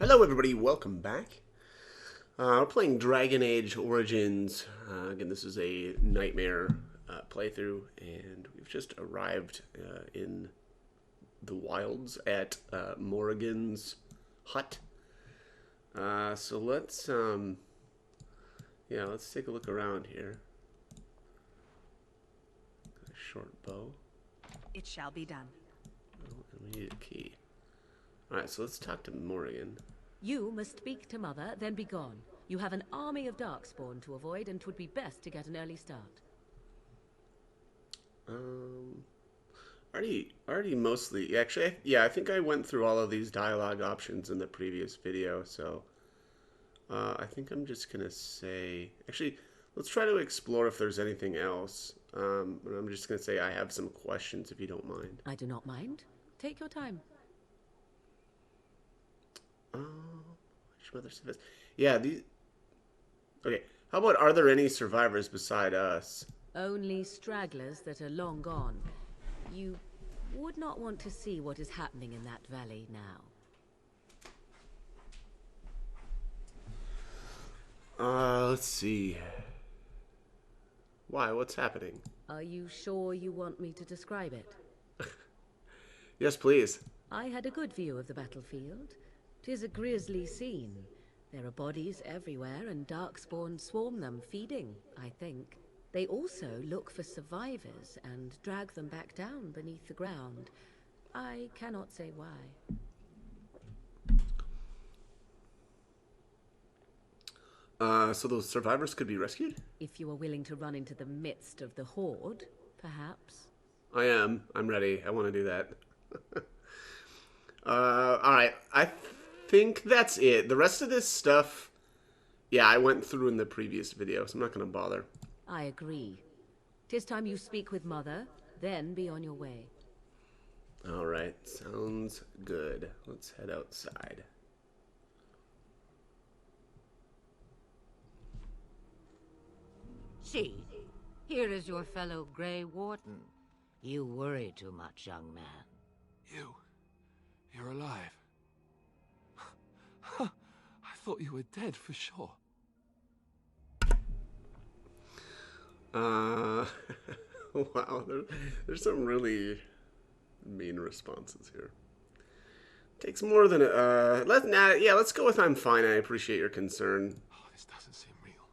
Hello everybody, welcome back. We're playing Dragon Age Origins. Again, this is a nightmare playthrough, and we've just arrived in the wilds at Morrigan's hut. So let's take a look around here. Got a short bow. It shall be done. Oh, and we need a key. Alright, so let's talk to Morrigan. You must speak to Mother, then be gone. You have an army of Darkspawn to avoid, and 'twould be best to get an early start. Already mostly. Actually, yeah, I think I went through all of these dialogue options in the previous video, so I think I'm just gonna say. Actually, let's try to explore if there's anything else. And I'm just gonna say I have some questions if you don't mind. I do not mind. Take your time. Yeah, these. Okay, how about are there any survivors beside us? Only stragglers that are long gone. You would not want to see what is happening in that valley now. Let's see. Why? What's happening? Are you sure you want me to describe it? Yes, please. I had a good view of the battlefield. 'Tis a grisly scene. There are bodies everywhere, and Darkspawn swarm them, feeding, I think. They also look for survivors and drag them back down beneath the ground. I cannot say why. So those survivors could be rescued? If you are willing to run into the midst of the horde, perhaps. I am. I'm ready. I want to do that. Alright. I think that's it. The rest of this stuff, yeah, I went through in the previous video, so I'm not going to bother. I agree. 'Tis time you speak with Mother, then be on your way. Alright. Sounds good. Let's head outside. See, here is your fellow Grey Warden. You worry too much, young man. You're alive. I thought you were dead for sure. Wow, there's some really mean responses here. Takes more than let's go with I'm fine. I appreciate your concern. Oh, this doesn't seem real.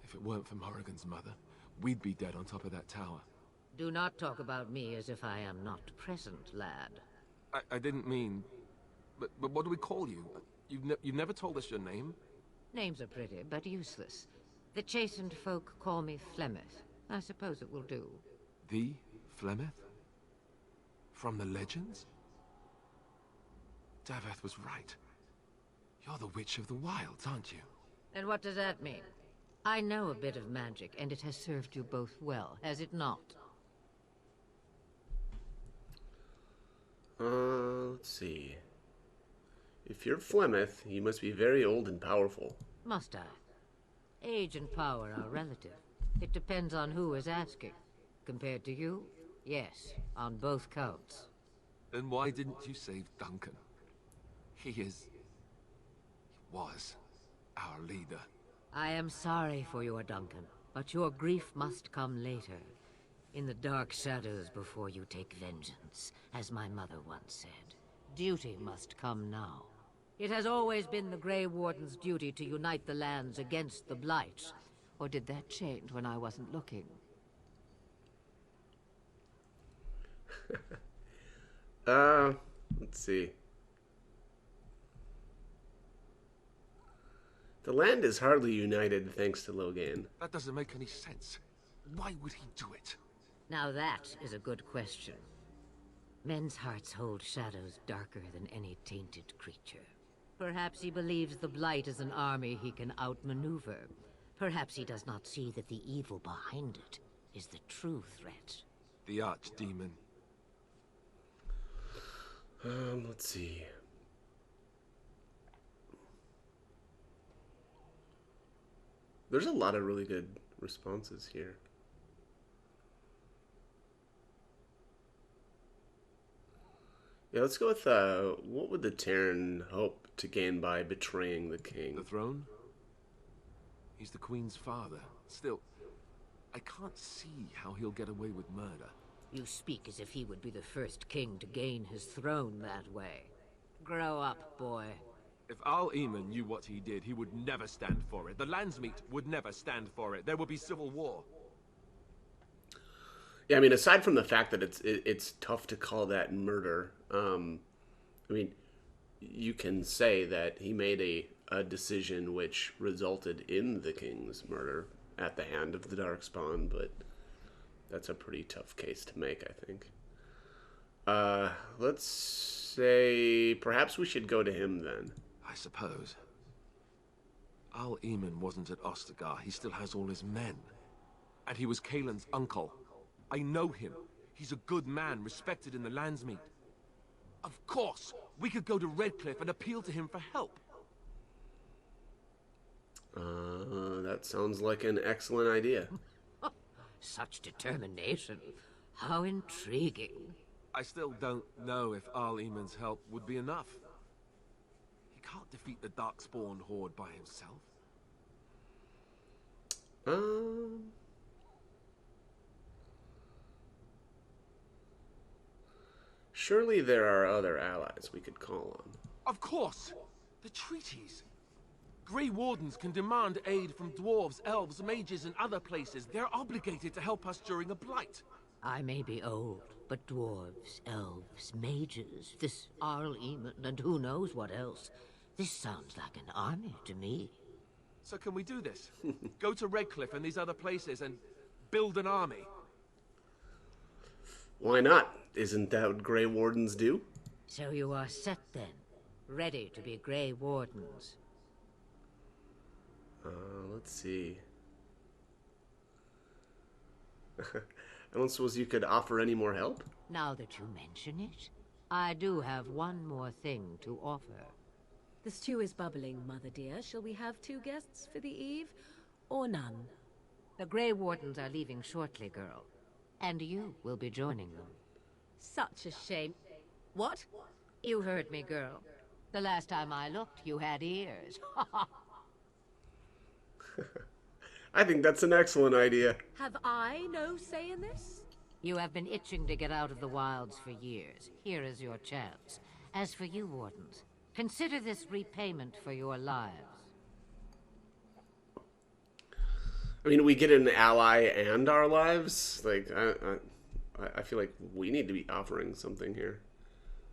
If it weren't for Morrigan's mother, we'd be dead on top of that tower. Do not talk about me as if I am not present, lad. I didn't mean... But what do we call you? You've never told us your name? Names are pretty, but useless. The chastened folk call me Flemeth. I suppose it will do. The Flemeth? From the legends? Daveth was right. You're the Witch of the Wilds, aren't you? And what does that mean? I know a bit of magic, and it has served you both well, has it not? Let's see. If you're Flemeth, you must be very old and powerful. Must I? Age and power are relative. It depends on who is asking. Compared to you, yes, on both counts. Then why didn't you save Duncan? He was our leader. I am sorry for your Duncan, but your grief must come later. In the dark shadows before you take vengeance, as my mother once said. Duty must come now. It has always been the Grey Warden's duty to unite the lands against the Blight. Or did that change when I wasn't looking? Let's see. The land is hardly united thanks to Logan. That doesn't make any sense. Why would he do it? Now that is a good question. Men's hearts hold shadows darker than any tainted creature. Perhaps he believes the Blight is an army he can outmaneuver. Perhaps he does not see that the evil behind it is the true threat. The archdemon. Let's see. There's a lot of really good responses here. Yeah, let's go with what would the Terran hope to gain by betraying the king? The throne? He's the Queen's father. Still, I can't see how he'll get away with murder. You speak as if he would be the first king to gain his throne that way. Grow up, boy. If Al-Eman knew what he did, he would never stand for it. The Landsmeet would never stand for it. There would be civil war. Yeah, I mean, aside from the fact that it's tough to call that murder, I mean, you can say that he made a decision which resulted in the king's murder at the hand of the Darkspawn, but that's a pretty tough case to make, I think. Let's say perhaps we should go to him then. I suppose. Al-Eman wasn't at Ostagar. He still has all his men. And he was Kaelin's uncle. I know him. He's a good man, respected in the Landsmeet. Of course, we could go to Redcliffe and appeal to him for help. That sounds like an excellent idea. Such determination. How intriguing. I still don't know if Al-Eman's help would be enough. He can't defeat the Darkspawn horde by himself. Surely there are other allies we could call on. Of course! The treaties! Grey Wardens can demand aid from dwarves, elves, mages, and other places. They're obligated to help us during a blight. I may be old, but dwarves, elves, mages, this Al-Eman, and who knows what else. This sounds like an army to me. So can we do this? Go to Redcliffe and these other places and build an army? Why not? Isn't that what Grey Wardens do? So you are set then, ready to be Grey Wardens. Let's see. I don't suppose you could offer any more help? Now that you mention it, I do have one more thing to offer. The stew is bubbling, Mother dear. Shall we have 2 guests for the eve, or none? The Grey Wardens are leaving shortly, girl. And you will be joining them. Such a shame. What? You heard me, girl. The last time I looked, you had ears. I think that's an excellent idea. Have I no say in this? You have been itching to get out of the wilds for years. Here is your chance. As for you, Wardens, consider this repayment for your lives. I mean, we get an ally and our lives. Like, I feel like we need to be offering something here.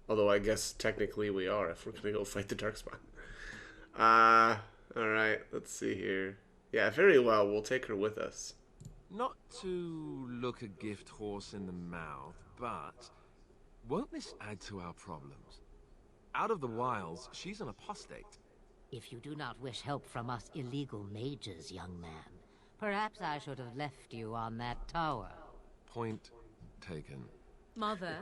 Although I guess technically we are if we're gonna go fight the Darkspawn. All right. Let's see here. Yeah, very well. We'll take her with us. Not to look a gift horse in the mouth, but won't this add to our problems? Out of the wilds, she's an apostate. If you do not wish help from us illegal mages, young man, perhaps I should have left you on that tower. Point taken. Mother,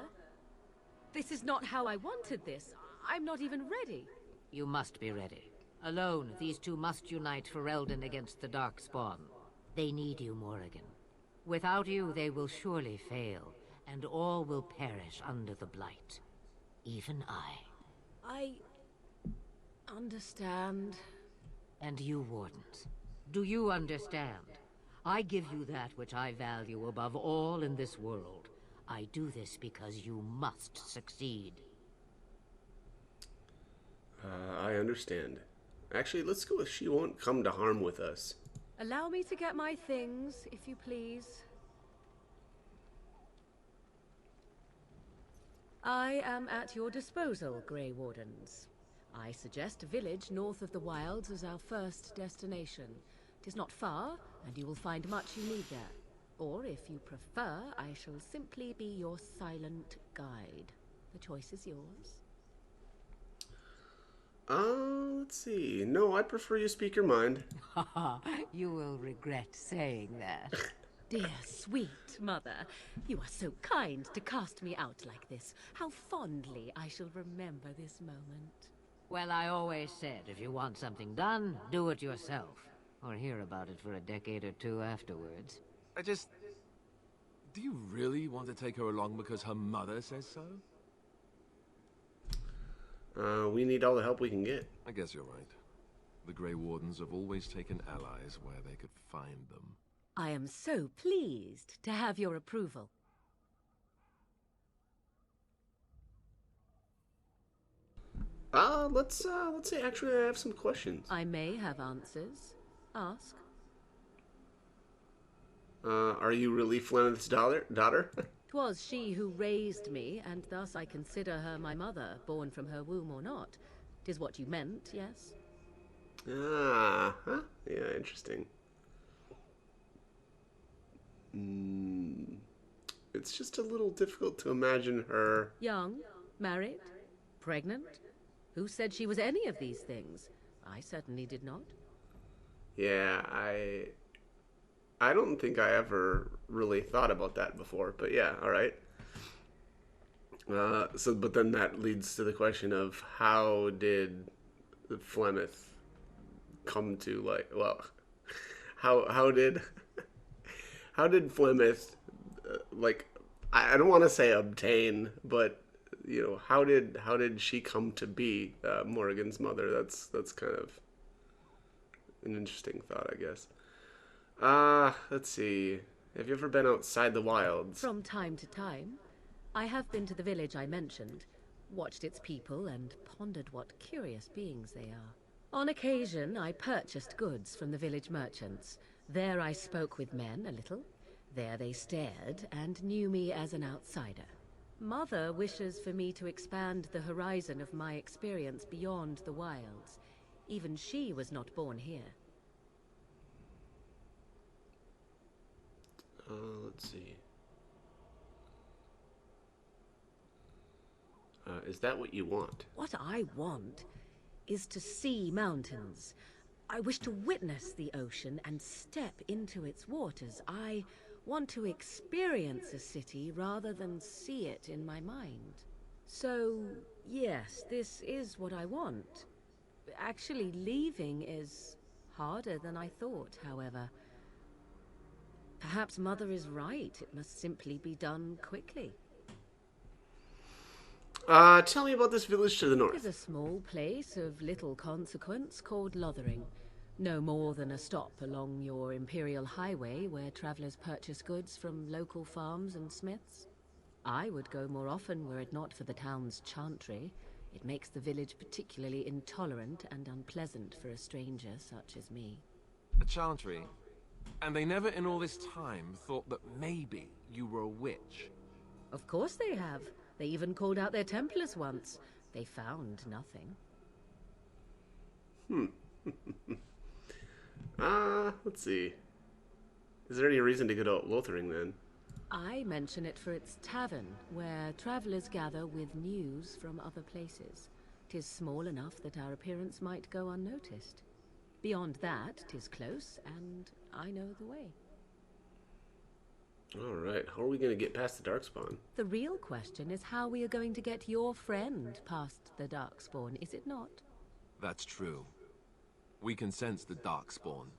this is not how I wanted this. I'm not even ready. You must be ready. Alone, these two must unite for Eldon against the Darkspawn. They need you, Morrigan. Without you, they will surely fail, and all will perish under the Blight. Even I understand. And you, Wardens, do you understand? I give you that which I value above all in this world. I do this because you must succeed. I understand. Actually, let's go with she won't come to harm with us. Allow me to get my things, if you please. I am at your disposal, Grey Wardens. I suggest a village north of the wilds as our first destination. It is not far, and you will find much you need there. Or, if you prefer, I shall simply be your silent guide. The choice is yours. Let's see. No, I'd prefer you speak your mind. You will regret saying that. Dear, sweet mother, you are so kind to cast me out like this. How fondly I shall remember this moment. Well, I always said, if you want something done, do it yourself. Or hear about it for a decade or two afterwards. Do you really want to take her along because her mother says so? We need all the help we can get. I guess you're right. The Grey Wardens have always taken allies where they could find them. I am so pleased to have your approval. Let's say actually I have some questions. I may have answers. Ask. Are you really Flemeth's daughter? 'Twas she who raised me, and thus I consider her my mother, born from her womb or not. 'Tis what you meant, yes? Ah, huh? Yeah, interesting. It's just a little difficult to imagine her. Young, married, pregnant. Who said she was any of these things? I certainly did not. Yeah, I don't think I ever really thought about that before, but yeah, all right. But then that leads to the question of how did Flemeth come to how did how did Flemeth I don't want to say obtain, but how did she come to be Morgan's mother? That's kind of an interesting thought, I guess. Let's see. Have you ever been outside the wilds? From time to time. I have been to the village I mentioned, watched its people, and pondered what curious beings they are. On occasion, I purchased goods from the village merchants. There I spoke with men a little. There they stared and knew me as an outsider. Mother wishes for me to expand the horizon of my experience beyond the wilds. Even she was not born here. Let's see. Is that what you want? What I want is to see mountains. I wish to witness the ocean and step into its waters. I want to experience a city rather than see it in my mind. So, yes, this is what I want. Actually, leaving is harder than I thought, however. Perhaps Mother is right. It must simply be done quickly. Tell me about this village to the It north. is a small place of little consequence called Lothering. No more than a stop along your imperial highway where travelers purchase goods from local farms and smiths. I would go more often were it not for the town's chantry. It makes the village particularly intolerant and unpleasant for a stranger such as me. A chantry? And they never in all this time thought that maybe you were a witch? Of course they have. They even called out their Templars once. They found nothing. Let's see. Is there any reason to go to Lothering then? I mention it for its tavern, where travelers gather with news from other places. 'Tis small enough that our appearance might go unnoticed. Beyond that, 'tis close, and I know the way. Alright, how are we going to get past the Darkspawn? The real question is how we are going to get your friend past the Darkspawn, is it not? That's true. We can sense the Darkspawn.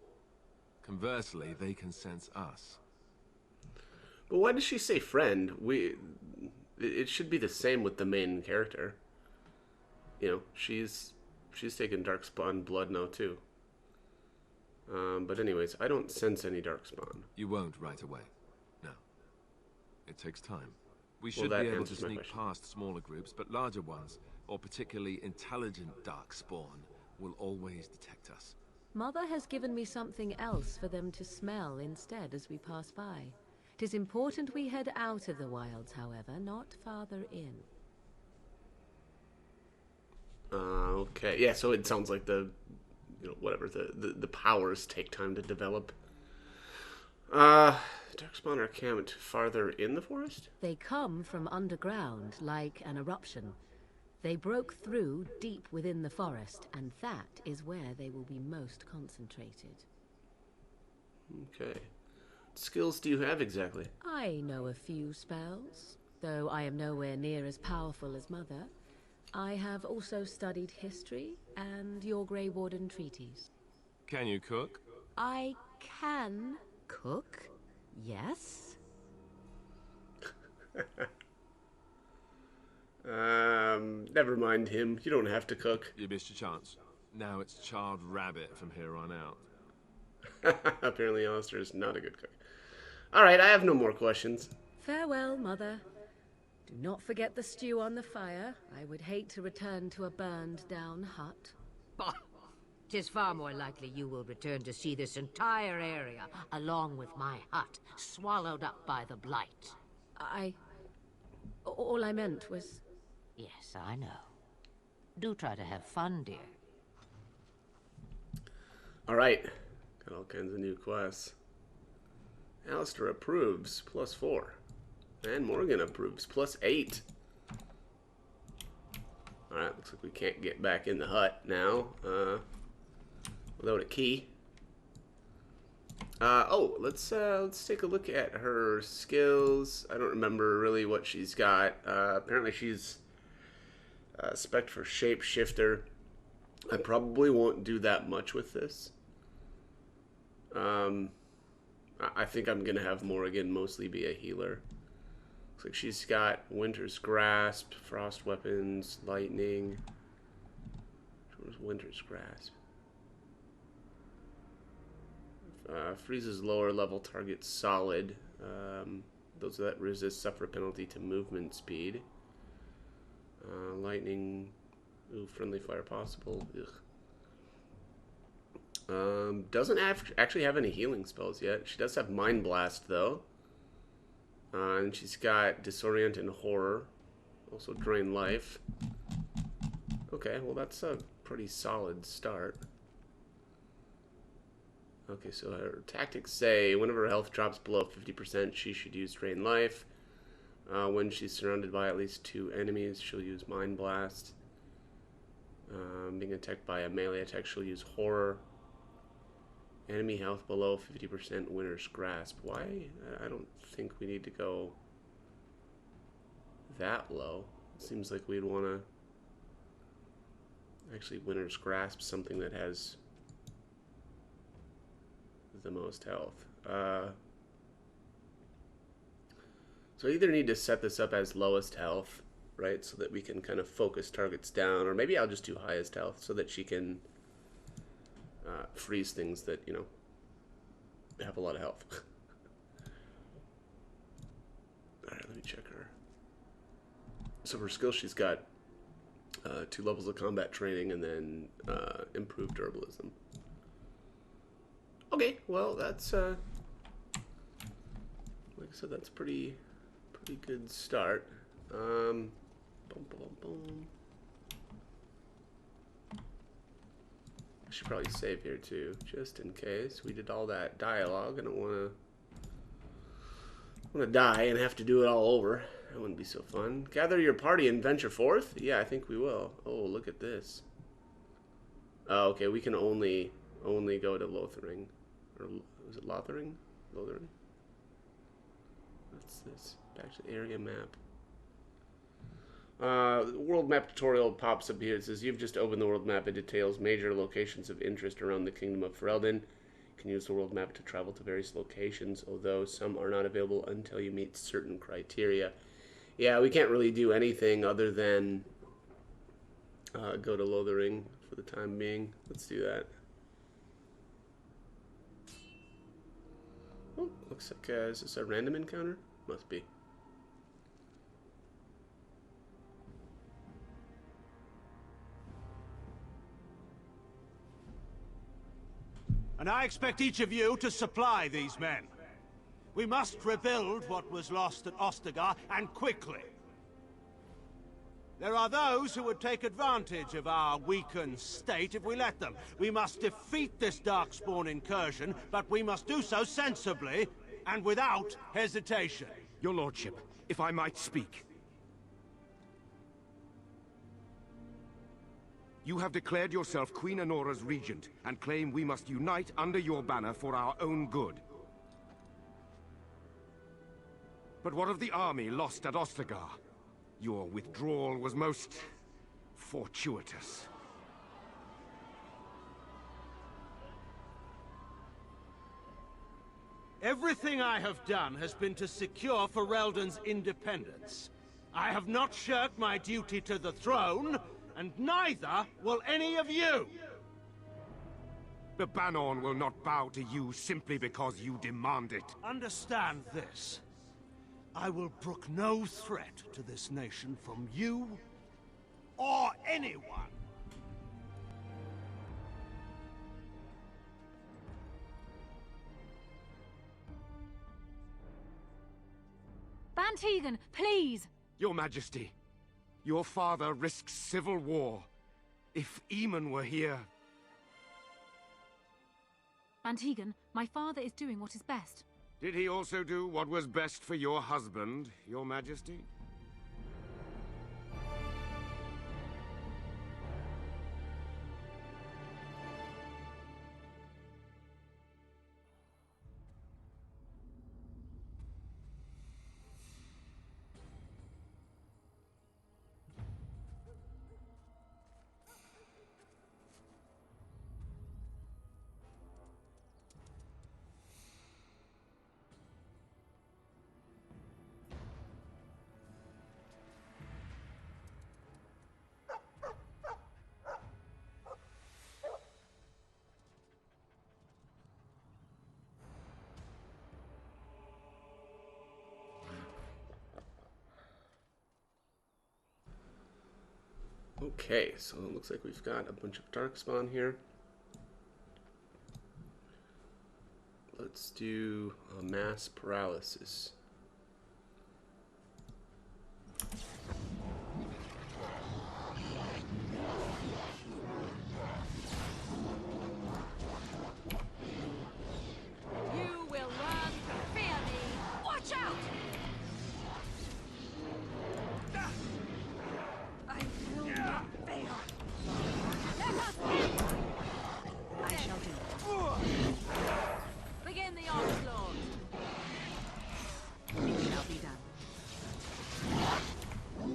Conversely, they can sense us. But why does she say friend? It should be the same with the main character. She's taken Darkspawn blood now too. But anyways, I don't sense any Darkspawn. You won't right away. No. It takes time. We Well, should that be able to answers my sneak question. past smaller groups, but larger ones, or particularly intelligent Darkspawn, will always detect us. Mother has given me something else for them to smell instead as we pass by. 'Tis important we head out of the wilds, however, not farther in. Okay. Yeah, so it sounds like the powers take time to develop. Darkspawn are camped farther in the forest? They come from underground, like an eruption. They broke through deep within the forest, and that is where they will be most concentrated. Okay. What skills do you have exactly? I know a few spells, though I am nowhere near as powerful as Mother. I have also studied history and your Grey Warden treaties. Can you cook? I can cook, yes. Never mind him. You don't have to cook. You missed your chance. Now it's charred rabbit from here on out. Apparently, Alistair is not a good cook. All right, I have no more questions. Farewell, Mother. Do not forget the stew on the fire. I would hate to return to a burned-down hut. Bah! 'Tis far more likely you will return to see this entire area, along with my hut, swallowed up by the blight. All I meant was... Yes, I know. Do try to have fun, dear. All right, got all kinds of new quests. Alistair approves, +4. And Morgan approves, +8. Alright, looks like we can't get back in the hut now without a key. Let's take a look at her skills. I don't remember really what she's got. Apparently she's spec for Shapeshifter. I probably won't do that much with this. I think I'm going to have Morgan mostly be a healer. Looks like she's got Winter's Grasp, Frost Weapons, Lightning. Where's Winter's Grasp? Freezes lower level targets solid. Those that resist suffer a penalty to movement speed. Lightning, ooh, friendly fire possible. Ugh. Doesn't actually have any healing spells yet. She does have Mind Blast, though. And she's got Disorient and Horror. Also Drain Life. Okay, well that's a pretty solid start. Okay, so her tactics say whenever her health drops below 50%, she should use Drain Life. When she's surrounded by at least 2 enemies, she'll use Mind Blast. Being attacked by a melee attack, she'll use Horror. Enemy health below 50%, Winter's Grasp. Why? I don't think we need to go that low. It seems like we'd want to actually Winter's Grasp something that has the most health. So I either need to set this up as lowest health, right, so that we can kind of focus targets down, or maybe I'll just do highest health so that she can freeze things that, you know, have a lot of health. Alright, let me check her. So for skill, she's got 2 levels of combat training and then improved herbalism. Okay, well that's like I said, that's pretty good start. Boom, boom, boom. I should probably save here too, just in case. We did all that dialogue. I don't want to die and have to do it all over. That wouldn't be so fun. Gather your party and venture forth? Yeah, I think we will. Oh, look at this. Oh, okay, we can only go to Lothering. Or is it Lothering? Lothering? What's this? Back to the area map. The world map tutorial pops up here. It says, you've just opened the world map. It details major locations of interest around the Kingdom of Ferelden. You can use the world map to travel to various locations, although some are not available until you meet certain criteria. Yeah, we can't really do anything other than go to Lothering for the time being. Let's do that. Oh, looks like, is this a random encounter? Must be. And I expect each of you to supply these men. We must rebuild what was lost at Ostagar, and quickly. There are those who would take advantage of our weakened state if we let them. We must defeat this Darkspawn incursion, but we must do so sensibly and without hesitation. Your Lordship, if I might speak. You have declared yourself Queen Honora's regent, and claim we must unite under your banner for our own good. But what of the army lost at Ostagar? Your withdrawal was most fortuitous. Everything I have done has been to secure Ferelden's independence. I have not shirked my duty to the throne, and neither will any of you! The Banon will not bow to you simply because you demand it. Understand this. I will brook no threat to this nation from you or anyone. Bantegan, please! Your Majesty, your father risks civil war. If Eamon were here... Bantegan, my father is doing what is best. Did he also do what was best for your husband, Your Majesty? Okay, so it looks like we've got a bunch of darkspawn here. Let's do a mass paralysis. You will learn to fear me! Watch out! I will not fail. Let us begin! I shall do. Begin the onslaught! It shall be done. It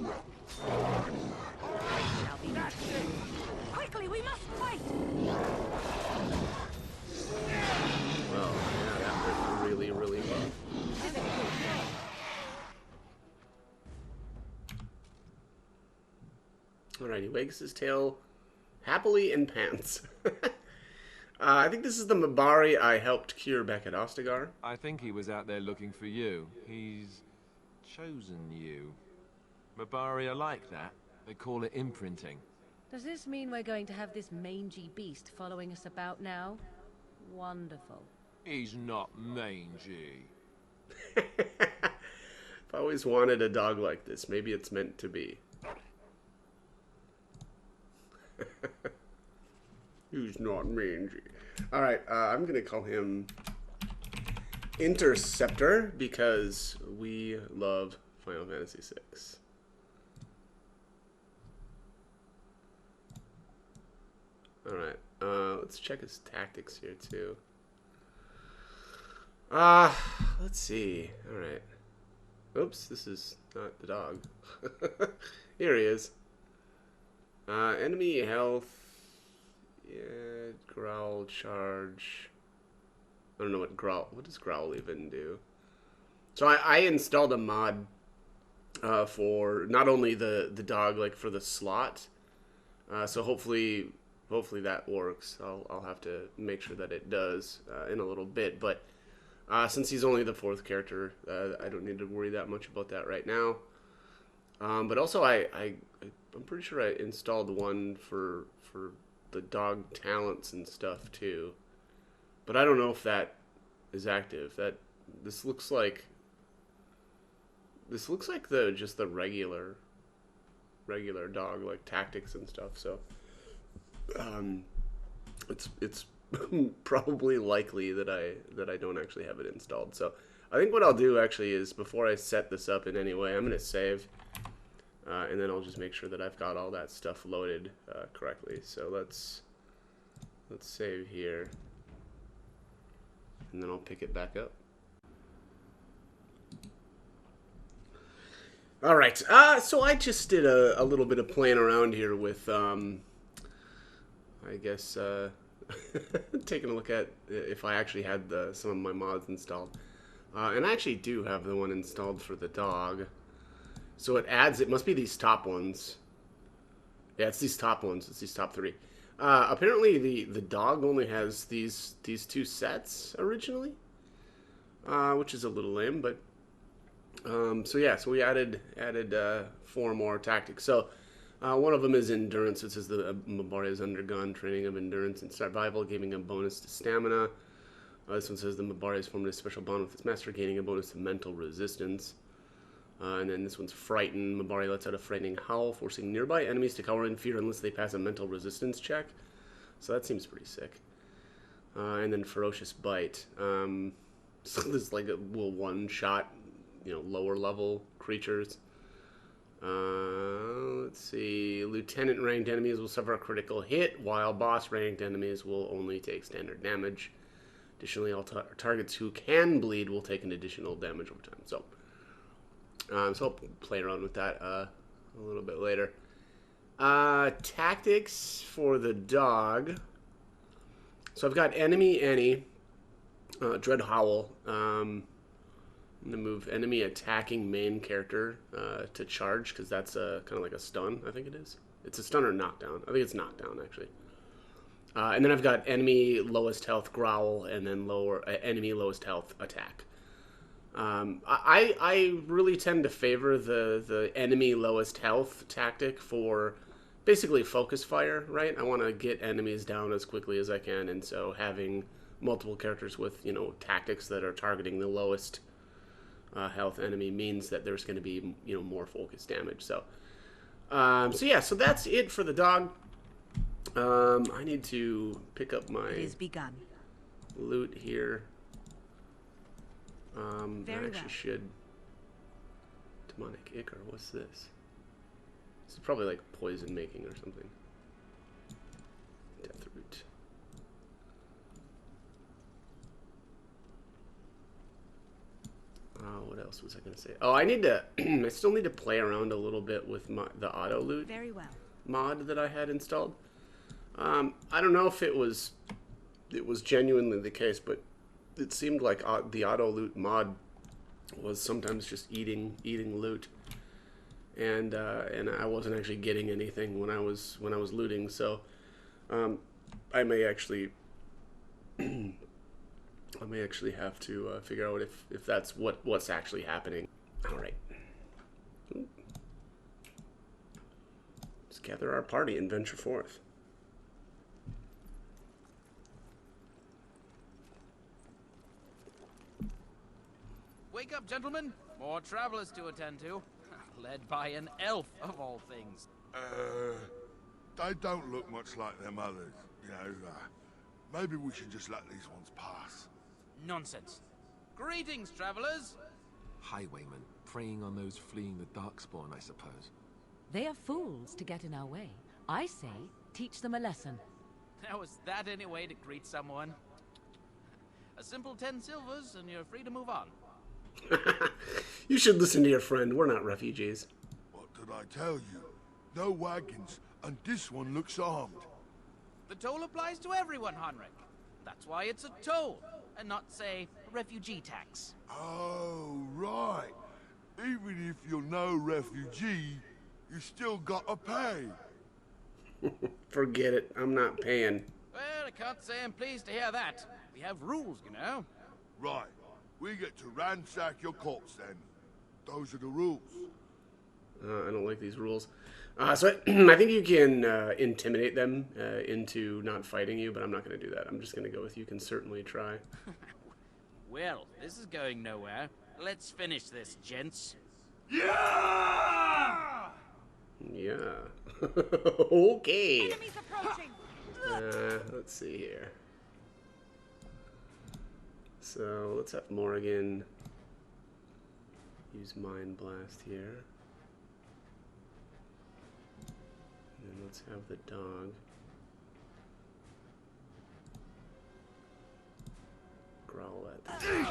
shall be done. Quickly, we must fight! Well, yeah, that went really, really well. Alright, he wags his tail happily in pants. I think this is the Mabari I helped cure back at Ostagar. I think he was out there looking for you. He's chosen you. Mabari are like that. They call it imprinting. Does this mean we're going to have this mangy beast following us about now? Wonderful. He's not mangy. I've always wanted a dog like this. Maybe it's meant to be. He's not mangy. Alright, I'm going to call him Interceptor because we love Final Fantasy VI. Alright, let's check his tactics here too. Let's see. Alright. Oops, this is not the dog. Here he is. Enemy health. Yeah, growl, charge. I don't know what growl. What does growl even do? So I installed a mod for not only the dog, like for the slot. So hopefully that works. I'll have to make sure that it does in a little bit. But since he's only the 4th character, I don't need to worry that much about that right now. But also I'm pretty sure I installed one for the dog talents and stuff too. But I don't know if that is active. This looks like just the regular dog, like tactics and stuff. So it's probably likely that I don't actually have it installed. So I think what I'll do actually is before I set this up in any way, I'm gonna save. And then I'll just make sure that I've got all that stuff loaded correctly. So let's save here, and then I'll pick it back up. All right. So I just did a little bit of playing around here with, I guess, taking a look at if I actually had some of my mods installed, and I actually do have the one installed for the dog. So it adds, it must be these top ones. Yeah, it's these top ones. It's these top three. Apparently the dog only has these two sets originally, which is a little lame. But so yeah, so we added 4 more tactics. So one of them is endurance. It says the Mabari has undergone training of endurance and survival, giving a bonus to stamina. This one says the Mabari has formed a special bond with its master, gaining a bonus to mental resistance. And then this one's Frighten. Mabari lets out a frightening howl, forcing nearby enemies to cower in fear unless they pass a mental resistance check. So that seems pretty sick. And then Ferocious Bite. So this like will one-shot, lower level creatures. Let's see. Lieutenant ranked enemies will suffer a critical hit, while boss ranked enemies will only take standard damage. Additionally, all targets who can bleed will take an additional damage over time. So I'll play around with that a little bit later. Tactics for the dog. So I've got Enemy Any, Dread Howl. I'm going to move enemy attacking main character to charge, because that's kind of like a stun, I think it is. It's a stun or knockdown. I think it's knockdown, actually. And then I've got enemy lowest health Growl, and then enemy lowest health attack. I really tend to favor the enemy lowest health tactic for basically focus fire, right? I want to get enemies down as quickly as I can, and so having multiple characters with, tactics that are targeting the lowest health enemy means that there's going to be, more focus damage. So that's it for the dog. I need to pick up my It is begun. loot here. Very I actually well. should. Demonic Ichor, what's this? This is probably like poison making or something. Death root. What else was I going to say? Oh, I need to. I still need to play around a little bit with the auto loot Very well. mod that I had installed. I don't know if it was genuinely the case, but it seemed like the auto loot mod was sometimes just eating loot, and I wasn't actually getting anything when I was looting. So I may actually have to figure out if that's what's actually happening. All right, let's gather our party and venture forth. Wake up, gentlemen. More travelers to attend to. Led by an elf, of all things. They don't look much like them others, maybe we should just let these ones pass. Nonsense. Greetings, travelers. Highwaymen, preying on those fleeing the Darkspawn, I suppose. They are fools to get in our way. I say, teach them a lesson. Now, is that any way to greet someone? A simple 10 silvers, and you're free to move on. You should listen to your friend. We're not refugees. What did I tell you? No wagons, and this one looks armed. The toll applies to everyone, Henrik. That's why it's a toll, and not, say, a refugee tax. Oh, right. Even if you're no refugee, you still gotta pay. Forget it. I'm not paying. Well, I can't say I'm pleased to hear that. We have rules, you know. Right. We get to ransack your corpse then. Those are the rules. I don't like these rules. So I think you can intimidate them into not fighting you, but I'm not going to do that. I'm just going to go with you can certainly try. Well, this is going nowhere. Let's finish this, gents. Yeah! Yeah. Okay. Enemies approaching. Let's see here. So let's have Morrigan use Mind Blast here. And then let's have the dog growl at the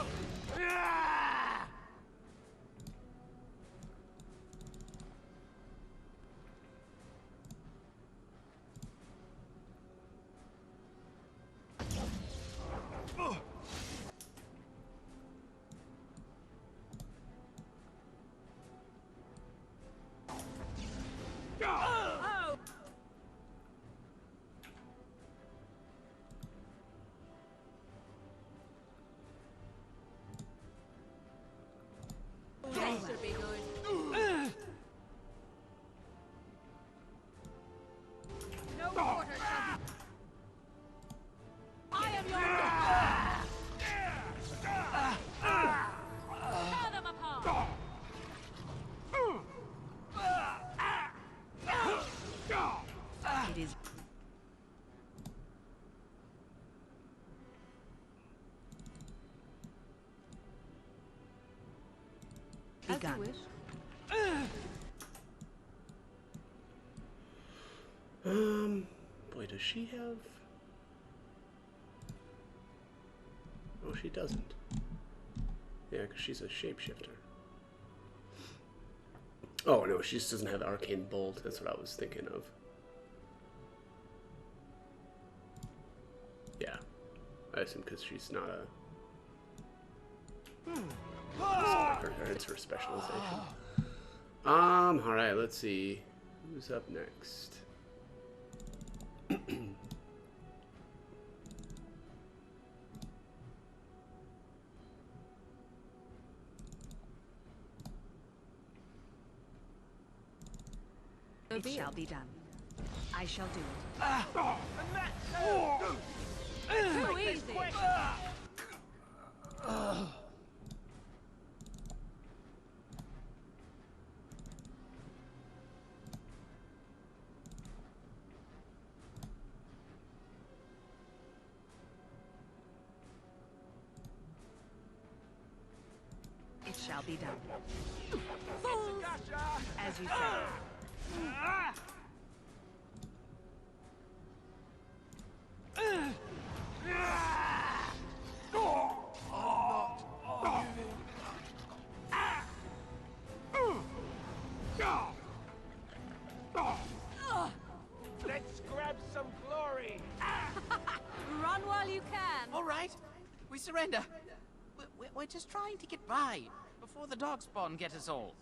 done. Boy, does she have... Oh, she doesn't. Yeah, because she's a shapeshifter. Oh, no, she just doesn't have Arcane Bolt. That's what I was thinking of. Yeah. I assume because she's not a... It's her specialization. Alright, let's see. Who's up next? It shall be done. I shall do it. Too easy. It shall be done. As you say. Let's grab some glory! Run while you can. All right, we surrender. We're just trying to get by before the darkspawn get us all.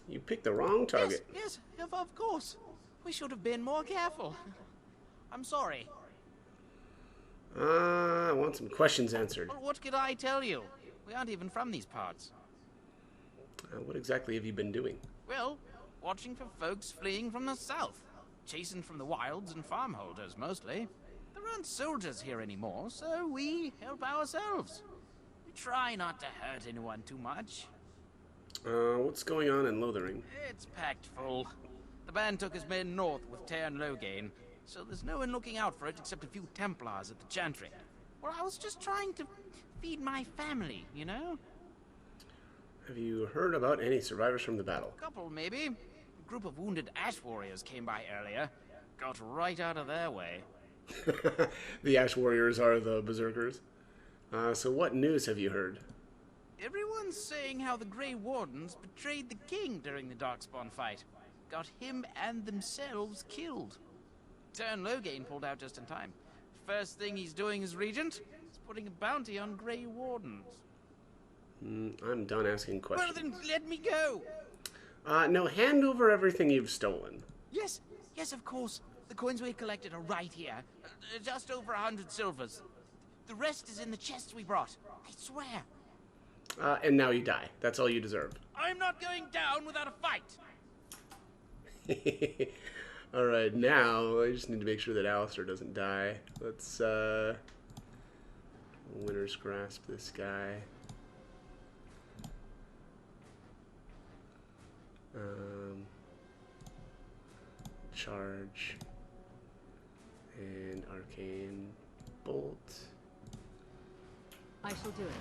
You picked the wrong target. Yes, of course. We should have been more careful. I'm sorry. I want some questions answered. Well, what could I tell you? We aren't even from these parts. What exactly have you been doing? Well, watching for folks fleeing from the south. Chasing from the wilds and farmholders, mostly. There aren't soldiers here anymore, so we help ourselves. We try not to hurt anyone too much. What's going on in Lothering? It's packed full. The band took his men north with Tear and Loghain, so there's no one looking out for it except a few Templars at the Chantry. Well, I was just trying to feed my family, you know? Have you heard about any survivors from the battle? A couple, maybe. A group of wounded Ash Warriors came by earlier. Got right out of their way. The Ash Warriors are the Berserkers. So what news have you heard? Everyone's saying how the Grey Wardens betrayed the king during the Darkspawn fight. Got him and themselves killed. Tern Loghain pulled out just in time. First thing he's doing as regent is putting a bounty on Grey Wardens. I'm done asking questions. Well, then let me go! No, hand over everything you've stolen. Yes, of course. The coins we collected are right here. Just over 100 silvers. The rest is in the chests we brought. I swear. And now you die. That's all you deserve. I'm not going down without a fight! Alright, now I just need to make sure that Alistair doesn't die. Let's, Winter's Grasp this guy. Charge. And Arcane Bolt. I shall do it.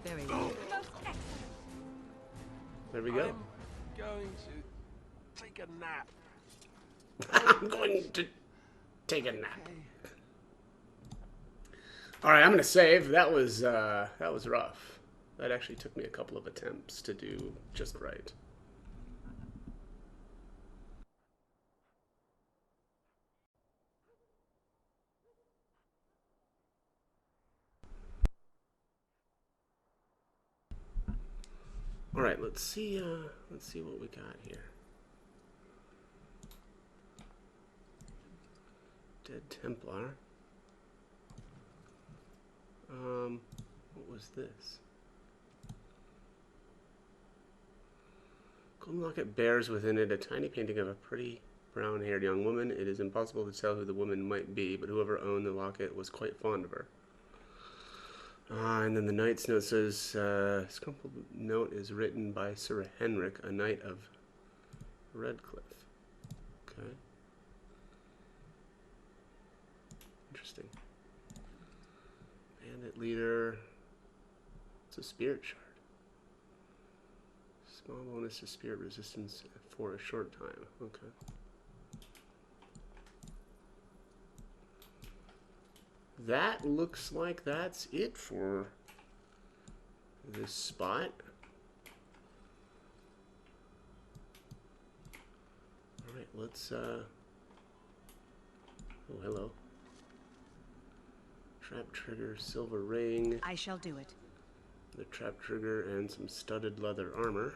Very well. There we go. I'm going to take a nap. I'm going to take a nap. All right, I'm going to save. That was rough. That actually took me a couple of attempts to do just right. All right, let's see what we got here. Dead Templar. What was this? Golden locket bears within it a tiny painting of a pretty brown-haired young woman. It is impossible to tell who the woman might be, but whoever owned the locket was quite fond of her. And then the knight's note says, this crumpled note is written by Sir Henrik, a knight of Redcliffe. Okay. Interesting. Bandit leader. It's a spirit shard. Small bonus to spirit resistance for a short time. Okay. That looks like that's it for this spot. Alright, let's oh, hello. Trap trigger, silver ring. I shall do it. The trap trigger and some studded leather armor.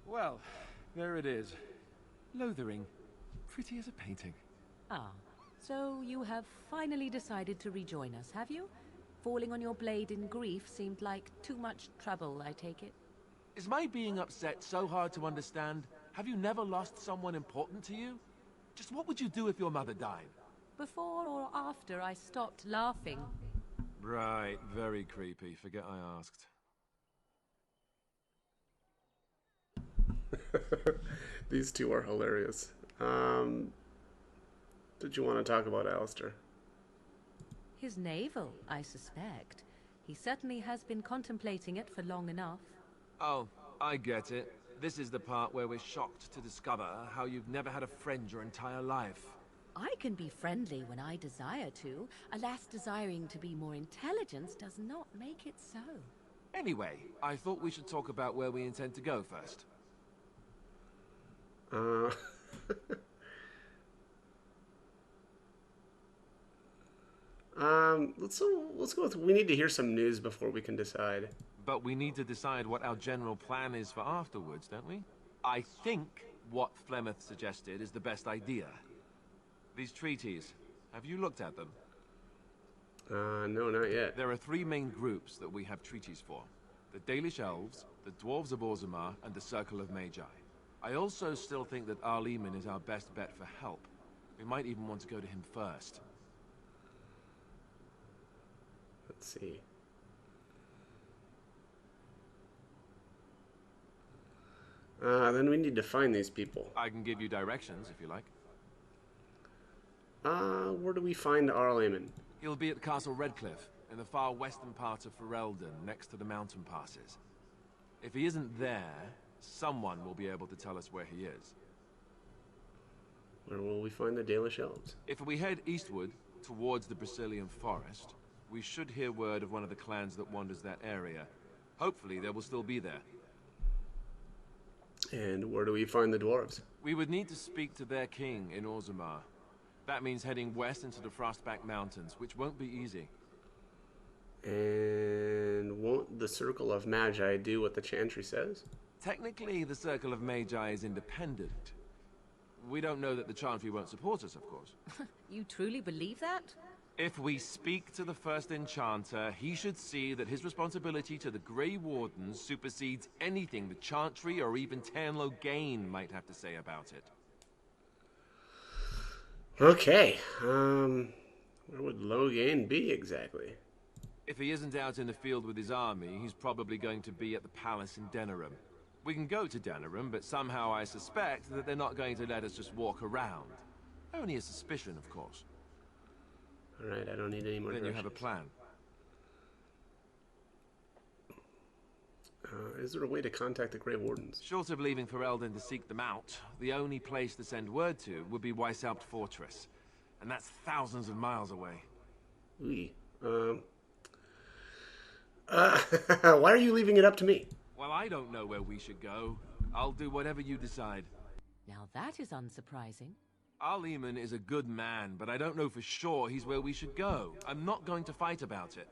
Well, there it is. Lothering. Pretty as a painting. Ah, so you have finally decided to rejoin us, have you? Falling on your blade in grief seemed like too much trouble, I take it. Is my being upset so hard to understand? Have you never lost someone important to you? Just what would you do if your mother died? Before or after I stopped laughing. Right, very creepy. Forget I asked. These two are hilarious. Did you want to talk about Alistair? His navel, I suspect. He certainly has been contemplating it for long enough. Oh, I get it. This is the part where we're shocked to discover how you've never had a friend your entire life. I can be friendly when I desire to. Alas, desiring to be more intelligent does not make it so. Anyway, I thought we should talk about where we intend to go first. Let's go with, we need to hear some news before we can decide. But we need to decide what our general plan is for afterwards, don't we? I think what Flemeth suggested is the best idea. These treaties, have you looked at them? No, not yet. There are three main groups that we have treaties for. The Dalish Elves, the Dwarves of Orzammar, and the Circle of Magi. I also still think that Arleman is our best bet for help. We might even want to go to him first. Let's see. Then we need to find these people. I can give you directions if you like. Where do we find Arleman? He'll be at Castle Redcliffe, in the far western part of Ferelden, next to the mountain passes. If he isn't there, someone will be able to tell us where he is. Where will we find the Dalish Elves? If we head eastward, towards the Brazilian forest, we should hear word of one of the clans that wanders that area. Hopefully they will still be there. And where do we find the dwarves? We would need to speak to their king in Orzammar. That means heading west into the Frostback Mountains, which won't be easy. And won't the Circle of Magi do what the Chantry says? Technically, the Circle of Magi is independent. We don't know that the Chantry won't support us, of course. You truly believe that? If we speak to the first Enchanter, he should see that his responsibility to the Grey Wardens supersedes anything the Chantry or even Tanlo Gain might have to say about it. Okay, where would Logain be exactly? If he isn't out in the field with his army, he's probably going to be at the palace in Denerim. We can go to Denerim, but somehow I suspect that they're not going to let us just walk around. Only a suspicion, of course. Alright, I don't need any more Then you directions. have a plan. Is there a way to contact the Grey Wardens? Short of leaving Ferelden to seek them out, the only place to send word to would be Weishaupt Fortress. And that's thousands of miles away. Ooh. Why are you leaving it up to me? Well, I don't know where we should go. I'll do whatever you decide. Now that is unsurprising. Arleman is a good man, but I don't know for sure he's where we should go. I'm not going to fight about it.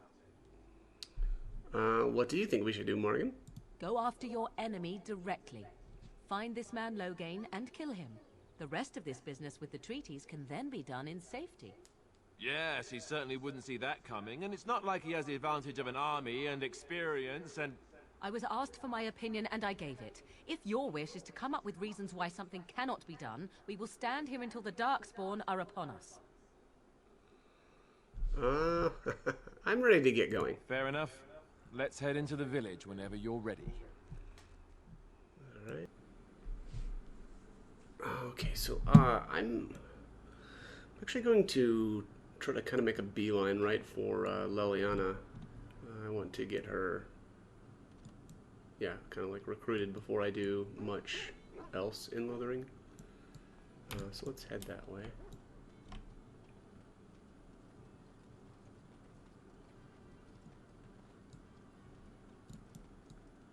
What do you think we should do, Morgan? Go after your enemy directly. Find this man Logain and kill him. The rest of this business with the treaties can then be done in safety. Yes, he certainly wouldn't see that coming, and it's not like he has the advantage of an army and experience and... I was asked for my opinion and I gave it. If your wish is to come up with reasons why something cannot be done, we will stand here until the Darkspawn are upon us. I'm ready to get going. Fair enough. Let's head into the village whenever you're ready. Alright. Okay, so I'm actually going to try to kind of make a beeline right for Leliana. I want to get her, yeah, kind of like recruited before I do much else in Lothering. So let's head that way.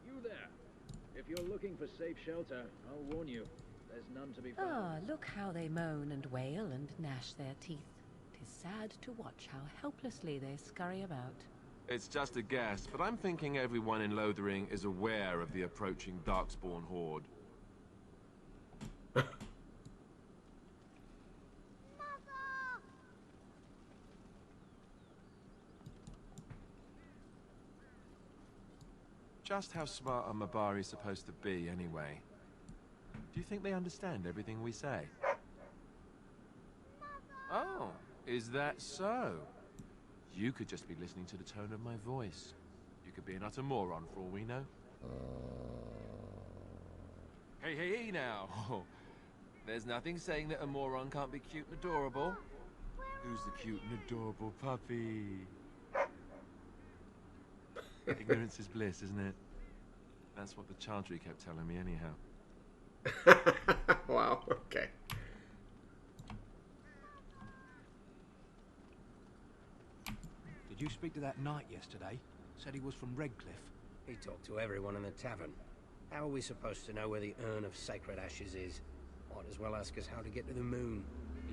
You there. If you're looking for safe shelter, I'll warn you. There's none to be found. Ah, look how they moan and wail and gnash their teeth. 'Tis sad to watch how helplessly they scurry about. It's just a guess, but I'm thinking everyone in Lothering is aware of the approaching Darkspawn horde. Just how smart are Mabari supposed to be, anyway? Do you think they understand everything we say? Oh, is that so? You could just be listening to the tone of my voice. You could be an utter moron for all we know. Hey, hey, hey now! There's nothing saying that a moron can't be cute and adorable. Who's the cute and adorable puppy? Ignorance is bliss, isn't it? That's what the Chantry kept telling me anyhow. Wow, okay. Did you speak to that knight yesterday? Said he was from Redcliffe. He talked to everyone in the tavern. How are we supposed to know where the urn of sacred ashes is? Might as well ask us how to get to the moon.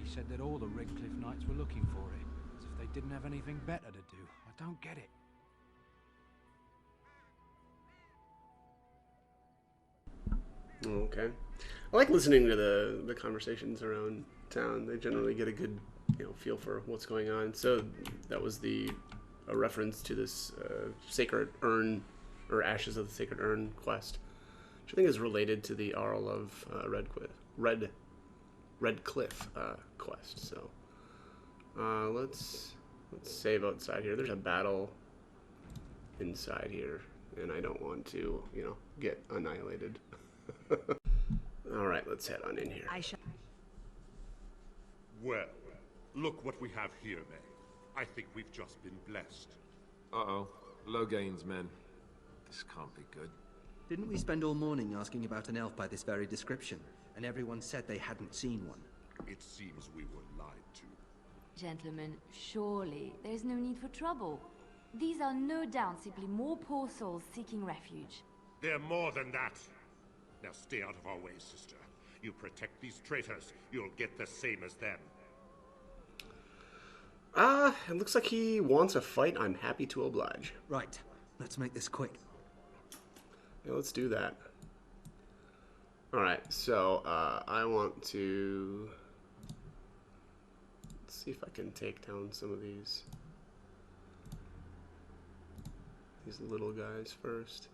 He said that all the Redcliffe knights were looking for it, as if they didn't have anything better to do. I don't get it. Okay. I like listening to the conversations around town. They generally get a good, feel for what's going on. So that was a reference to this sacred urn, or Ashes of the Sacred Urn quest, which I think is related to the Arl of Redcliffe quest. So let's save outside here. There's a battle inside here, and I don't want to, get annihilated. All right, let's head on in here. Well, look what we have here, May. I think we've just been blessed. Uh-oh. Loghain's men. This can't be good. Didn't we spend all morning asking about an elf by this very description, and everyone said they hadn't seen one? It seems we were lied to. Gentlemen, surely there's no need for trouble. These are no doubt simply more poor souls seeking refuge. They're more than that. Now stay out of our way, sister. You protect these traitors, you'll get the same as them. It looks like he wants a fight. I'm happy to oblige. Right. Let's make this quick. Yeah, let's do that. Alright, so, I want to... Let's see if I can take down some of these little guys first.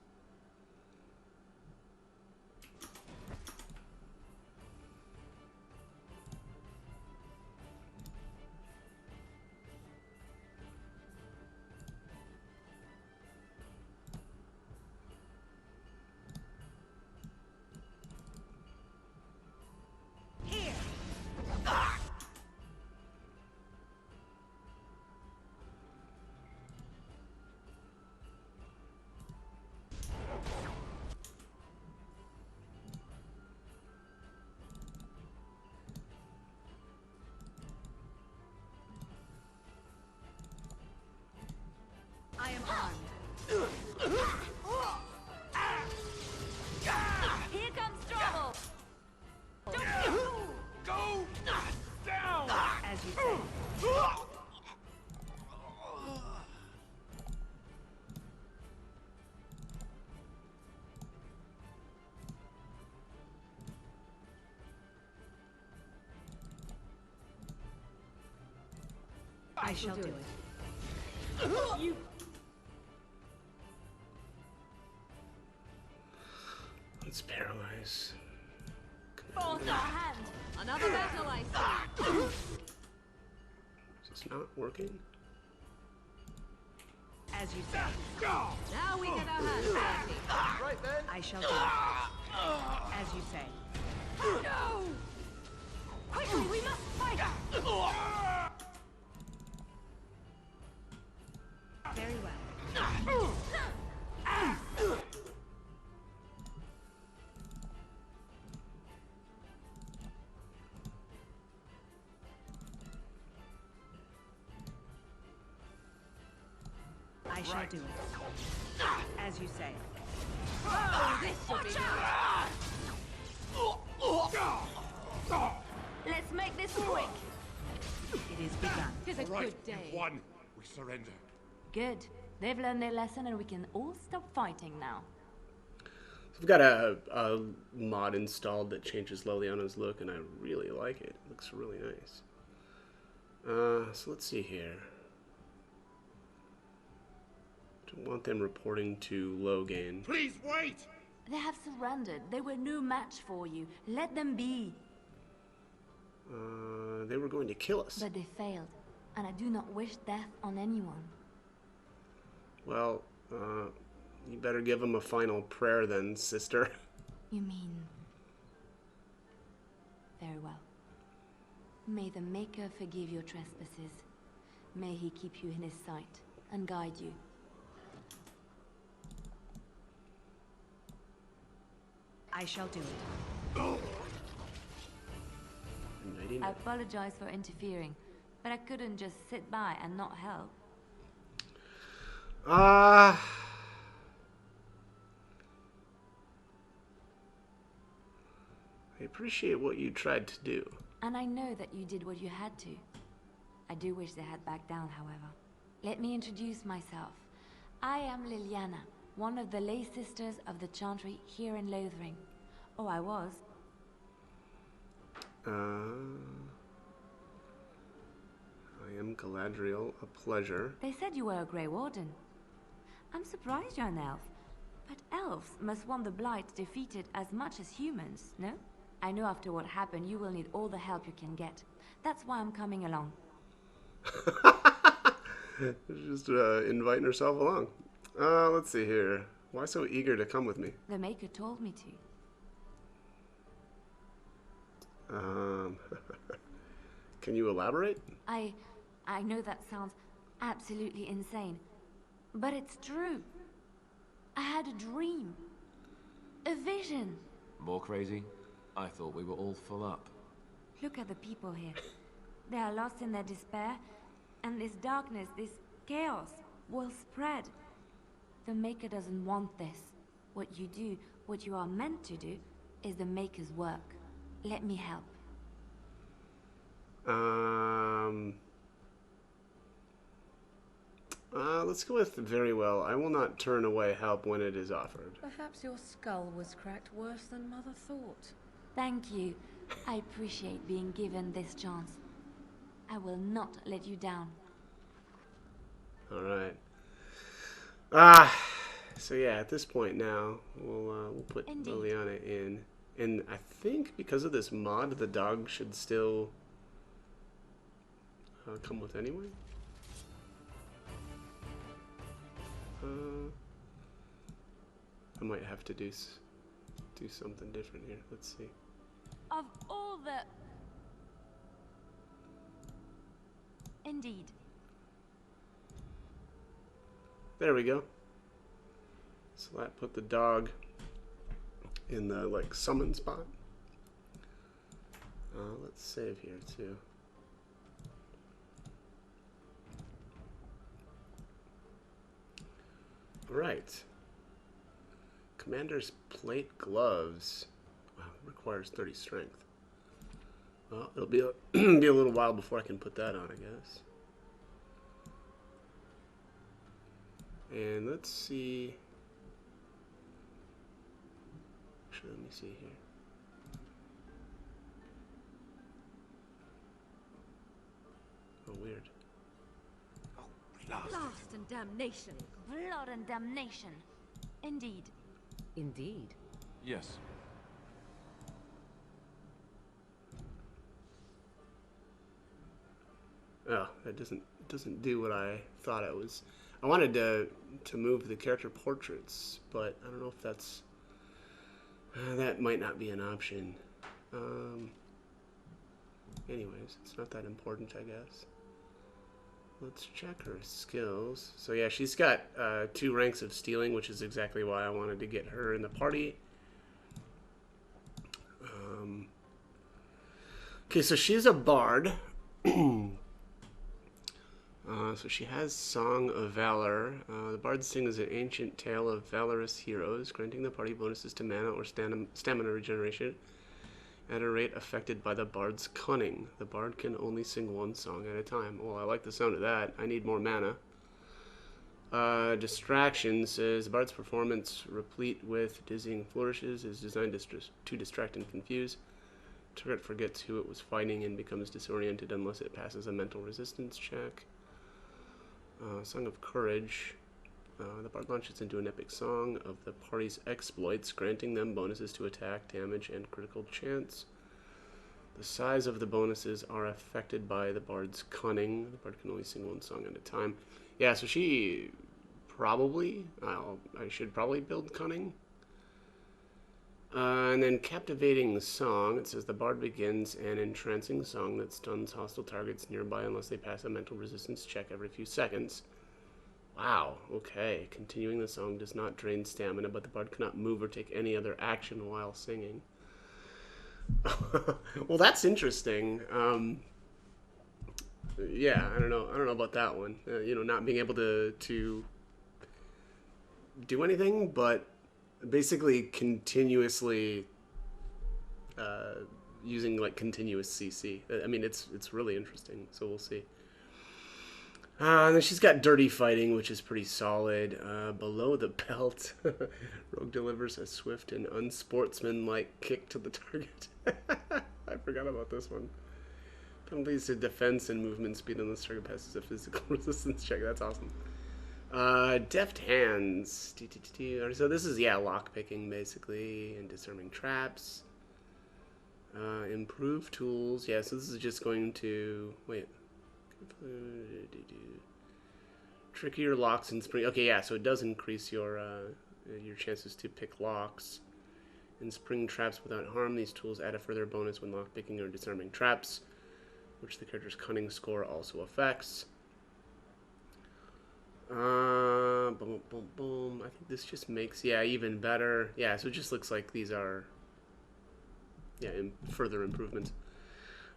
I am armed. Here comes trouble! Go down! As you say. I shall do it. You... Let's paralyze. Force our hand! Another battle, I see. Is this not working? As you say. Now we get our hands dirty. Right then. I shall do it. As you say. No! Quickly, we must fight! Very well. I shall do it. As you say. Oh, this should be nice. Let's make this quick. It is begun. Tis a good day. You've won. We surrender. Good. They've learned their lesson and we can all stop fighting now. I've got a mod installed that changes Leliana's look, and I really like it. It looks really nice. So let's see here. Don't want them reporting to Logain. Please wait! They have surrendered. They were no match for you. Let them be. They were going to kill us. But they failed, and I do not wish death on anyone. Well, you better give them a final prayer then, sister. You mean... Very well. May the Maker forgive your trespasses. May he keep you in his sight and guide you. I shall do it. I apologize for interfering, but I couldn't just sit by and not help. I appreciate what you tried to do. And I know that you did what you had to. I do wish they had backed down, however. Let me introduce myself. I am Liliana, one of the lay sisters of the Chantry here in Lothering. Oh, I was. I am Galadriel, a pleasure. They said you were a Grey Warden. I'm surprised you're an elf. But elves must want the Blight defeated as much as humans, no? I know after what happened you will need all the help you can get. That's why I'm coming along. Just inviting herself along. Let's see here. Why so eager to come with me? The Maker told me to. Can you elaborate? I know that sounds absolutely insane, but it's true. I had a dream. A vision. More crazy? I thought we were all full up. Look at the people here. They are lost in their despair, and this darkness, this chaos, will spread. The Maker doesn't want this. What you do, what you are meant to do, is the Maker's work. Let me help. Let's go with very well. I will not turn away help when it is offered. Perhaps your skull was cracked worse than Mother thought. Thank you. I appreciate being given this chance. I will not let you down. All right. So yeah, at this point now, we'll put Indeed. Liliana in. And I think because of this mod, the dog should still come with anyway. I might have to do something different here. Let's see. Of all the... Indeed. There we go. So that put the dog in the like summon spot. Let's save here too. Right. Commander's plate gloves. Wow, requires 30 strength. Well, it'll be be a little while before I can put that on, I guess. And let's see. Actually, let me see here. Oh, weird. Blast and damnation. Blood and damnation. Indeed. Indeed. Yes. Oh, that doesn't do what I thought it was. I wanted to move the character portraits, but I don't know if that's that might not be an option. Anyways, it's not that important, I guess. Let's check her skills. So yeah, she's got 2 ranks of stealing, which is exactly why I wanted to get her in the party. Okay, so she's a bard. So she has Song of Valor. The bard sings an ancient tale of valorous heroes, granting the party bonuses to mana or stamina regeneration at a rate affected by the bard's cunning. The bard can only sing 1 song at a time. Well, I like the sound of that. I need more mana. Distraction says the bard's performance, replete with dizzying flourishes, is designed to distract and confuse. Target forgets who it was fighting and becomes disoriented unless it passes a mental resistance check. Song of Courage. The bard launches into an epic song of the party's exploits, granting them bonuses to attack, damage, and critical chance. The size of the bonuses are affected by the bard's cunning. The bard can only sing 1 song at a time. Yeah, so she probably... I should probably build cunning. And then Captivating Song. It says the bard begins an entrancing song that stuns hostile targets nearby unless they pass a mental resistance check every few seconds. Wow, okay. Continuing the song does not drain stamina, but the bard cannot move or take any other action while singing. Well, that's interesting. Yeah, I don't know about that one. You know, not being able to do anything, but basically continuously using like continuous CC. I mean, it's really interesting. So we'll see. And then she's got Dirty Fighting, which is pretty solid. Below the Belt, Rogue delivers a swift and unsportsmanlike kick to the target. I forgot about this one. Penalties to defense and movement speed unless target passes a physical resistance check. That's awesome. Deft Hands. So this is, yeah, lockpicking basically, and disarming traps. Improve tools. Yeah, so this is just going to... Wait. Trickier locks and spring. Okay, yeah, so it does increase your chances to pick locks. And spring traps without harm. These tools add a further bonus when lockpicking or disarming traps, which the character's cunning score also affects. Boom, boom, boom. I think this just makes, yeah, even better. Yeah, so it just looks like these are, yeah, further improvements.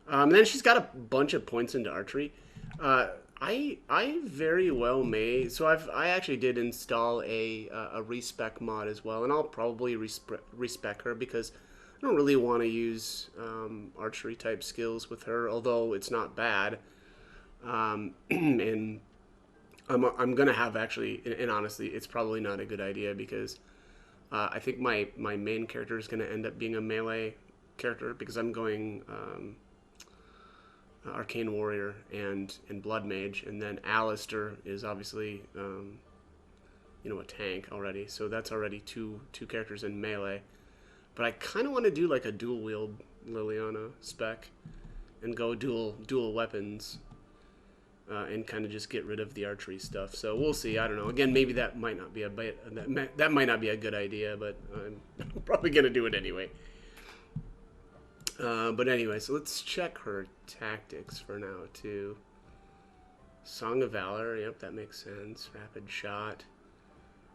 Then she's got a bunch of points into archery. I very well may. So I actually did install a respec mod as well, and I'll probably respec her because I don't really want to use archery type skills with her, although it's not bad. And I'm gonna have actually, and honestly, it's probably not a good idea because I think my main character is gonna end up being a melee character because I'm going Arcane Warrior and Blood Mage, and then Alistair is obviously you know, a tank already, so that's already two characters in melee. But I kind of want to do like a dual wield Liliana spec and go dual weapons. And kind of just get rid of the archery stuff. So we'll see. I don't know. Again, maybe that might not be that might not be a good idea, but I'm probably gonna do it anyway. But anyway, so let's check her tactics for now too. Song of Valor. Yep, that makes sense. Rapid shot,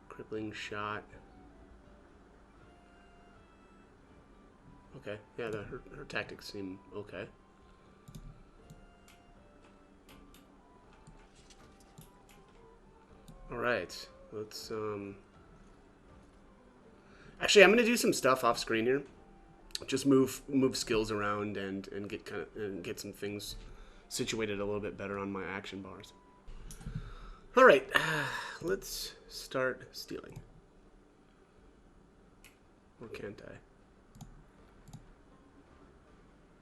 crippling shot. Okay, yeah, her tactics seem okay. All right, let's actually, I'm gonna do some stuff off screen here. Just move skills around and get some things situated a little bit better on my action bars. All right, let's start stealing. Or can't I?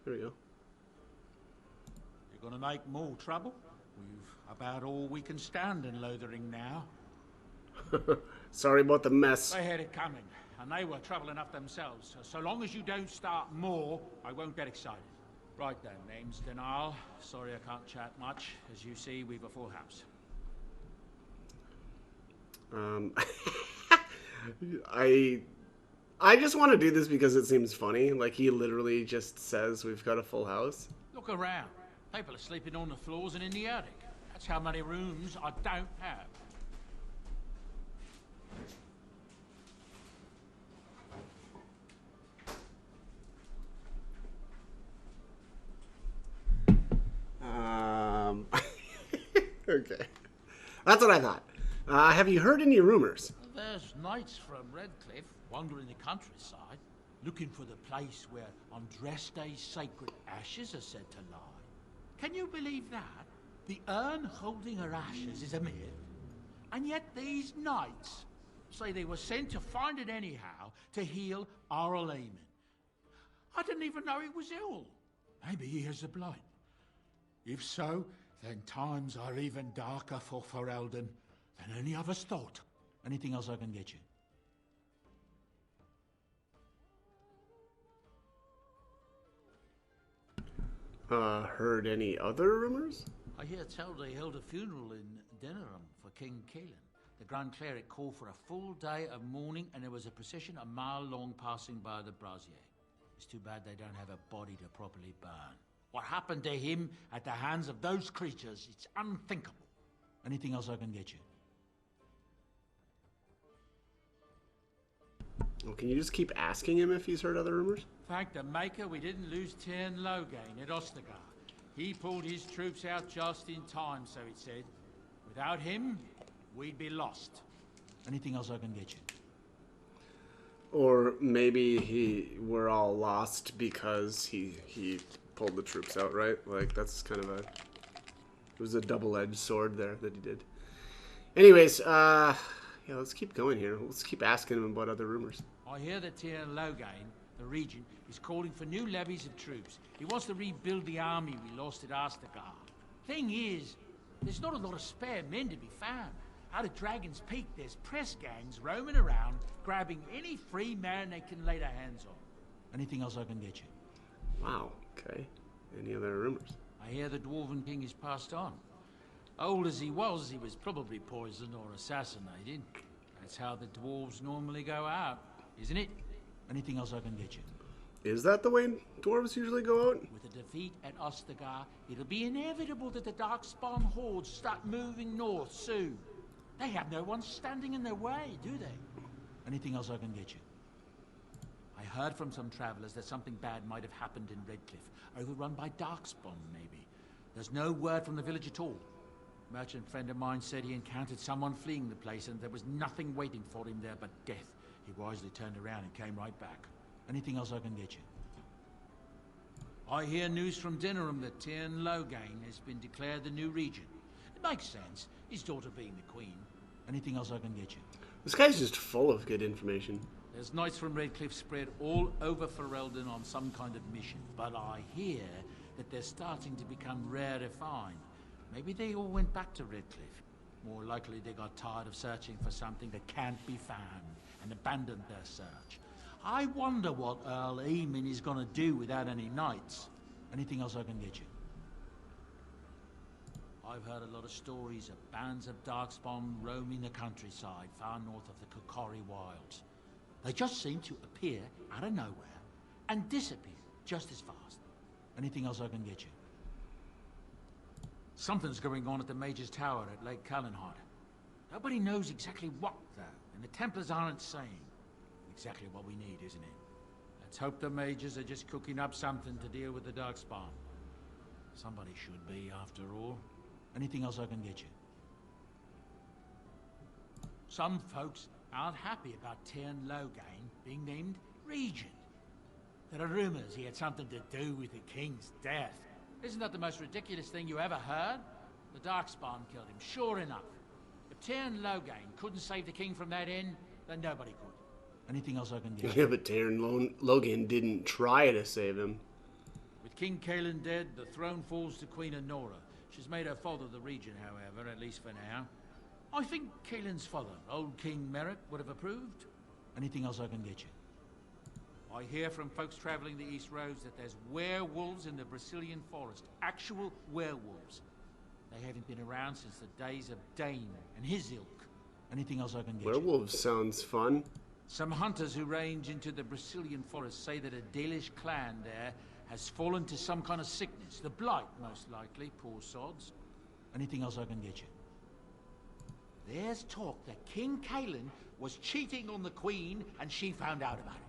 There we go. You're gonna make more trouble? We've about all we can stand in Lothering now. Sorry about the mess. They had it coming, and they were trouble enough themselves. So long as you don't start more, I won't get excited. Right then, name's Denial. Sorry I can't chat much. As you see, we've a full house. I just want to do this because it seems funny. Like, he literally just says we've got a full house. Look around. People are sleeping on the floors and in the attic. That's how many rooms I don't have. Okay. That's what I thought. Have you heard any rumors? There's knights from Redcliffe wandering the countryside, looking for the place where on dress day sacred ashes are said to lie. Can you believe that? The urn holding her ashes is a myth, and yet these knights say they were sent to find it anyhow to heal Arl Eamon. I didn't even know he was ill. Maybe he has the blight. If so, then times are even darker for Ferelden than any of us thought. Anything else I can get you? Heard any other rumors? I hear tell they held a funeral in Denerim for King Keelan. The Grand Cleric called for a full day of mourning, and there was a procession a mile long passing by the brazier. It's too bad they don't have a body to properly burn. What happened to him at the hands of those creatures, it's unthinkable. Anything else I can get you? Well, can you just keep asking him if he's heard other rumors? Thank the Maker we didn't lose Tyrn Logain at Ostagar. He pulled his troops out just in time, so it said. Without him, we'd be lost. Anything else I can get you? Or maybe we're all lost because he pulled the troops out, right? Like, that's kind of it was a double-edged sword there that he did. Anyways, yeah, let's keep going here. Let's keep asking him about other rumors. I hear that Tyrn Logain, the regent, is calling for new levies of troops. He wants to rebuild the army we lost at Ostagar. Thing is, there's not a lot of spare men to be found. Out at Dragon's Peak, there's press gangs roaming around, grabbing any free man they can lay their hands on. Anything else I can get you? Wow, okay. Any other rumors? I hear the Dwarven King is passed on. Old as he was probably poisoned or assassinated. That's how the dwarves normally go out, isn't it? Anything else I can get you? Is that the way dwarves usually go out? With a defeat at Ostagar, it'll be inevitable that the Darkspawn hordes start moving north soon. They have no one standing in their way, do they? Anything else I can get you? I heard from some travelers that something bad might have happened in Redcliffe, overrun by Darkspawn, maybe. There's no word from the village at all. A merchant friend of mine said he encountered someone fleeing the place and there was nothing waiting for him there but death. He wisely turned around and came right back. Anything else I can get you? I hear news from Denerim that Tyrn Logain has been declared the new regent. It makes sense, his daughter being the queen. Anything else I can get you? This guy's just full of good information. There's knights from Redcliffe spread all over Ferelden on some kind of mission, but I hear that they're starting to become rare to find. Maybe they all went back to Redcliffe. More likely they got tired of searching for something that can't be found and abandoned their search. I wonder what Earl Eamon is going to do without any knights. Anything else I can get you? I've heard a lot of stories of bands of Darkspawn roaming the countryside far north of the Kokori Wilds. They just seem to appear out of nowhere and disappear just as fast. Anything else I can get you? Something's going on at the Major's Tower at Lake Callanhod. Nobody knows exactly what, though, and the Templars aren't saying. Exactly what we need, isn't it? Let's hope the Majors are just cooking up something to deal with the Darkspawn. Somebody should be, after all. Anything else I can get you? Some folks aren't happy about Tyrn Logain being named regent. There are rumors he had something to do with the king's death. Isn't that the most ridiculous thing you ever heard? The Darkspawn killed him, sure enough. If Tyrn Logain couldn't save the king from that end, then nobody could. Anything else I can get? Yeah, but Tyrn Logan didn't try to save him. With King Keelan dead, the throne falls to Queen Honora. She's made her father the regent, however, at least for now. I think Keelan's father, old King Merrick, would have approved. Anything else I can get you? I hear from folks traveling the East Roads that there's werewolves in the Brazilian forest. Actual werewolves. They haven't been around since the days of Dane and his ilk. Anything else I can get you? Werewolves sounds fun. Some hunters who range into the Brazilian forest say that a Dalish clan there has fallen to some kind of sickness. The blight, most likely, poor sods. Anything else I can get you? There's talk that King Cailan was cheating on the Queen and she found out about it.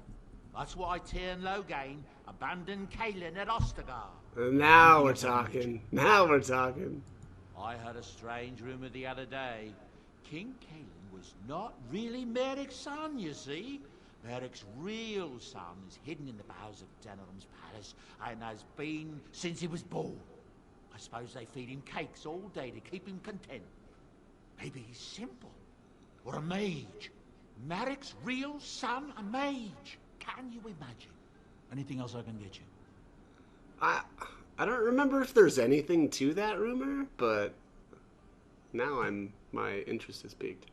That's why Tyrn Logain abandoned Cailan at Ostagar. Now we're talking. Now we're talking. I heard a strange rumor the other day. King Cailan was not really Merrick's son, you see. Merrick's real son is hidden in the bowels of Denham's palace and has been since he was born. I suppose they feed him cakes all day to keep him content. Maybe he's simple. Or a mage. Merrick's real son, a mage. Can you imagine? Anything else I can get you? I don't remember if there's anything to that rumor, but now my interest is piqued.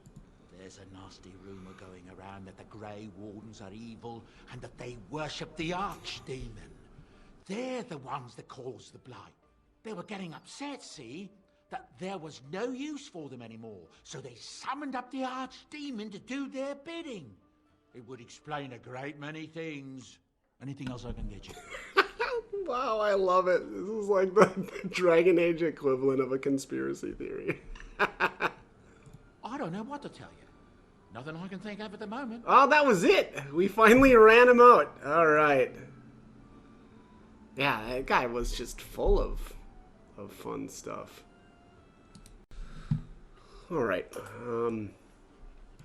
There's a nasty rumor going around that the Grey Wardens are evil and that they worship the Archdemon. They're the ones that caused the blight. They were getting upset, see, that there was no use for them anymore, so they summoned up the Archdemon to do their bidding. It would explain a great many things. Anything else I can get you? Wow, I love it. This is like the Dragon Age equivalent of a conspiracy theory. I don't know what to tell you. Nothing I can think of at the moment. Oh, that was it. We finally ran him out. All right. Yeah, that guy was just full of fun stuff. All right. I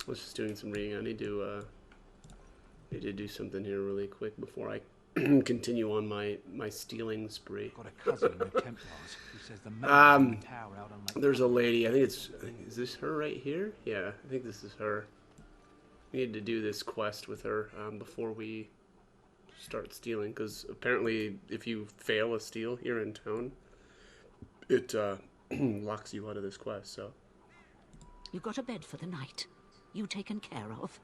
was just doing some reading. I need to do something here really quick before I continue on my stealing spree. Got a cousin in the Templars who says the man in the tower out on Lake. There's a lady. is this her right here? Yeah, I think this is her. We need to do this quest with her before we start stealing, because apparently if you fail a steal here in town, it locks you out of this quest. So You got a bed for the night. You taken care of.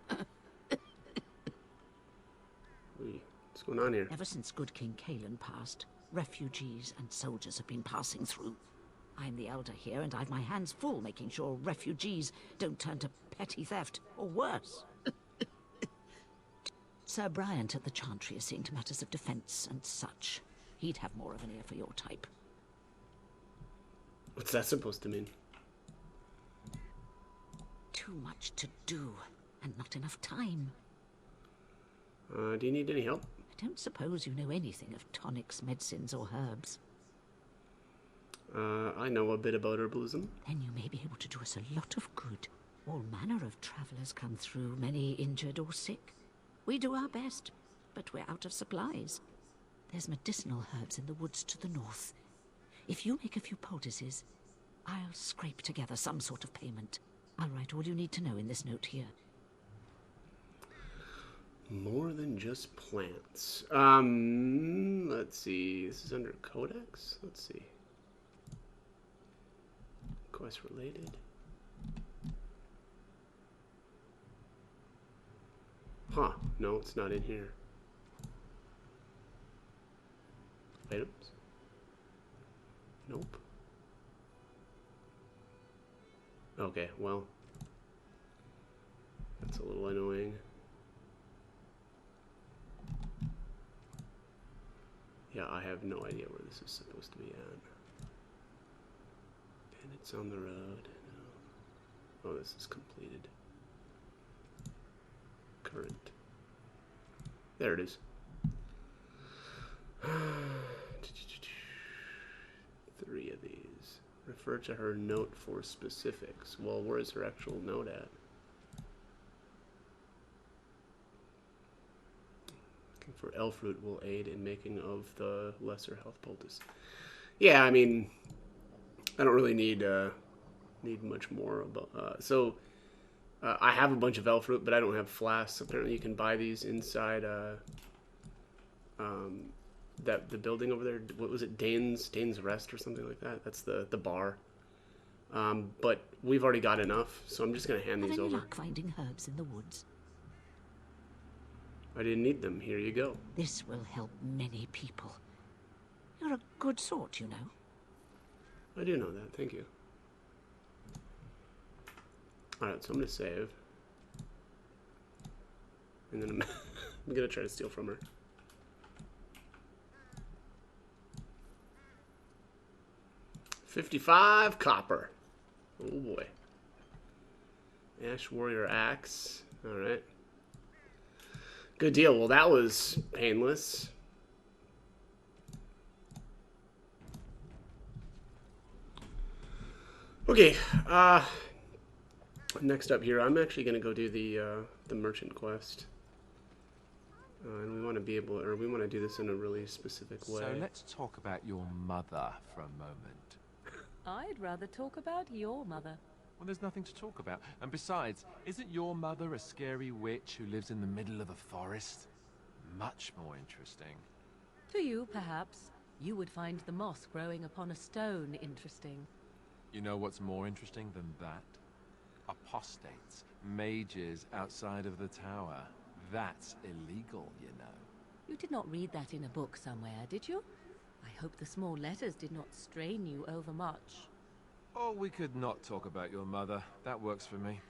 What's going on here? Ever since good King Cailan passed, refugees and soldiers have been passing through. I'm the elder here, and I've my hands full making sure refugees don't turn to petty theft, or worse. Sir Bryant at the Chantry is seeing to matters of defense and such. He'd have more of an ear for your type. What's that supposed to mean? Too much to do, and not enough time. Do you need any help? I don't suppose you know anything of tonics, medicines, or herbs. I know a bit about herbalism. Then you may be able to do us a lot of good. All manner of travellers come through, many injured or sick. We do our best, but we're out of supplies. There's medicinal herbs in the woods to the north. If you make a few poultices, I'll scrape together some sort of payment. I'll write all you need to know in this note here. More than just plants. Let's see. This is under Codex? Let's see. Quest related. Huh. No, it's not in here. Items? Nope. Okay, well. That's a little annoying. Yeah, I have no idea where this is supposed to be at. And it's on the road. No. Oh, this is completed. Current. There it is. 3 of these. Refer to her note for specifics. Well, where's her actual note at? For Elfroot will aid in making of the lesser health poultice. Yeah, I mean, I don't really need much more about. I have a bunch of Elfroot, but I don't have flasks. Apparently, you can buy these inside the building over there. What was it, Dane's Rest or something like that? That's the bar. But we've already got enough, so I'm just gonna hand these over. Have any luck finding herbs in the woods? I didn't need them. Here you go. This will help many people. You're a good sort, you know. I do know that. Thank you. Alright, so I'm going to save. and then I'm gonna try to steal from her. $55 copper. Oh boy. Ash Warrior Axe. Alright. Good deal. Well, that was painless. Okay. Next up here, I'm actually going to go do the merchant quest. And we want to be able, or we want to do this in a really specific way. So let's talk about your mother for a moment. I'd rather talk about your mother. Well, there's nothing to talk about. And besides, isn't your mother a scary witch who lives in the middle of a forest? Much more interesting. To you, perhaps. You would find the moss growing upon a stone interesting. You know what's more interesting than that? Apostates, mages outside of the tower. That's illegal, you know. You did not read that in a book somewhere, did you? I hope the small letters did not strain you overmuch. Oh, we could not talk about your mother. That works for me.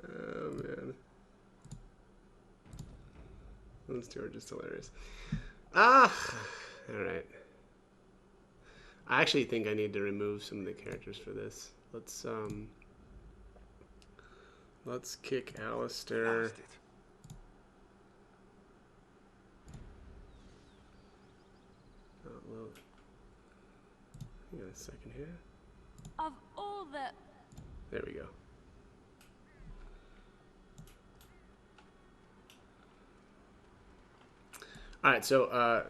Oh, man. Those two are just hilarious. Alright. I actually think I need to remove some of the characters for this. Let's kick Alistair. Oh, well. Hang on a second here. Of all the... There we go. Alright, so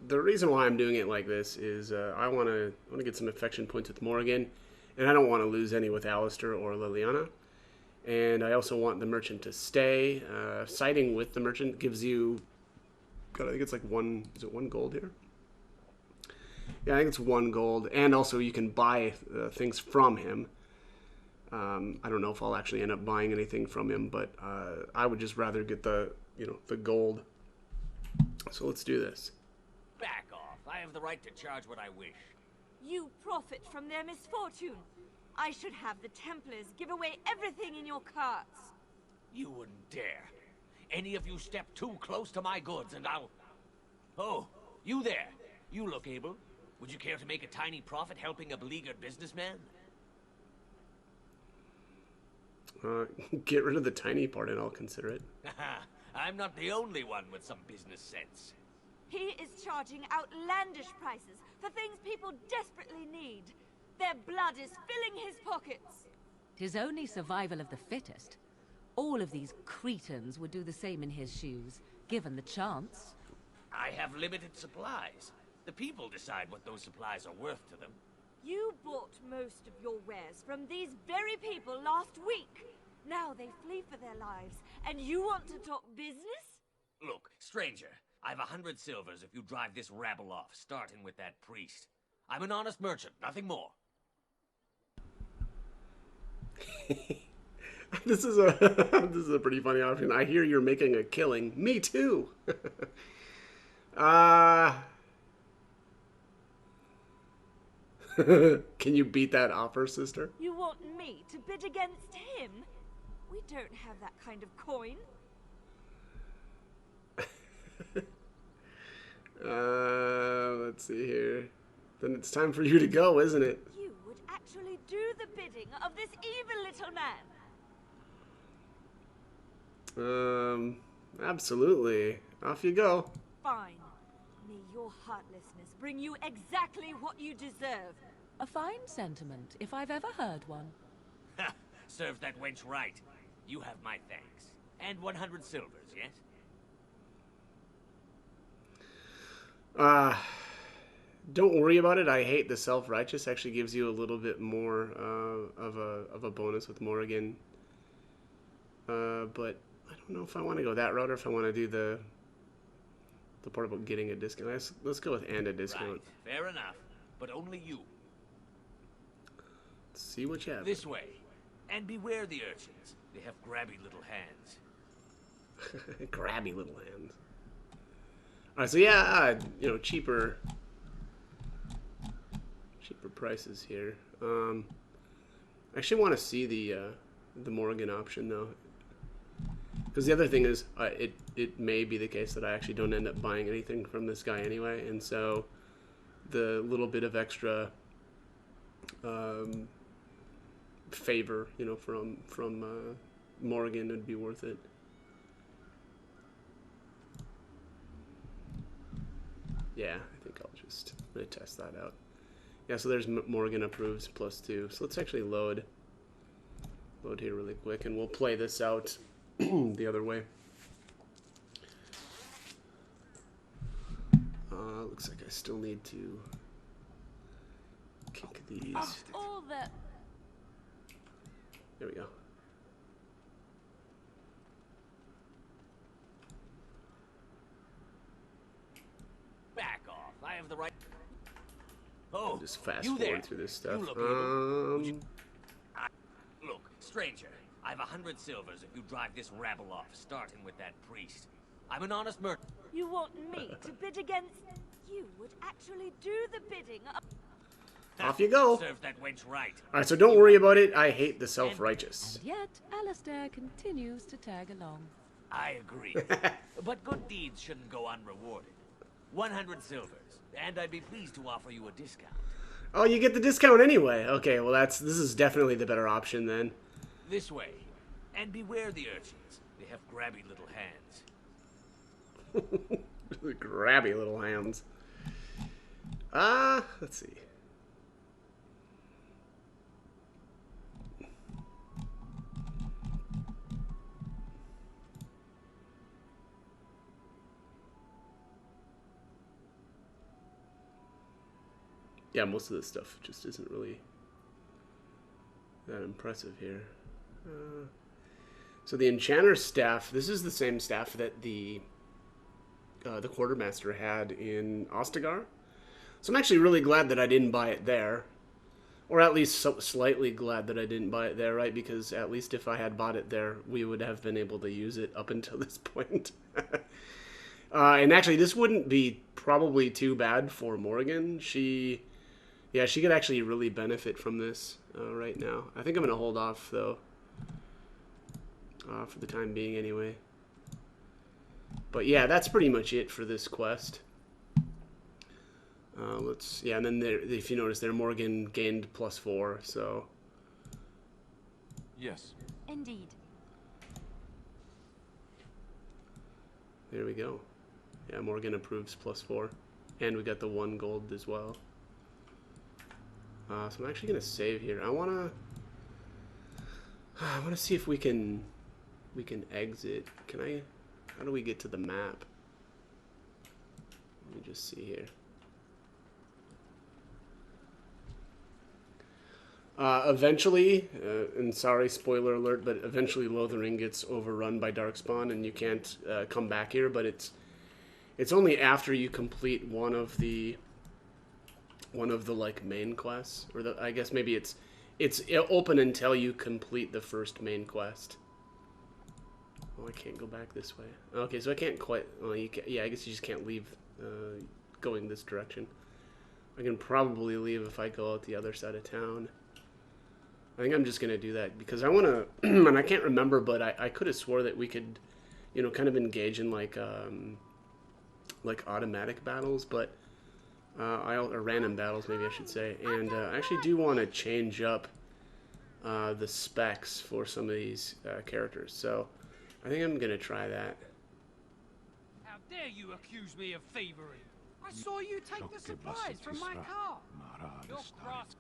the reason why I'm doing it like this is I want to get some affection points with Morrigan, and I don't want to lose any with Alistair or Liliana. And I also want the merchant to stay. Siding with the merchant gives you, God, I think it's like is it 1 gold here? Yeah, I think it's 1 gold, and also you can buy things from him. I don't know if I'll actually end up buying anything from him, but I would just rather get the gold. So let's do this. Back off. I have the right to charge what I wish. You profit from their misfortune. I should have the Templars give away everything in your carts. You wouldn't dare. Any of you step too close to my goods and I'll... Oh, you there. You look able. Would you care to make a tiny profit helping a beleaguered businessman? Get rid of the tiny part and I'll consider it. I'm not the only one with some business sense. He is charging outlandish prices for things people desperately need. Their blood is filling his pockets. 'Tis only survival of the fittest. All of these cretins would do the same in his shoes, given the chance. I have limited supplies. The people decide what those supplies are worth to them. You bought most of your wares from these very people last week. Now they flee for their lives, and you want to talk business? Look, stranger, I've 100 silvers if you drive this rabble off, starting with that priest. I'm an honest merchant, nothing more. This is a pretty funny option. I hear you're making a killing. Me too. Can you beat that offer, sister? You want me to bid against him? We don't have that kind of coin. Let's see here. Then it's time for you to go, isn't it? You would actually do the bidding of this evil little man. Absolutely. Off you go. Fine. May your heartlessness bring you exactly what you deserve. A fine sentiment, if I've ever heard one. Ha! Serves that wench right. You have my thanks. And 100 silvers, yes? Don't worry about it. I hate the self-righteous. Actually gives you a little bit more of a bonus with Morrigan. But I don't know if I want to go that route or if I want to do the part about getting a discount. Let's go with and a discount. Right. Fair enough. But only you. Let's see what you have. This way. And beware the urchins. They have grabby little hands. Grabby little hands. Alright, so yeah, cheaper prices here. I actually want to see the the Morgan option though, because the other thing is it may be the case that I actually don't end up buying anything from this guy anyway, and so the little bit of extra favor, you know, from Morgan would be worth it. Yeah, I think I'm gonna test that out. Yeah, so there's Morgan approves +2. So let's actually load here really quick, and we'll play this out the other way. Looks like I still need to kick these. All the... There we go. Back off. I have the right. Oh, I'll just fast you forward there. through this stuff. You look evil. Look, stranger. I have 100 silvers if you drive this rabble off, starting with that priest. I'm an honest merchant. You want me to bid against... You would actually do the bidding of... Off you go. Serves that wench right. All right, so don't worry about it. I hate the self-righteous. Yet, Alistair continues to tag along. I agree. But good deeds shouldn't go unrewarded. 100 silvers, and I'd be pleased to offer you a discount. Oh, you get the discount anyway. Okay, well this is definitely the better option then. This way. And beware the urchins. They have grabby little hands. Grabby little hands. Let's see. Yeah, most of this stuff just isn't really that impressive here. So the Enchanter's Staff, this is the same staff that the Quartermaster had in Ostagar. So I'm actually really glad that I didn't buy it there. Or at least slightly glad that I didn't buy it there, right? Because at least if I had bought it there, we would have been able to use it up until this point. And actually, this wouldn't be probably too bad for Morgan. She could actually really benefit from this right now. I think I'm going to hold off, though. For the time being, anyway. But yeah, that's pretty much it for this quest. And then there, if you notice there, Morgan gained +4, so. Yes. Indeed. There we go. Yeah, Morgan approves +4. And we got the 1 gold as well. So I'm actually gonna save here. I wanna see if we can exit. Can I? How do we get to the map? Let me just see here. Eventually, and sorry, spoiler alert, but eventually Lothering gets overrun by Darkspawn, and you can't come back here. But it's only after you complete one of the like main quests, or I guess maybe it's open until you complete the first main quest. Oh, I can't go back this way. Okay, so I can't quite. Oh, you can, yeah, I guess you just can't leave going this direction. I can probably leave if I go out the other side of town. I think I'm just gonna do that because I want to, and I can't remember, but I could have swore that we could, you know, kind of engage in like automatic battles, but or random battles, maybe I should say. And I actually do want to change up the specs for some of these characters, so I think I'm gonna try that. How dare you accuse me of thievery? I saw you take the supplies from my car. You're cross.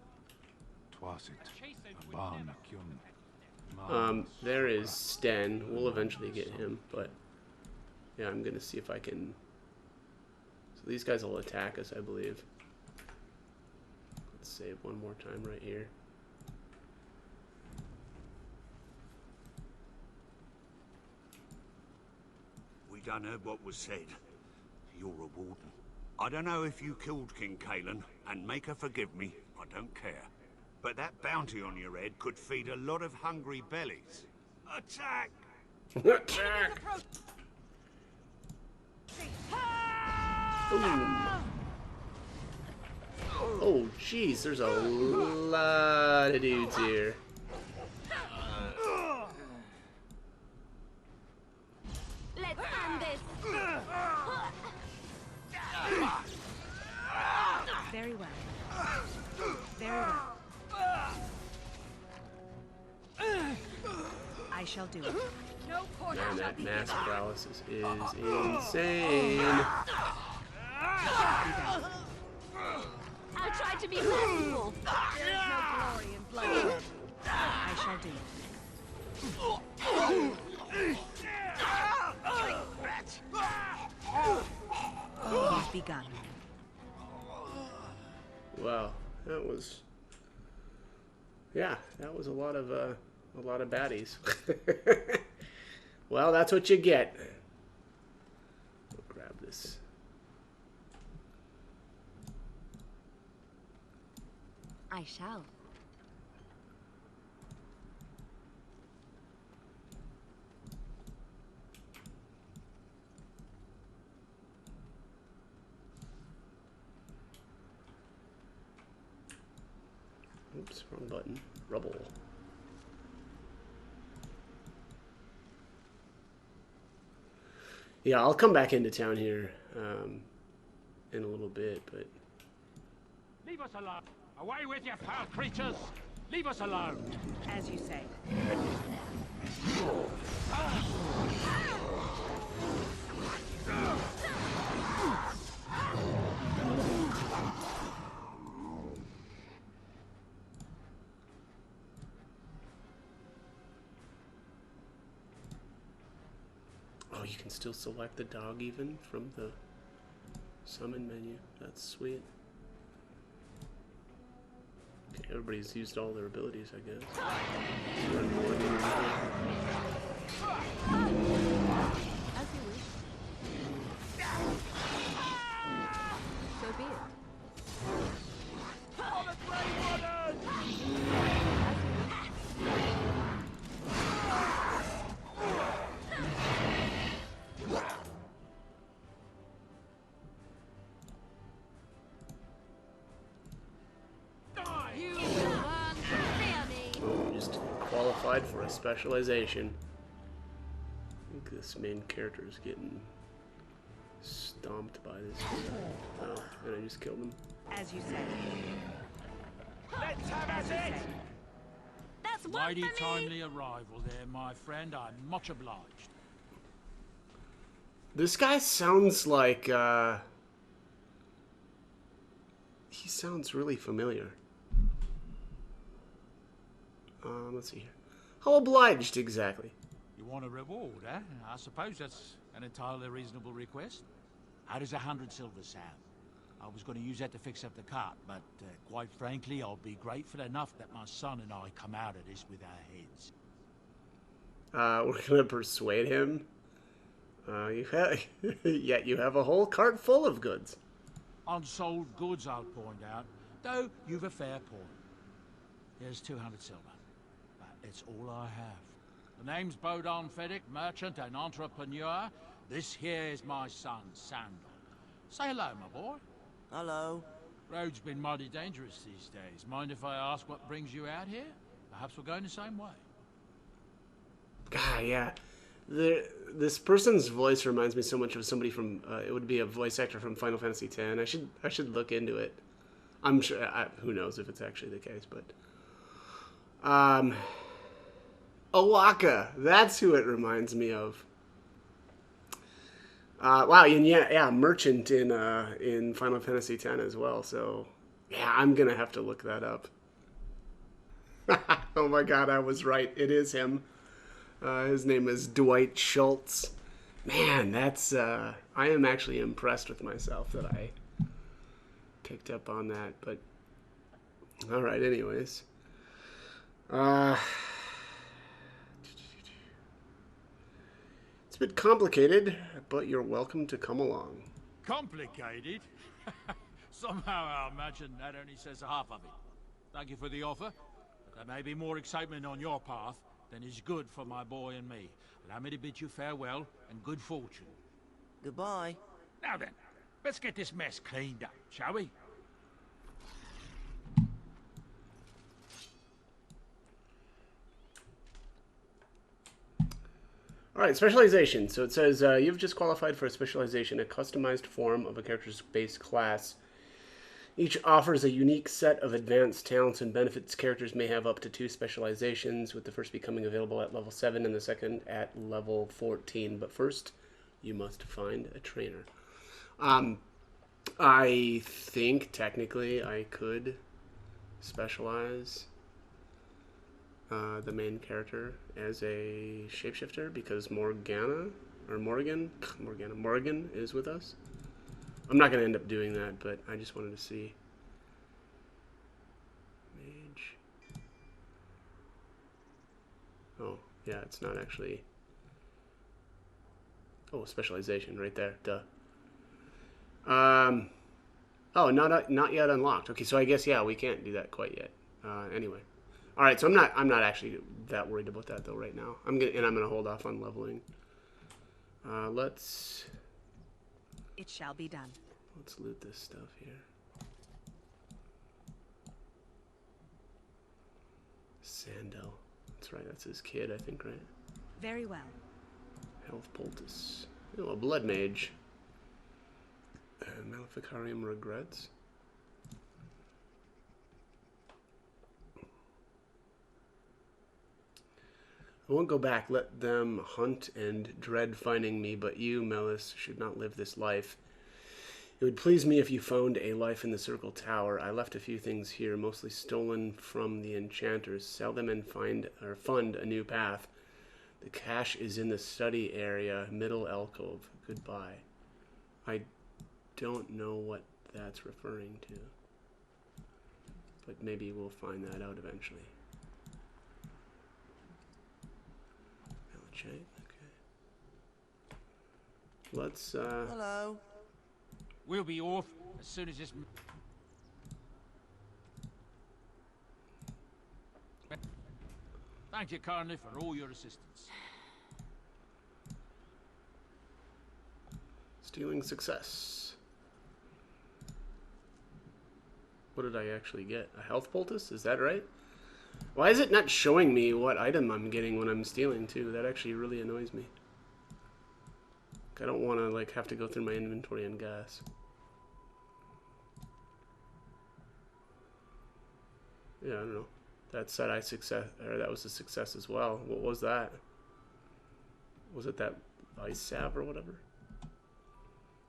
There is Sten. We'll eventually get him, but yeah, I'm gonna see if I can. So these guys will attack us, I believe. Let's save one more time right here. We done heard what was said. You're a warden. I don't know if you killed King Kalen, and make her forgive me, I don't care. But that bounty on your head could feed a lot of hungry bellies. Attack! Attack! Oh, jeez, there's a lot of dudes here. shall do it. No porter Man, shall that be mass given. paralysis is insane. I tried to be merciful. There is no glory in bloodshed. I shall do it. It has begun. Wow, that was, yeah, that was a lot of baddies. Well, that's what you get. I'll grab this. I shall. Oops, wrong button. Rubble. Yeah, I'll come back into town here in a little bit, but... Leave us alone. Away with you, foul creatures. Leave us alone. As you say. Oh, you can still select the dog even from the summon menu. That's sweet. Okay, everybody's used all their abilities, I guess. One more than usual. As you wish. So be it. You will learn to fear me. Oh, just qualified for a specialization. I think this main character is getting stomped by this guy. Oh, and I just killed him. As you say. Let's have at it. That's one Mighty for me. timely arrival there, my friend. I'm much obliged. This guy sounds like, he sounds really familiar. Let's see here. How obliged, exactly? You want a reward, eh? I suppose that's an entirely reasonable request. How does 100 silver sound? I was going to use that to fix up the cart, but quite frankly, I'll be grateful enough that my son and I come out of this with our heads. We're gonna persuade him. Yet you have a whole cart full of goods. Unsold goods, I'll point out. Though you've a fair point. Here's 200 silver. But it's all I have. The name's Bodon Feddick, merchant and entrepreneur. This here is my son, Sandal. Say hello, my boy. Hello. Road's been mighty dangerous these days. Mind if I ask what brings you out here? Perhaps we're going the same way. God, yeah. This person's voice reminds me so much of somebody from. It would be a voice actor from Final Fantasy X. I should look into it. I'm sure. Who knows if it's actually the case, but. Owaka. That's who it reminds me of. Wow, and yeah, merchant in Final Fantasy X as well. So, yeah, I'm gonna have to look that up. Oh my God, I was right. It is him. His name is Dwight Schultz. Man, that's I am actually impressed with myself that I picked up on that. But all right, anyways. It's a bit complicated, but you're welcome to come along. Complicated? Somehow I imagine that only says half of it. Thank you for the offer, but there may be more excitement on your path than is good for my boy and me. Allow me to bid you farewell and good fortune. Goodbye. Now then, let's get this mess cleaned up, shall we? All right, specialization. So it says you've just qualified for a specialization, a customized form of a character's base class. Each offers a unique set of advanced talents and benefits. Characters may have up to 2 specializations, with the first becoming available at level 7 and the second at level 14. But first, you must find a trainer. I think technically I could specialize the main character as a shapeshifter because Morgan is with us. I'm not going to end up doing that, but I just wanted to see. Mage. Oh, yeah, it's not actually. Oh, specialization right there. Duh. Oh, not yet unlocked. Okay, so I guess yeah, we can't do that quite yet. Anyway. All right, so I'm not actually that worried about that though right now. I'm gonna hold off on leveling. Let's. It shall be done. Let's loot this stuff here. Sandel. That's right. That's his kid, I think, right? Very well. Health poultice. Oh, a blood mage. Maleficarium regrets. I won't go back. Let them hunt and dread finding me, but you, Melis, should not live this life. It would please me if you found a life in the Circle Tower. I left a few things here, mostly stolen from the enchanters. Sell them and fund a new path. The cache is in the study area, middle alcove. Goodbye. I don't know what that's referring to, but maybe we'll find that out eventually. Okay. Let's Hello. We'll be off as soon as this... Thank you, Carney, for all your assistance. Stealing success. What did I actually get? A health poultice? Is that right? Why is it not showing me what item I'm getting when I'm stealing too? That actually really annoys me. I don't want to like have to go through my inventory and guess. Yeah, I don't know. That said I success, or that was a success as well. What was that? Was it that ice salve or whatever?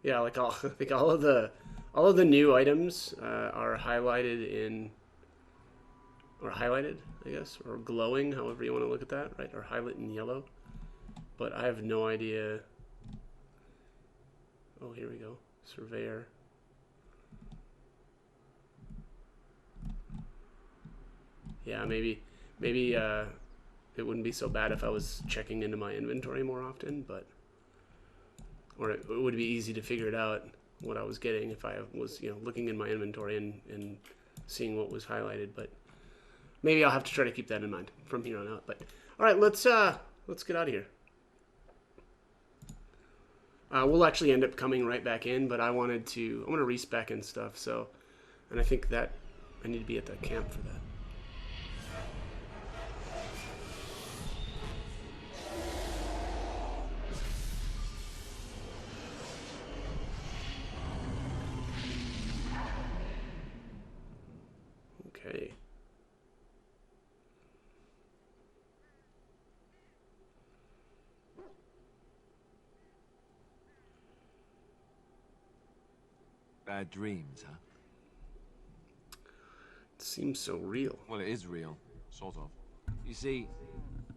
Yeah, like I think all of the new items are highlighted in, or highlighted, I guess, or glowing, however you want to look at that, right? Or highlight in yellow. But I have no idea. Oh, here we go. Surveyor. Yeah, maybe it wouldn't be so bad if I was checking into my inventory more often, but or it would be easy to figure it out what I was getting if I was, you know, looking in my inventory and seeing what was highlighted. But maybe I'll have to try to keep that in mind from here on out. But all right, let's get out of here. We'll actually end up coming right back in, but I want to respec and stuff. So, and I think that I need to be at the camp for that. Okay. Bad dreams, huh? It seems so real. Well, it is real. Sort of. You see,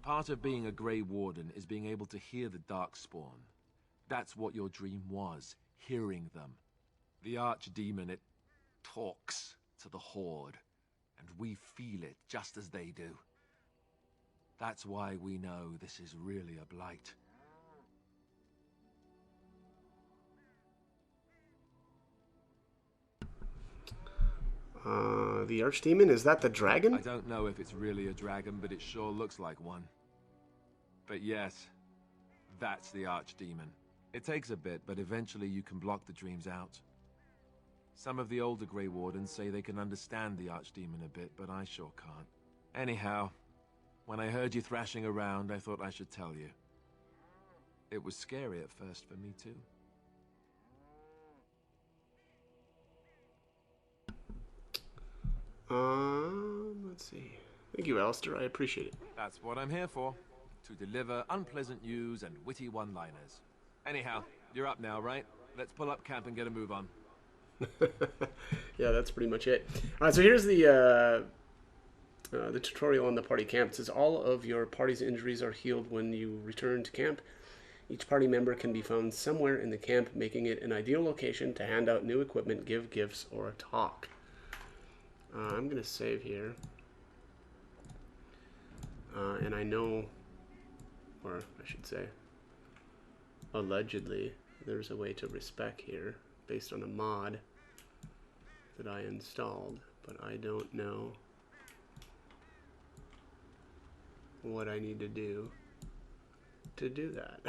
part of being a Grey Warden is being able to hear the Darkspawn. That's what your dream was, hearing them. The Archdemon, it talks to the Horde, and we feel it just as they do. That's why we know this is really a blight. The Archdemon, is that the dragon? I don't know if it's really a dragon, but it sure looks like one. But yes, that's the Archdemon. It takes a bit, but eventually you can block the dreams out. Some of the older Grey Wardens say they can understand the Archdemon a bit, but I sure can't. Anyhow, when I heard you thrashing around, I thought I should tell you. It was scary at first for me, too. Let's see. Thank you, Alistair. I appreciate it. That's what I'm here for. To deliver unpleasant news and witty one-liners. Anyhow, you're up now, right? Let's pull up camp and get a move on. Yeah, that's pretty much it. All right, so here's the tutorial on the party camp. It says all of your party's injuries are healed when you return to camp. Each party member can be found somewhere in the camp, making it an ideal location to hand out new equipment, give gifts, or talk. I'm going to save here. And I know, or I should say, allegedly, there's a way to respec here based on a mod that I installed, but I don't know what I need to do that.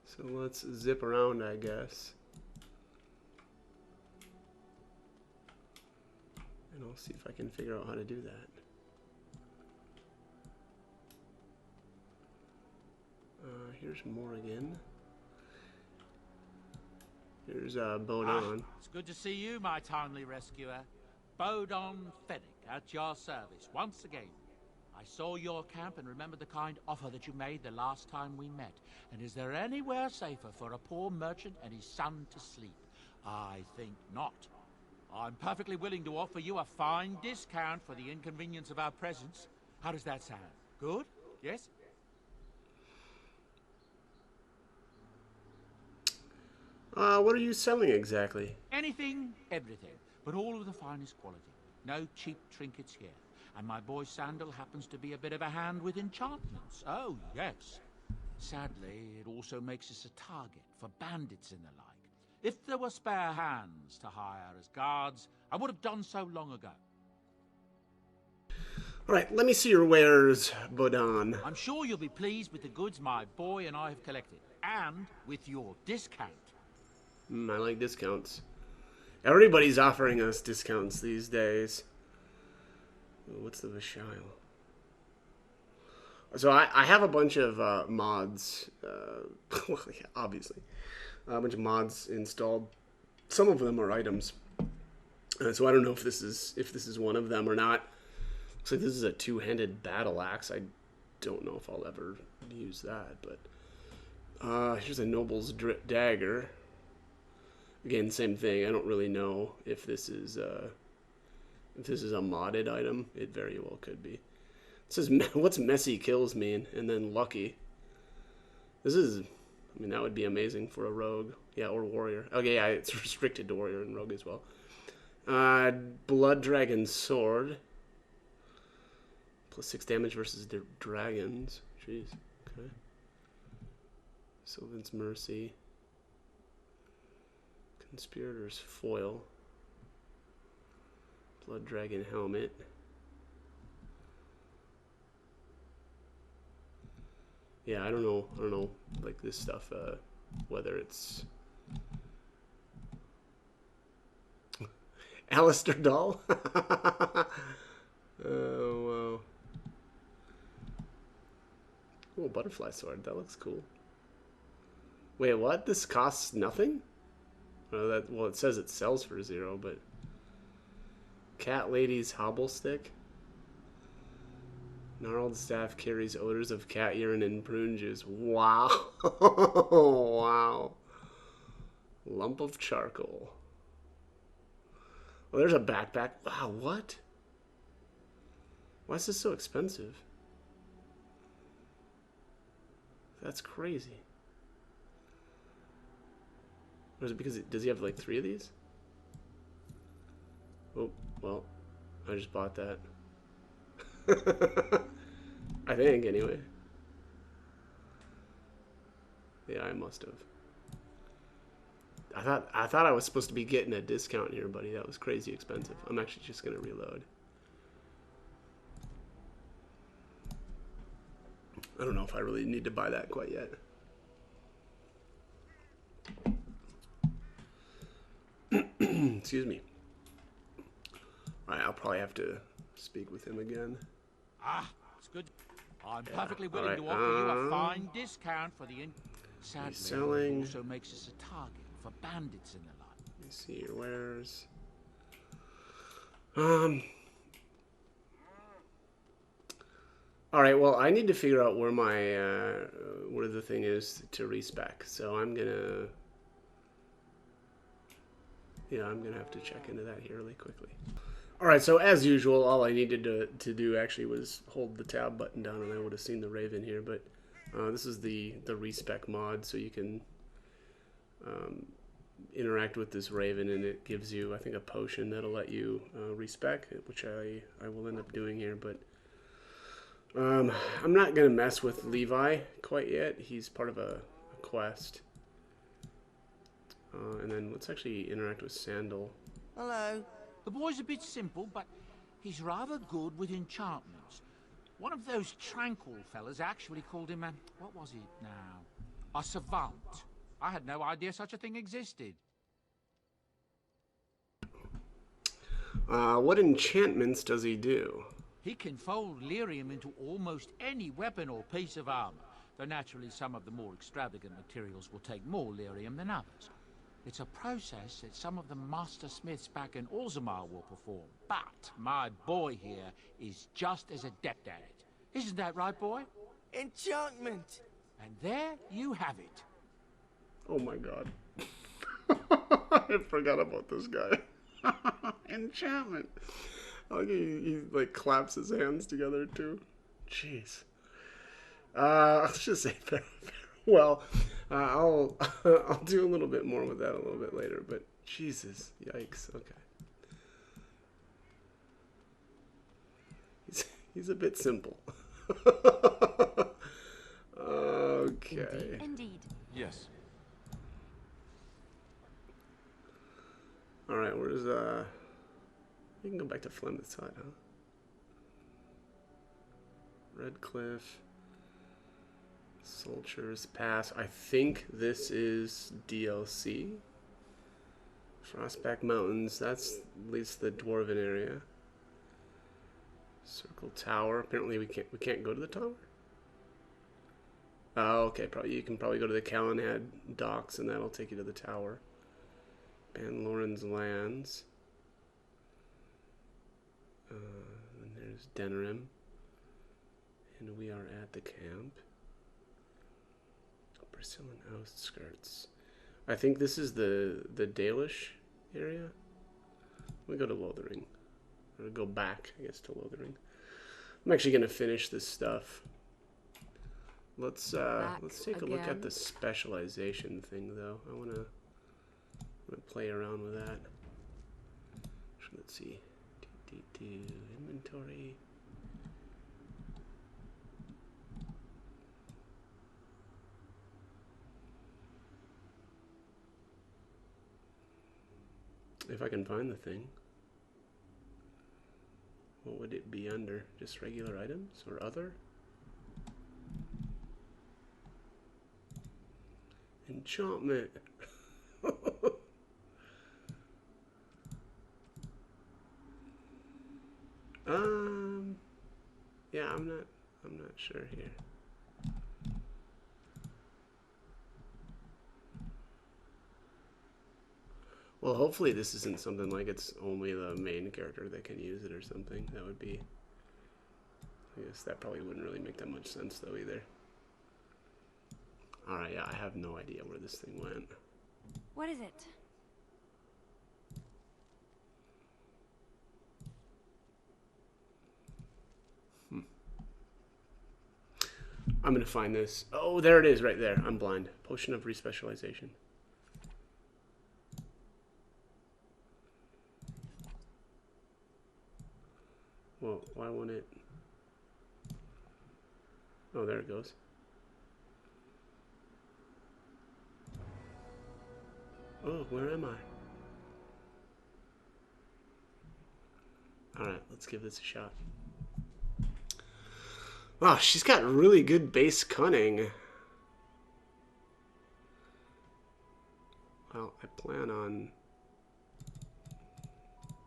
So let's zip around, I guess. And I'll see if I can figure out how to do that. Here's Morrigan. Here's Bodon. It's good to see you, my timely rescuer. Bodon Fennick, at your service once again. I saw your camp and remember the kind offer that you made the last time we met. And is there anywhere safer for a poor merchant and his son to sleep? I think not. I'm perfectly willing to offer you a fine discount for the inconvenience of our presence. How does that sound? Good? Yes? What are you selling exactly? Anything, everything, but all of the finest quality. No cheap trinkets here. And my boy Sandal happens to be a bit of a hand with enchantments. Oh, yes. Sadly, it also makes us a target for bandits and the like. If there were spare hands to hire as guards, I would have done so long ago. All right, let me see your wares, Bodon. I'm sure you'll be pleased with the goods my boy and I have collected, and with your discount. I like discounts. Everybody's offering us discounts these days. What's the Vishile? So I have a bunch of mods, well, yeah, obviously, a bunch of mods installed. Some of them are items, so I don't know if this is one of them or not. Looks like this is a two-handed battle axe. I don't know if I'll ever use that, but here's a noble's dagger. Again, same thing. I don't really know if this is a modded item. It very well could be. It says, what's messy kills mean? And then lucky. This is, I mean, that would be amazing for a rogue. Yeah, or warrior. Okay, yeah, it's restricted to warrior and rogue as well. Blood dragon sword. Plus 6 damage versus the dragons. Jeez. Okay. Sylvan's mercy. Conspirator's foil. Blood dragon helmet. Yeah, I don't know, like this stuff, whether it's Alistair Doll. Oh wow. Oh, butterfly sword, that looks cool. Wait, what? This costs nothing? Well, it says it sells for 0, but Cat Lady's hobble stick. Gnarled staff carries odors of cat urine and prune juice. Wow. Wow. Lump of charcoal. Oh, there's a backpack. Wow, what? Why is this so expensive? That's crazy. Or is it because does he have like 3 of these? Oh, well, I just bought that. I think, anyway. Yeah, I must have. I thought I was supposed to be getting a discount here, buddy. That was crazy expensive. I'm actually just gonna reload. I don't know if I really need to buy that quite yet. Excuse me. Alright, I'll probably have to speak with him again. Ah, it's good. I'm perfectly willing to offer you a fine discount for the Sadly, selling. It also makes us a target for bandits and the like. Let me see your wares. All right. Well, I need to figure out where my where the thing is to respec. So I'm gonna, yeah, I'm gonna have to check into that here really quickly. All right. So as usual, all I needed to do actually was hold the tab button down, and I would have seen the Raven here. But this is the respec mod, so you can interact with this Raven, and it gives you, I think, a potion that'll let you respec, which I will end up doing here. But I'm not gonna mess with Levi quite yet. He's part of a quest. And then let's actually interact with Sandal. Hello. The boy's a bit simple, but he's rather good with enchantments. One of those tranquil fellas actually called him a... what was it now? A savant. I had no idea such a thing existed. What enchantments does he do? He can fold lyrium into almost any weapon or piece of armor, though naturally some of the more extravagant materials will take more lyrium than others. It's a process that some of the master smiths back in Orzammar will perform, but my boy here is just as adept at it. Isn't that right, boy? Enchantment! And there you have it. Oh my god. I forgot about this guy. Enchantment. Like he like claps his hands together too. Jeez. Let's just say well, I'll I'll do a little bit more with that a little bit later. But Jesus, yikes. Okay. He's a bit simple. Okay. Indeed. Yes. All right. Where's You can go back to Flemeth side, huh? Redcliffe. Soldiers Pass. I think this is DLC. Frostback Mountains. That's at least the Dwarven area. Circle Tower. Apparently we can't go to the tower. Oh, okay. Probably you can probably go to the Calenhad docks, and that'll take you to the tower. Ban Loren's lands. And there's Denerim. And we are at the camp. Brissilin outskirts. I think this is the Dalish area. We go to Lothering. Or go back, I guess, to Lothering. I'm actually gonna finish this stuff. Let's take a look at the specialization thing though. I wanna play around with that. Let's see. Inventory. If I can find the thing. What would it be under? Just regular items or other? Enchantment. Yeah, I'm not sure here. Well, hopefully this isn't something like it's only the main character that can use it or something. That would be... I guess that probably wouldn't really make that much sense though either. Alright, yeah, I have no idea where this thing went. What is it? I'm gonna find this. Oh, there it is right there. I'm blind. Potion of Respecialization. Well, why won't it? Oh, there it goes. Oh, where am I? Alright, let's give this a shot. Oh, she's got really good base cunning. Well, I plan on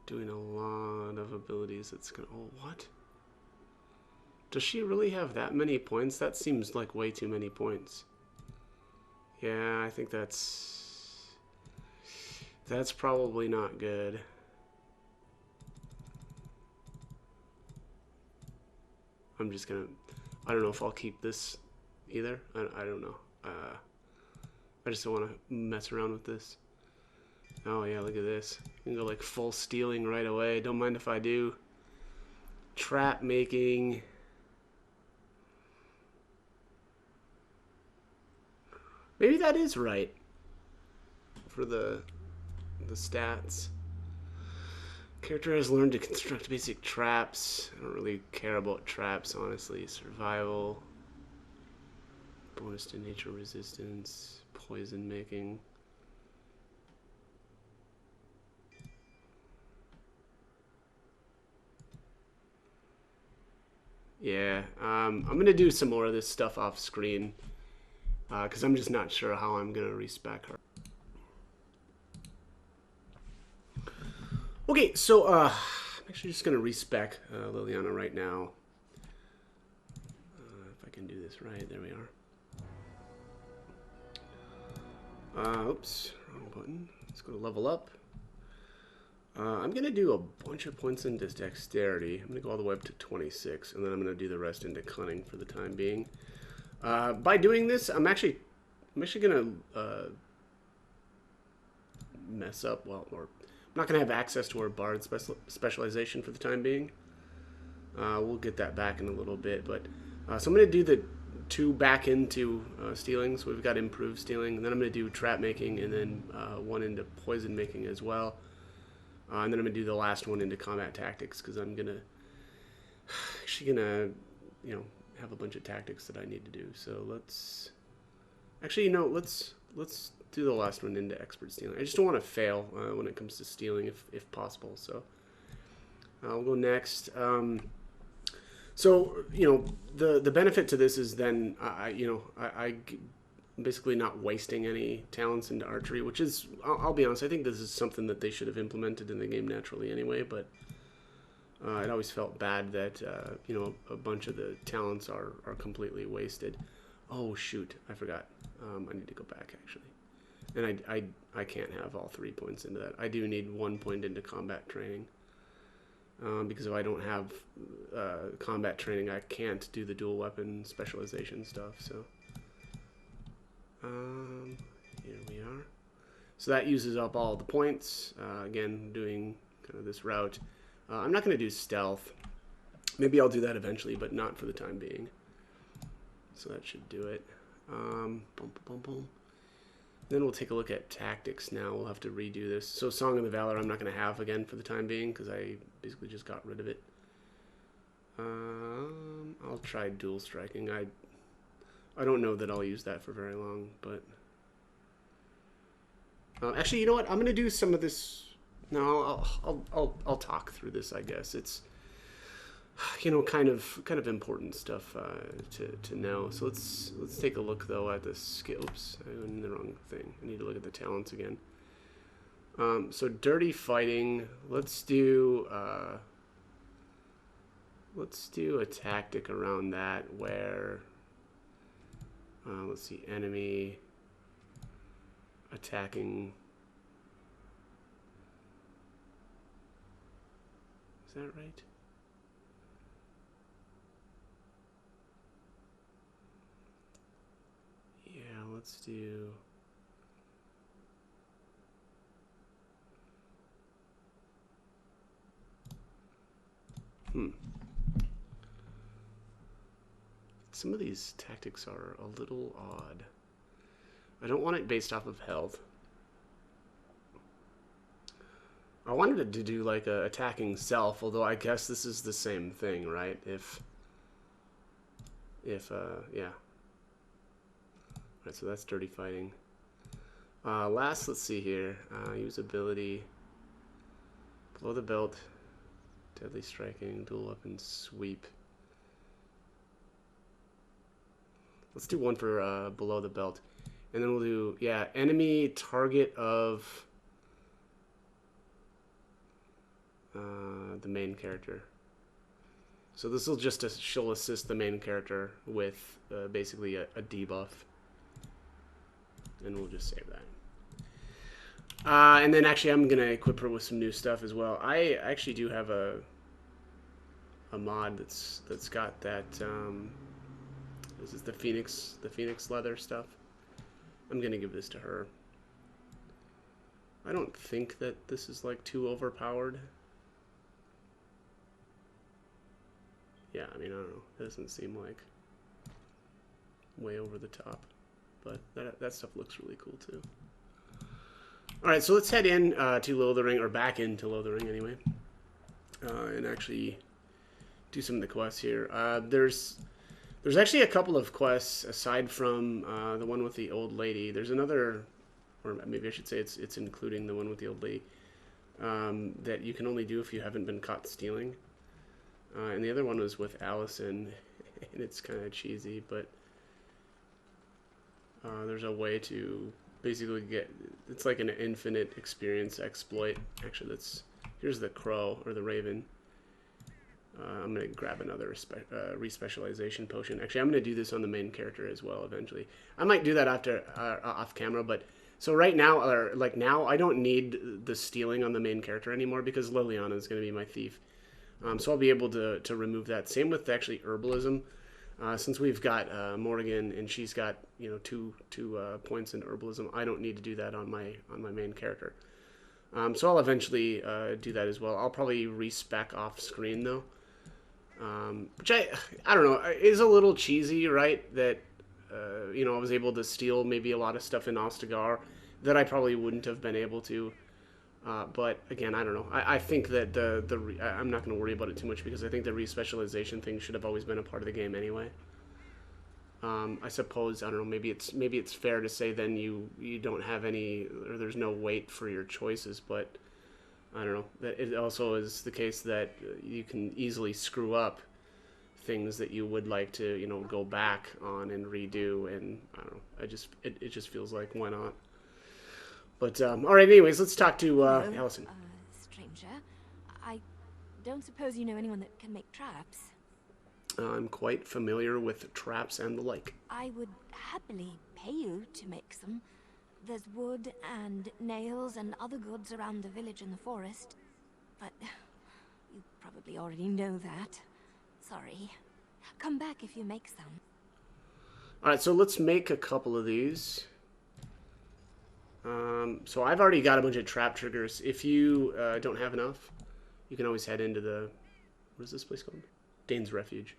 doing a lot of abilities that's gonna... Oh, what? Does she really have that many points? That seems like way too many points. Yeah, I think that's probably not good. I'm just gonna, I don't know if I'll keep this either. I don't know. I just don't want to mess around with this. Oh yeah, look at this. You can go like full stealing right away. Don't mind if I do. Trap making. Maybe that is right for the stats. Character has learned to construct basic traps. I don't really care about traps, honestly. Survival. Bonus to nature resistance. Poison making. Yeah, I'm gonna do some more of this stuff off screen. Because I'm just not sure how I'm gonna respec her. Okay, so I'm actually just gonna respec Liliana right now. If I can do this right, there we are. Oops, wrong button. Let's go to level up. I'm gonna do a bunch of points into dexterity. I'm gonna go all the way up to 26, and then I'm gonna do the rest into cunning for the time being. By doing this, I'm actually gonna mess up. Well, or I'm not gonna have access to our bard specialization for the time being. We'll get that back in a little bit, but so I'm gonna do the 2 back into stealing. So we've got improved stealing, and then I'm gonna do trap making, and then 1 into poison making as well. And then I'm gonna do the last one into combat tactics because I'm actually gonna, you know, have a bunch of tactics that I need to do. So let's actually, you know, let's do the last one into expert stealing. I just don't want to fail when it comes to stealing, if possible. So we'll go next. So you know, the benefit to this is then I'm basically not wasting any talents into archery, which is, I'll be honest, I think this is something that they should have implemented in the game naturally anyway, but it always felt bad that you know, a bunch of the talents are completely wasted. Oh shoot, I forgot. I need to go back actually, and I can't have all 3 points into that. I do need 1 point into combat training, because if I don't have combat training, I can't do the dual weapon specialization stuff. So here we are. So that uses up all the points. Again, doing kind of this route. I'm not going to do stealth. Maybe I'll do that eventually, but not for the time being. So that should do it. Boom, boom, boom. Then we'll take a look at tactics now. We'll have to redo this. So Song of the Valor I'm not going to have again for the time being because I basically just got rid of it. I'll try dual striking. I don't know that I'll use that for very long, but actually, you know what? I'm going to do some of this. No, I'll talk through this. I guess it's, you know, kind of important stuff to know. So let's take a look though at the skills. Oops, I went in the wrong thing. I need to look at the talents again. So dirty fighting. Let's do a tactic around that where let's see, enemy attacking. Is that right? Yeah, let's do. Some of these tactics are a little odd. I don't want it based off of health. I wanted it to do like a attacking self, although I guess this is the same thing, right? If yeah. Alright, so that's dirty fighting. Last, let's see here. Use ability. Below the belt. Deadly striking. Dual weapon sweep. Let's do one for below the belt. And then we'll do, yeah, enemy target of the main character. So this will just she'll assist the main character with basically a debuff. And we'll just save that. And then actually I'm going to equip her with some new stuff as well. I actually do have a a mod that's got that. This is the Phoenix leather stuff. I'm gonna give this to her. I don't think that this is like too overpowered. Yeah, I mean, I don't know. It doesn't seem like way over the top, but that stuff looks really cool too. All right, so let's head in to Lothering, or back into Lothering anyway, and actually do some of the quests here. There's actually a couple of quests aside from the one with the old lady. There's another, or maybe I should say it's including the one with the old lady, that you can only do if you haven't been caught stealing. And the other one was with Allison, and it's kind of cheesy, but there's a way to basically get, it's like an infinite experience exploit. Actually, here's the crow, or the raven. I'm going to grab another respecialization potion. Actually, I'm going to do this on the main character as well eventually. I might do that after off camera, but so right now, or like now, I don't need the stealing on the main character anymore because Liliana is going to be my thief. So I'll be able to remove that. Same with actually herbalism. Since we've got Morgan and she's got two points in herbalism, I don't need to do that on my main character. So I'll eventually do that as well. I'll probably respec off screen though, which I don't know, is a little cheesy, right? That I was able to steal maybe a lot of stuff in Ostagar that I probably wouldn't have been able to. But again, I don't know. I think that I'm not going to worry about it too much because I think the respecialization thing should have always been a part of the game anyway. I suppose, I don't know, maybe it's fair to say then you don't have any, or there's no weight for your choices, but I don't know. That it also is the case that you can easily screw up things that you would like to go back on and redo, and I don't know. It just feels like why not. But, all right, anyways, let's talk to Hello, Allison. Stranger. I don't suppose you know anyone that can make traps? I'm quite familiar with traps and the like. I would happily pay you to make some. There's wood and nails and other goods around the village and the forest. But you probably already know that. Sorry. Come back if you make some. All right, so let's make a couple of these. So I've already got a bunch of trap triggers. If you don't have enough, you can always head into what is this place called? Dane's Refuge.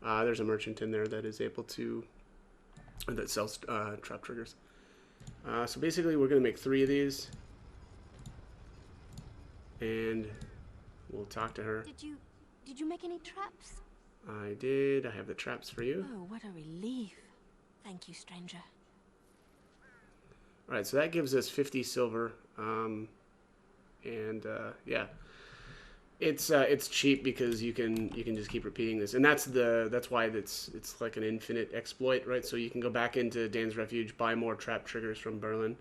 There's a merchant in there that is able to, that sells trap triggers. So basically we're going to make 3 of these. And we'll talk to her. Did you make any traps? I did. I have the traps for you. Oh, what a relief. Thank you, stranger. All right, so that gives us 50 silver, yeah, it's cheap because you can just keep repeating this, and that's why it's like an infinite exploit, right? So you can go back into Dan's Refuge, buy more trap triggers from Berlin.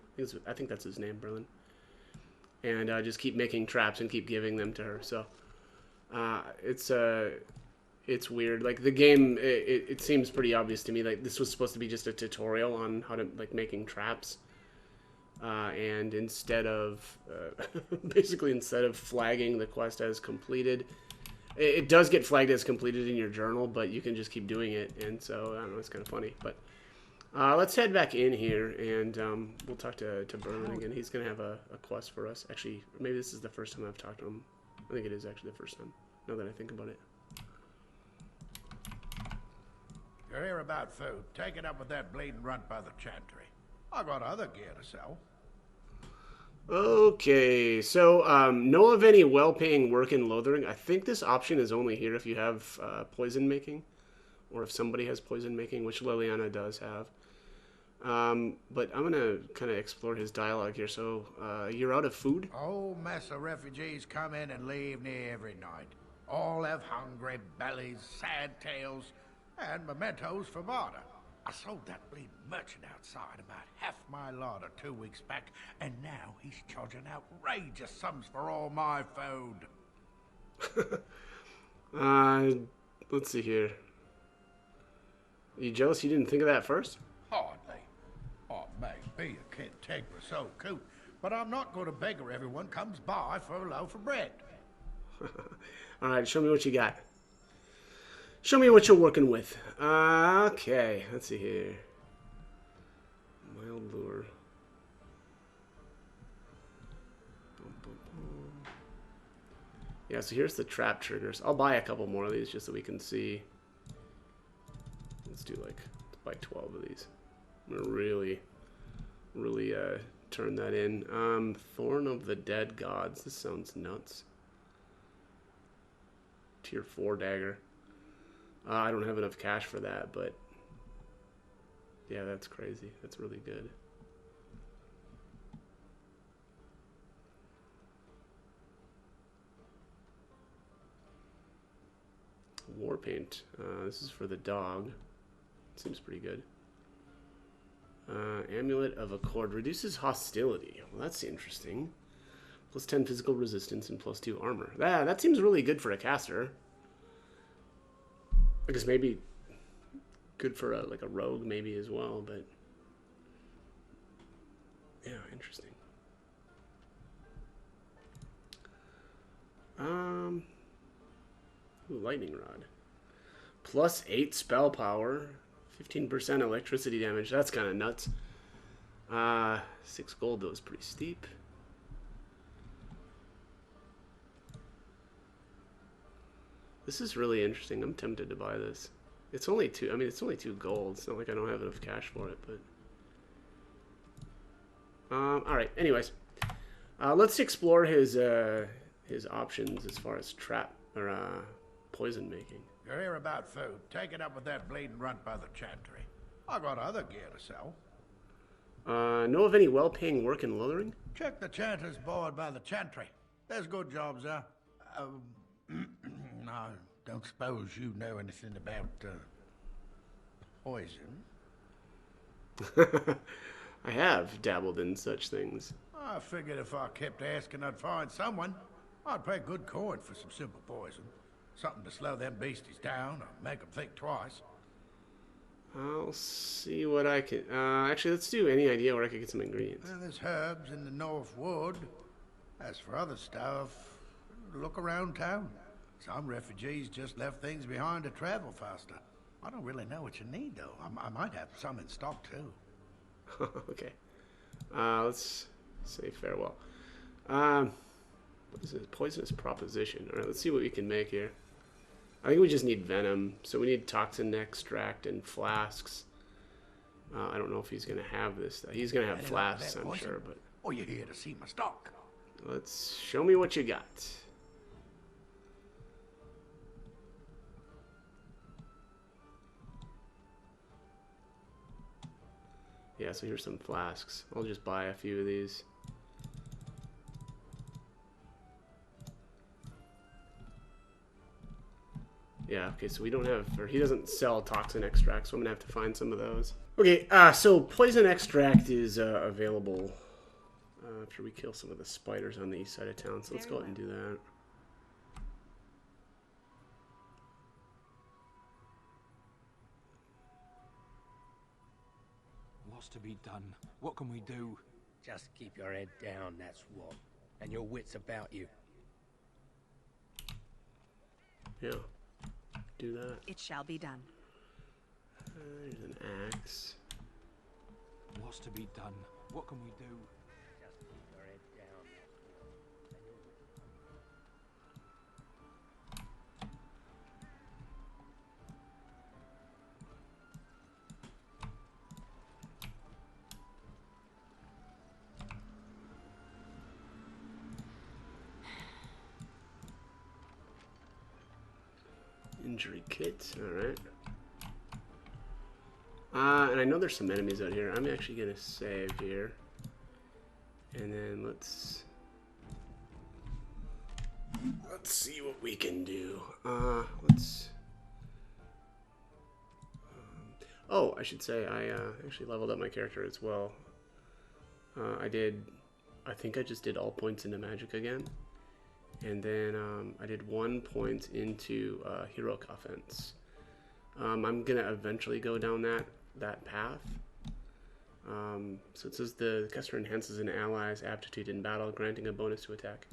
I think that's his name, Berlin, and just keep making traps and keep giving them to her. So it's weird. Like the game, it seems pretty obvious to me. Like this was supposed to be just a tutorial on how to making traps. And instead of basically instead of flagging the quest as completed, it does get flagged as completed in your journal, but you can just keep doing it. And so I don't know, it's kind of funny. But let's head back in here, and we'll talk to Berlin again. He's gonna have a quest for us. Actually, maybe this is the first time I've talked to him. I think it is actually the first time. Now that I think about it. You're here about food. Take it up with that bleeding runt by the chantry. I got other gear to sell. Okay, so know of any well-paying work in Lothering? I think this option is only here if you have poison making, or if somebody has poison making, which Liliana does have. But I'm gonna kind of explore his dialogue here. So you're out of food? Whole mess of refugees come in and leave near every night. All have hungry bellies, sad tales, and mementos for barter. I sold that bleeding merchant outside about half my larder 2 weeks back, and now he's charging outrageous sums for all my food. Let's see here. Are you jealous you didn't think of that first? Hardly. I may be a cantankerous old coot, but I'm not going to beggar everyone comes by for a loaf of bread. All right, show me what you got. Show me what you're working with. Okay, let's see here. Mild lure. Yeah, so here's the trap triggers. I'll buy a couple more of these just so we can see. Let's do like, let's buy 12 of these. I'm gonna really turn that in. Thorn of the Dead Gods. This sounds nuts. Tier 4 dagger. I don't have enough cash for that, but yeah, that's crazy. That's really good. War paint. This is for the dog. Seems pretty good. Amulet of Accord reduces hostility. Well, that's interesting. Plus 10 physical resistance and plus 2 armor. That seems really good for a caster. I guess maybe good for like a rogue maybe as well, but yeah, interesting. Ooh, lightning rod. Plus 8 spell power, 15% electricity damage. That's kind of nuts. 6 gold though is pretty steep. This is really interesting. I'm tempted to buy this. It's only 2. I mean, it's only 2 gold. It's not like I don't have enough cash for it, but all right. Anyways, let's explore his options as far as trap or poison making. You're here about food. Take it up with that bleeding runt by the chantry. I got other gear to sell. Know of any well-paying work in Lothering? Check the chanter's board by the chantry. There's good jobs there. I don't suppose you know anything about poison? I have dabbled in such things. I figured if I kept asking, I'd find someone. I'd pay good coin for some simple poison. Something to slow them beasties down or make them think twice. I'll see what I can... actually, let's do any idea where I could get some ingredients. Well, there's herbs in the North Wood. As for other stuff, look around town. Some refugees just left things behind to travel faster. I don't really know what you need, though. I might have some in stock, too. Okay. Let's say farewell. What is this? Poisonous proposition. Alright, let's see what we can make here. I think we just need venom. So we need toxin extract and flasks. I don't know if he's going to have this. He's going to have flasks, I'm sure. But or you here to see my stock? Let's show me what you got. Yeah, so here's some flasks. I'll just buy a few of these. Yeah, okay, so we don't have, or he doesn't sell toxin extract, so I'm gonna have to find some of those. Okay, so poison extract is available after we kill some of the spiders on the east side of town, so let's go ahead and do that. What's to be done? What can we do? Just keep your head down, that's what. And your wits about you. Yeah. Do that. It shall be done. There's an axe. What's to be done? What can we do? Just keep your head down. Injury kit, alright. And I know there's some enemies out here. I'm actually gonna save here. And then let's see what we can do. Oh, I should say I actually leveled up my character as well. I think I just did all points into magic again. And then I did 1 point into heroic offense. I'm gonna eventually go down that path. So it says the caster enhances an ally's aptitude in battle, granting a bonus to attack.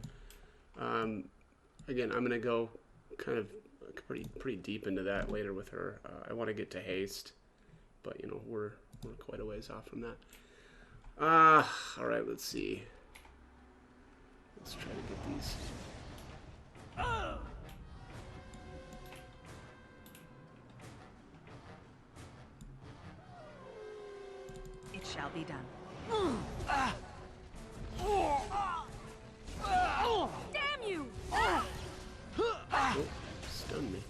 Again, I'm gonna go kind of pretty deep into that later with her. I want to get to haste, but you know we're quite a ways off from that. All right, let's see. Let's try to get these. It shall be done. Damn you! Oh, stun me.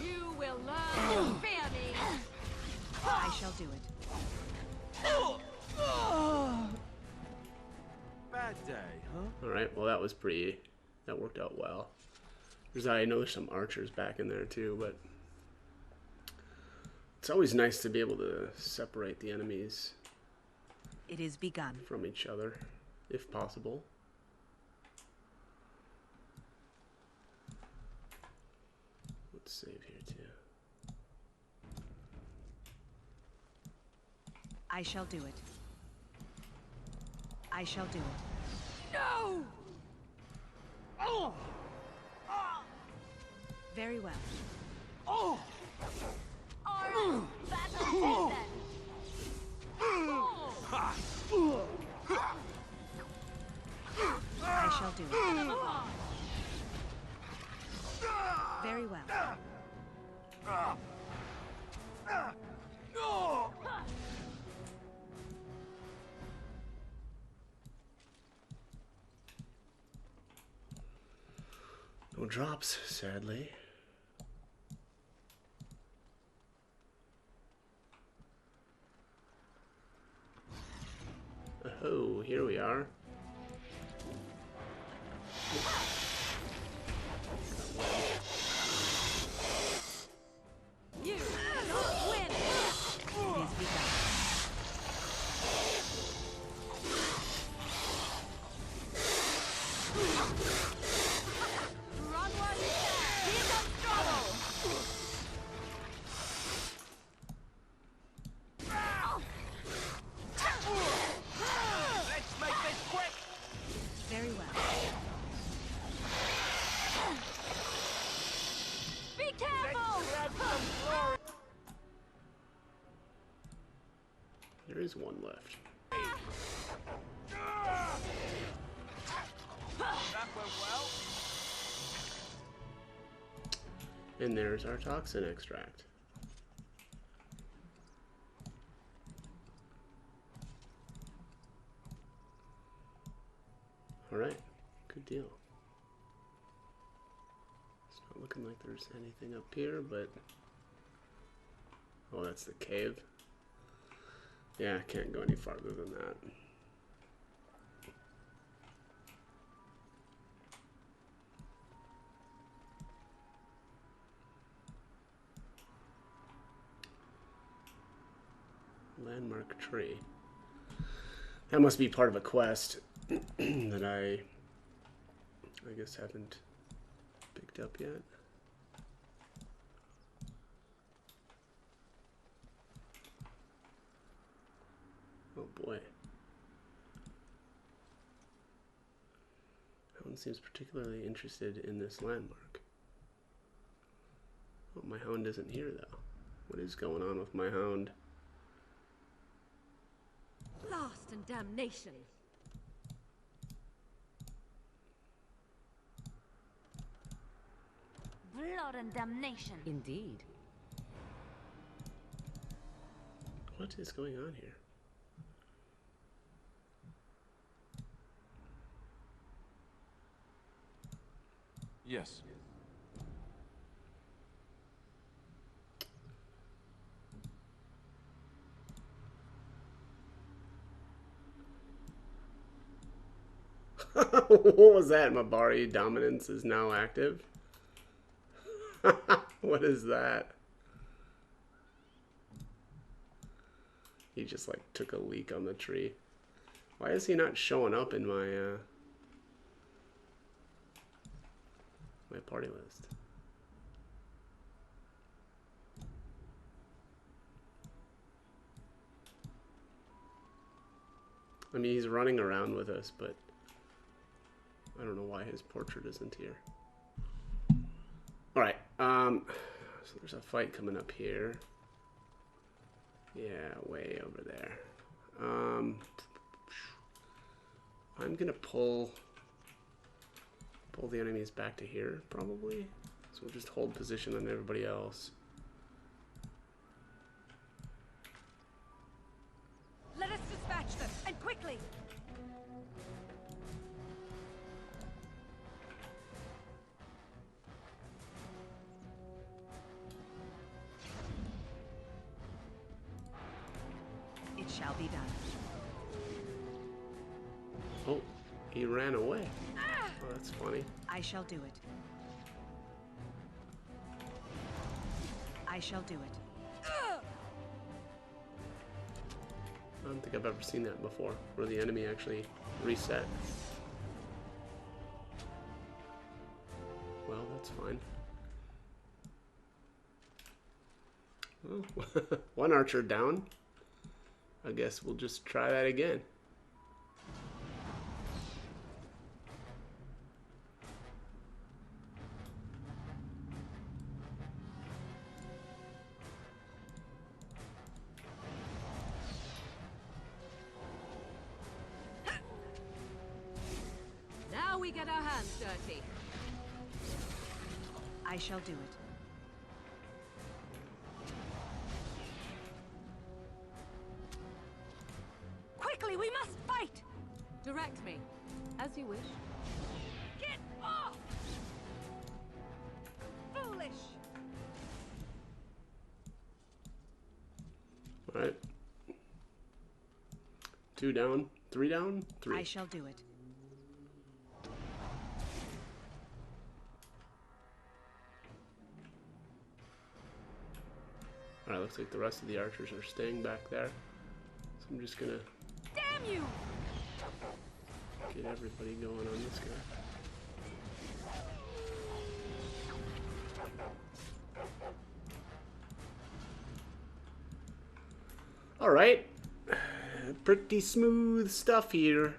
You will learn to fear me. I shall do it. Bad day, huh? All right. Well, that worked out well. I know there's some archers back in there too, but it's always nice to be able to separate the enemies. It is begun. From each other, if possible. Let's save here too. I shall do it. I shall do it. No! Oh! Very well. Oh! Alright, battle then. I shall do it. Very well. No drops, sadly. Oh, here we are. You cannot win. It is begun. Run while you can. Here comes trouble. Let's make this quick! Very well. Be careful. There is one left. That went well. And there's our toxin extract. Alright, good deal. It's not looking like there's anything up here, but... Oh, that's the cave. Yeah, I can't go any farther than that. Landmark tree. That must be part of a quest that I guess haven't picked up yet. Oh boy. That one seems particularly interested in this landmark. Oh, my hound isn't here though. What is going on with my hound? Blast and damnation. Blood and damnation. Indeed. What is going on here? Yes. What was that? Mabari dominance is now active? What is that? He just like took a leak on the tree. Why is he not showing up in my my party list? I mean, he's running around with us, but I don't know why his portrait isn't here. So there's a fight coming up here. Yeah, way over there. I'm gonna pull the enemies back to here, probably. So we'll just hold position on everybody else. Let us dispatch them, and quickly! It shall be done. Oh, he ran away. Oh, that's funny. I shall do it. I shall do it. I don't think I've ever seen that before, where the enemy actually reset. Well, that's fine. Oh, one archer down. I guess we'll just try that again. Now we get our hands dirty. I shall do it. Quickly, we must fight! Direct me, as you wish. Get off! Foolish! Alright. 2 down, 3 down, 3. I shall do it. Alright, looks like the rest of the archers are staying back there. So I'm just gonna Damn you! get everybody going on this guy. Alright. Pretty smooth stuff here.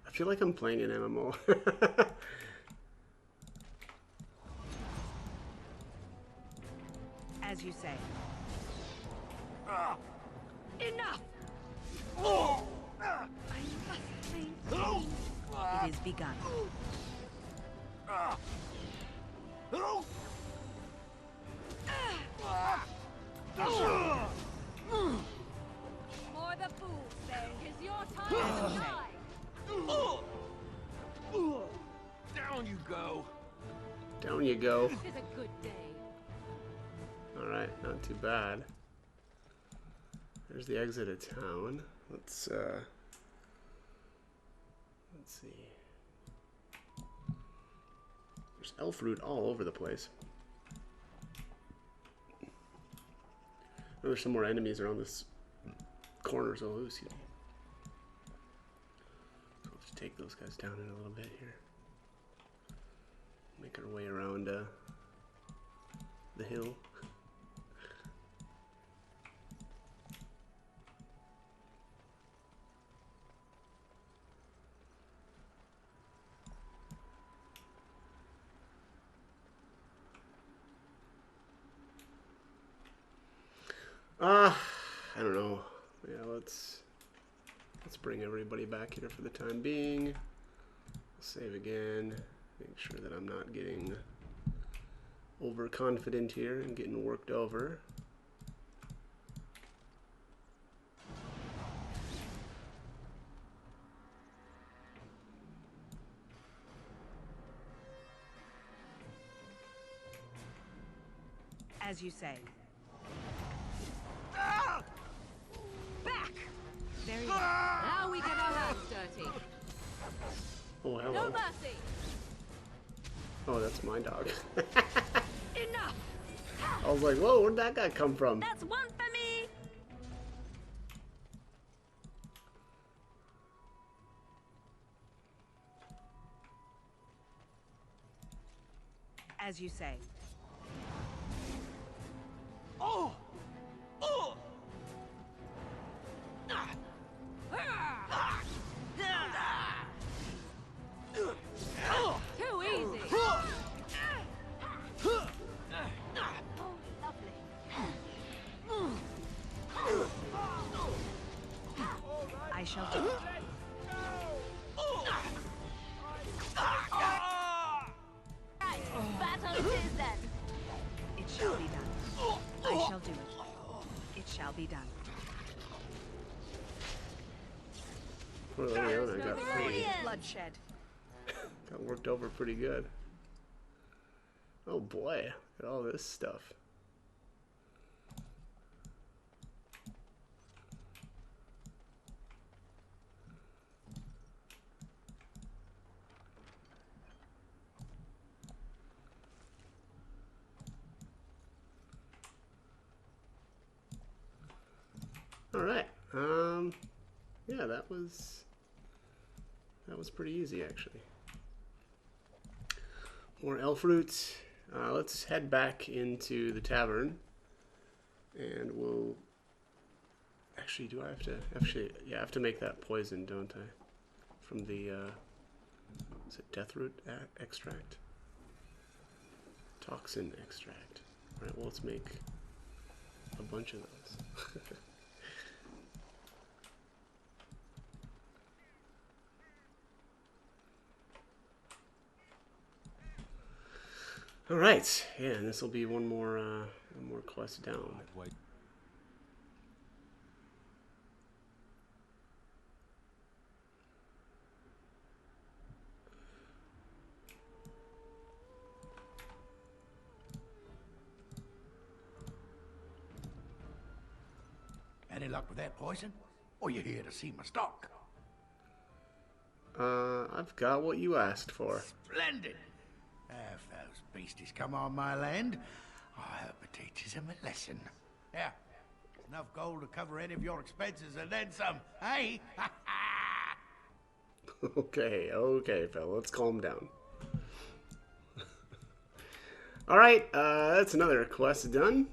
I feel like I'm playing an MMO. As you say. Enough! I must maintain. It is begun. For the fool's sake, is your time to shine. Down you go. Down you go. This is a good day. Alright, not too bad. There's the exit of town. Let's see. There's elf root all over the place. There's some more enemies around this corner, so excuse me. So we'll just take those guys down in a little bit here. Make our way around the hill. I don't know. Yeah, let's bring everybody back here for the time being. Save again. Make sure that I'm not getting overconfident here and getting worked over. As you say. Back! There you go. Now we get our hands dirty. Oh, hello. No mercy. Oh, that's my dog. Enough! I was like, whoa, where'd that guy come from? That's one for me! As you say. Oh! Oh! Too easy. shall do it. Battle it is then. It shall be done. I shall do it. It shall be done. Poor Liliana got Bloodshed. got worked over pretty good. Oh boy, look at all this stuff. All right. Yeah, that was pretty easy actually. More elf roots. Let's head back into the tavern, and we'll. Actually, do I have to? Actually, yeah, I have to make that poison, don't I? From the is it deathroot extract? Toxin extract. All right. Well, let's make a bunch of those. All right, yeah, and this will be one more quest down. Any luck with that poison? Or you here to see my stock? I've got what you asked for. Splendid! If those beasties come on my land, I hope it teaches them a lesson. Yeah, enough gold to cover any of your expenses and then some, hey? Okay, fella, let's calm down. All right, that's another quest done.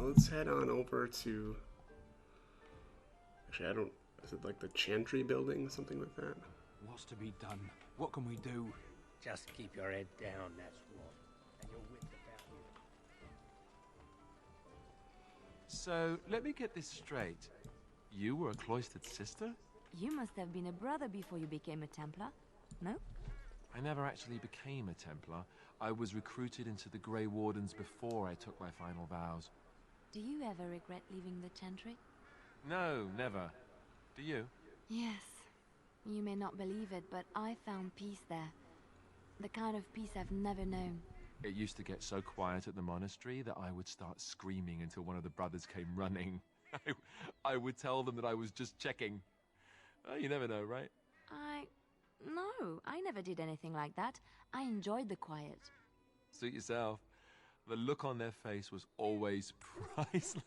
Let's head on over to. Actually, I don't. Is it like the Chantry building, something like that? What's to be done? What can we do? Just keep your head down, that's what. And your wits about you. So, let me get this straight. You were a cloistered sister? You must have been a brother before you became a Templar, no? I never actually became a Templar. I was recruited into the Grey Wardens before I took my final vows. Do you ever regret leaving the Chantry? No, never. Do you? Yes. You may not believe it, but I found peace there. The kind of peace I've never known. It used to get so quiet at the monastery that I would start screaming until one of the brothers came running. I would tell them that I was just checking. Oh, you never know, right? No, I never did anything like that. I enjoyed the quiet. Suit yourself. The look on their face was always priceless.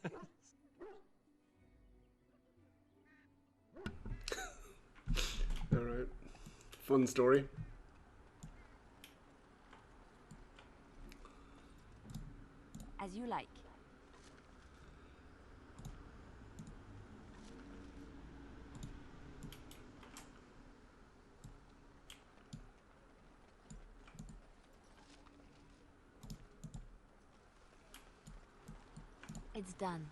Alright. Fun story. As you like. It's done.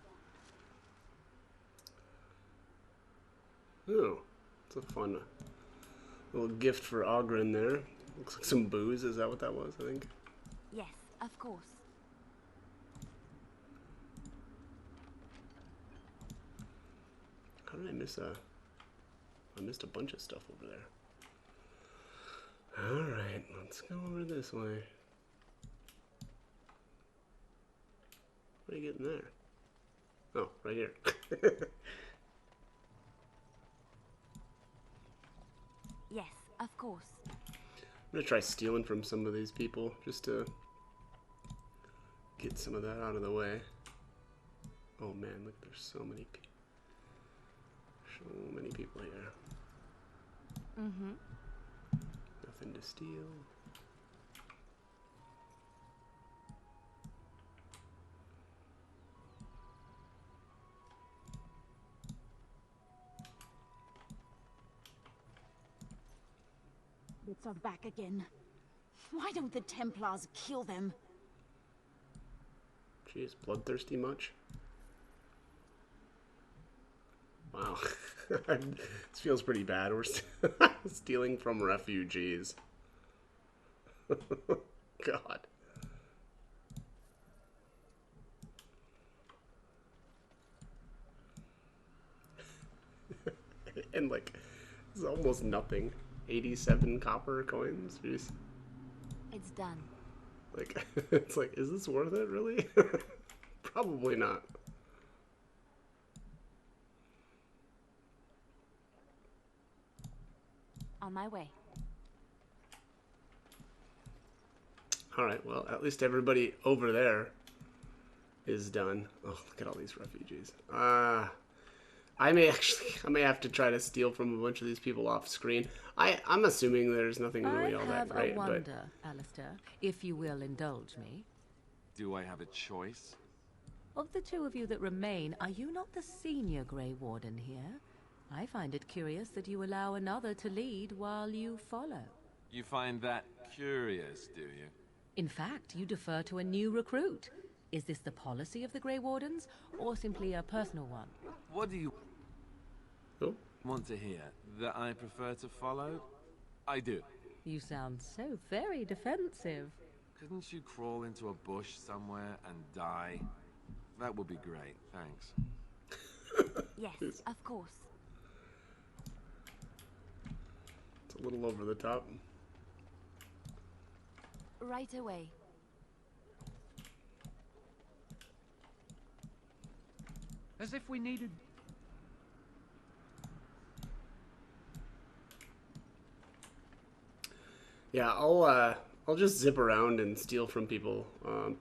Oh, it's a fun little gift for Ogren there. Looks like some booze. Is that what that was, I think? Yes, of course. How did I miss I missed a bunch of stuff over there. Alright, let's go over this way. What are you getting there? Oh, right here. Yes, of course. I'm gonna try stealing from some of these people just to get some of that out of the way. Oh man, look, there's so many people here. Mm-hmm. Nothing to steal. Bits are back again. Why don't the Templars kill them? Jeez, bloodthirsty much? Wow. This feels pretty bad. We're stealing from refugees. God. And like, it's almost nothing. 87 copper coins. Jeez. It's done. Like, it's like, is this worth it, really? Probably not. On my way. Alright, well, at least everybody over there is done. Oh, look at all these refugees. I may have to try to steal from a bunch of these people off screen. I'm assuming there's nothing really all that great, I have a wonder, Alistair, if you will indulge me. Do I have a choice? Of the two of you that remain, are you not the senior Grey Warden here? I find it curious that you allow another to lead while you follow. You find that curious, do you? In fact, you defer to a new recruit. Is this the policy of the Grey Wardens, or simply a personal one? What do you want to hear? That I prefer to follow? I do. You sound so very defensive. Couldn't you crawl into a bush somewhere and die? That would be great, thanks. Yes, of course. It's a little over the top. Right away. As if we needed... Yeah, I'll just zip around and steal from people,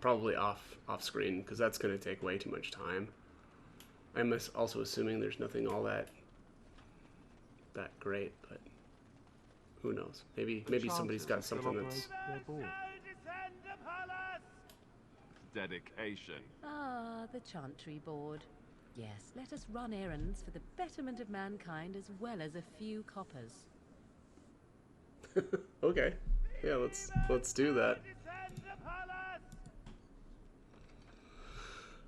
probably off screen, because that's going to take way too much time. I'm also assuming there's nothing all that great, but who knows? Maybe somebody's got something that's dedication. Ah, the Chantry Board. Yes, let us run errands for the betterment of mankind as well as a few coppers. Okay. Yeah, let's do that.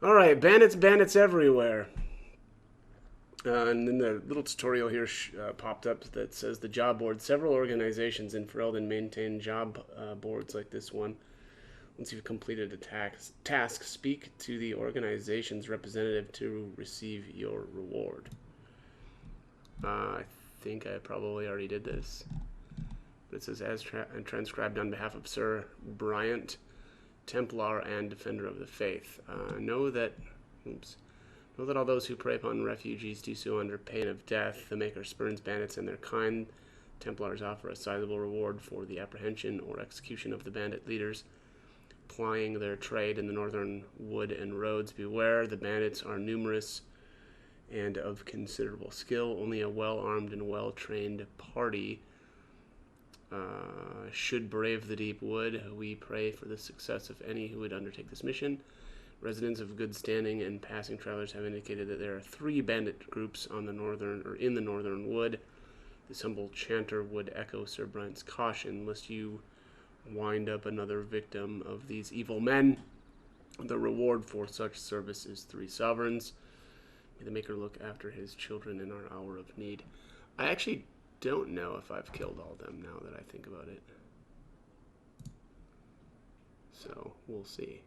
Alright, bandits everywhere. And then the little tutorial here popped up that says the job board. Several organizations in Ferelden maintain job boards like this one. Once you've completed a task, speak to the organization's representative to receive your reward. I think I probably already did this. But it says, as transcribed on behalf of Sir Bryant, Templar and Defender of the Faith. Know that all those who prey upon refugees do so under pain of death. The Maker spurns bandits and their kind. Templars offer a sizable reward for the apprehension or execution of the bandit leaders plying their trade in the northern wood and roads. Beware, the bandits are numerous and of considerable skill. Only a well-armed and well-trained party should brave the deep wood. We pray for the success of any who would undertake this mission. Residents of good standing and passing travelers have indicated that there are 3 bandit groups on the in the northern wood. This humble chanter would echo Sir Bryant's caution, lest you wind up another victim of these evil men. The reward for such service is 3 sovereigns. May the Maker look after his children in our hour of need. I actually don't know if I've killed all of them now that I think about it. So, we'll see.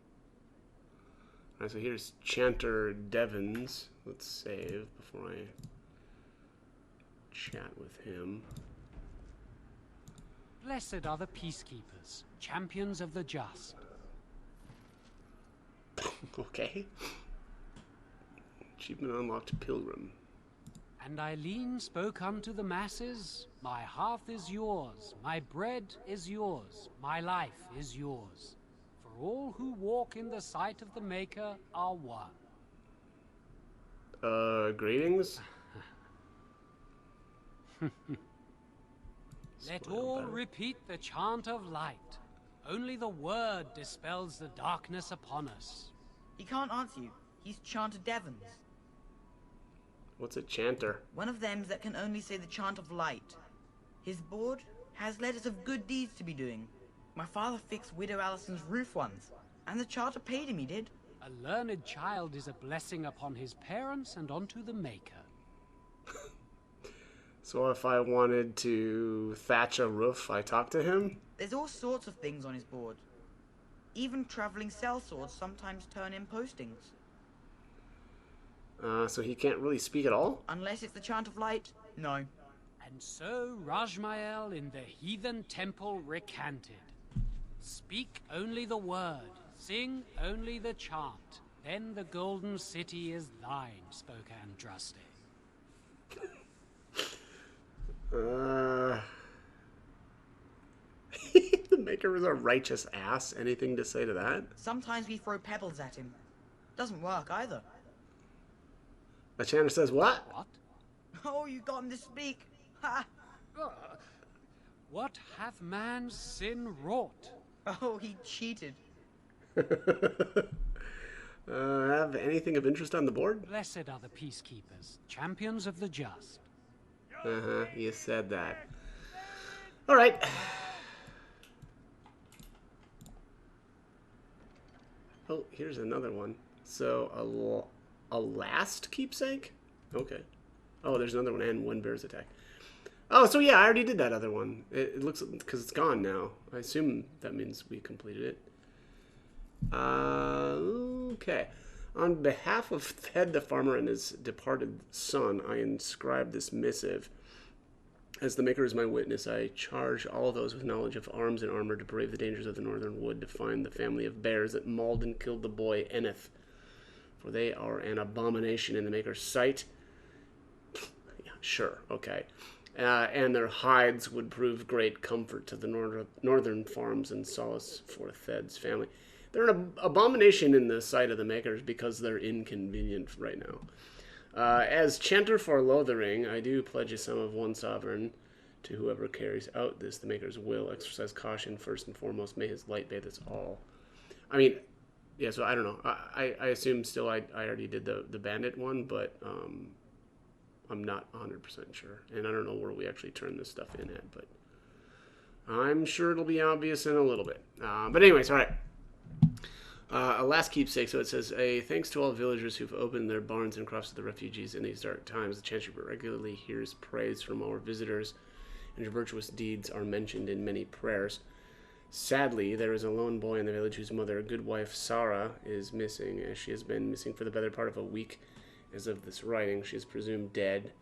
Alright, so here's Chanter Devons. Let's save before I chat with him. Blessed are the peacekeepers, champions of the just. Okay. Achievement unlocked, Pilgrim. And Eileen spoke unto the masses, my hearth is yours, my bread is yours, my life is yours. For all who walk in the sight of the Maker are one. Greetings? Let all repeat the chant of light. Only the word dispels the darkness upon us. He can't answer you. He's Chanter Devons. What's a chanter? One of them that can only say the chant of light. His board has letters of good deeds to be doing. My father fixed Widow Allison's roof once, and the charter paid him, he did. A learned child is a blessing upon his parents and onto the Maker. So if I wanted to thatch a roof, I talk to him? There's all sorts of things on his board. Even traveling sellswords sometimes turn in postings. So he can't really speak at all? Unless it's the Chant of Light, no. And so Rajmael in the heathen temple recanted. Speak only the word, sing only the chant. Then the golden city is thine, spoke Andraste. The Maker is a righteous ass. Anything to say to that? Sometimes we throw pebbles at him. Doesn't work either. The chanter says what? What? Oh, you got him to speak. Ha! What hath man's sin wrought? Oh, he cheated. Have anything of interest on the board? Blessed are the peacekeepers, champions of the just. You said that. Alright. Oh, here's another one. So, a last keepsake? Okay. Oh, there's another one and one bear's attack. Oh, so yeah, I already did that other one. It looks, because it's gone now. I assume that means we completed it. Okay. On behalf of Thed the farmer and his departed son, I inscribe this missive. As the Maker is my witness, I charge all those with knowledge of arms and armor to brave the dangers of the northern wood to find the family of bears that mauled and killed the boy Eneth. For they are an abomination in the Maker's sight. Yeah, sure, okay. And their hides would prove great comfort to the northern farms and solace for Thed's family. They're an abomination in the sight of the Makers because they're inconvenient right now. As chanter for Lothering, I do pledge a sum of 1 sovereign to whoever carries out this. The Maker's will exercise caution first and foremost. May his light bathe us all. I mean, yeah, so I don't know. I assume still I already did the bandit one, but I'm not 100% sure. And I don't know where we actually turn this stuff in at, but I'm sure it'll be obvious in a little bit. But anyways, all right. A last keepsake. So it says, thanks to all villagers who've opened their barns and crops to the refugees in these dark times. The Chancery regularly hears praise from our visitors, and your virtuous deeds are mentioned in many prayers. Sadly, there is a lone boy in the village whose mother, good wife Sarah, is missing, as she has been missing for the better part of a week. As of this writing, she is presumed dead.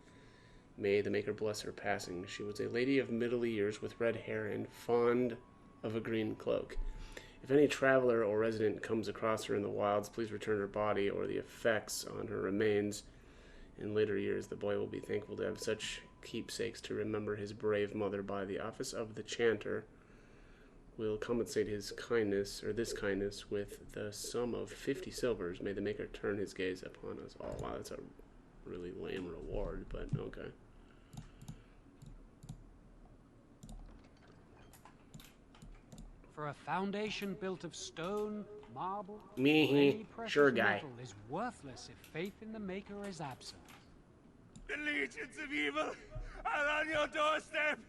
May the Maker bless her passing. She was a lady of middle years with red hair and fond of a green cloak. If any traveler or resident comes across her in the wilds, please return her body or the effects on her remains. In later years, the boy will be thankful to have such keepsakes to remember his brave mother by. The office of the chanter will compensate his kindness, or this kindness, with the sum of 50 silvers. May the Maker turn his gaze upon us all. Wow, that's a really lame reward, but okay. For a foundation built of stone, marble, Me, sure guy. metal is worthless if faith in the Maker is absent. The legions of evil are on your doorstep.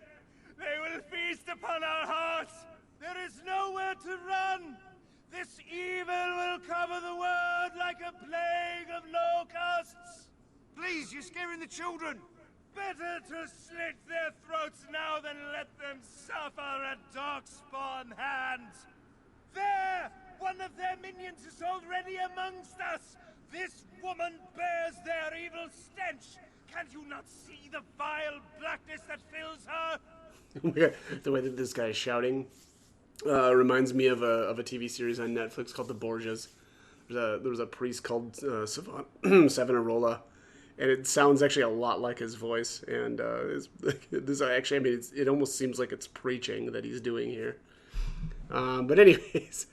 They will feast upon our hearts. There is nowhere to run. This evil will cover the world like a plague of locusts. Please, you're scaring the children. Better to slit their throats now than let them suffer at Darkspawn hands. There! One of their minions is already amongst us! This woman bears their evil stench! Can't you not see the vile blackness that fills her? The way that this guy is shouting reminds me of a TV series on Netflix called The Borgias. There was a priest called Savonarola. And it sounds actually a lot like his voice, and this actually, I mean, it almost seems like it's preaching that he's doing here. But anyways,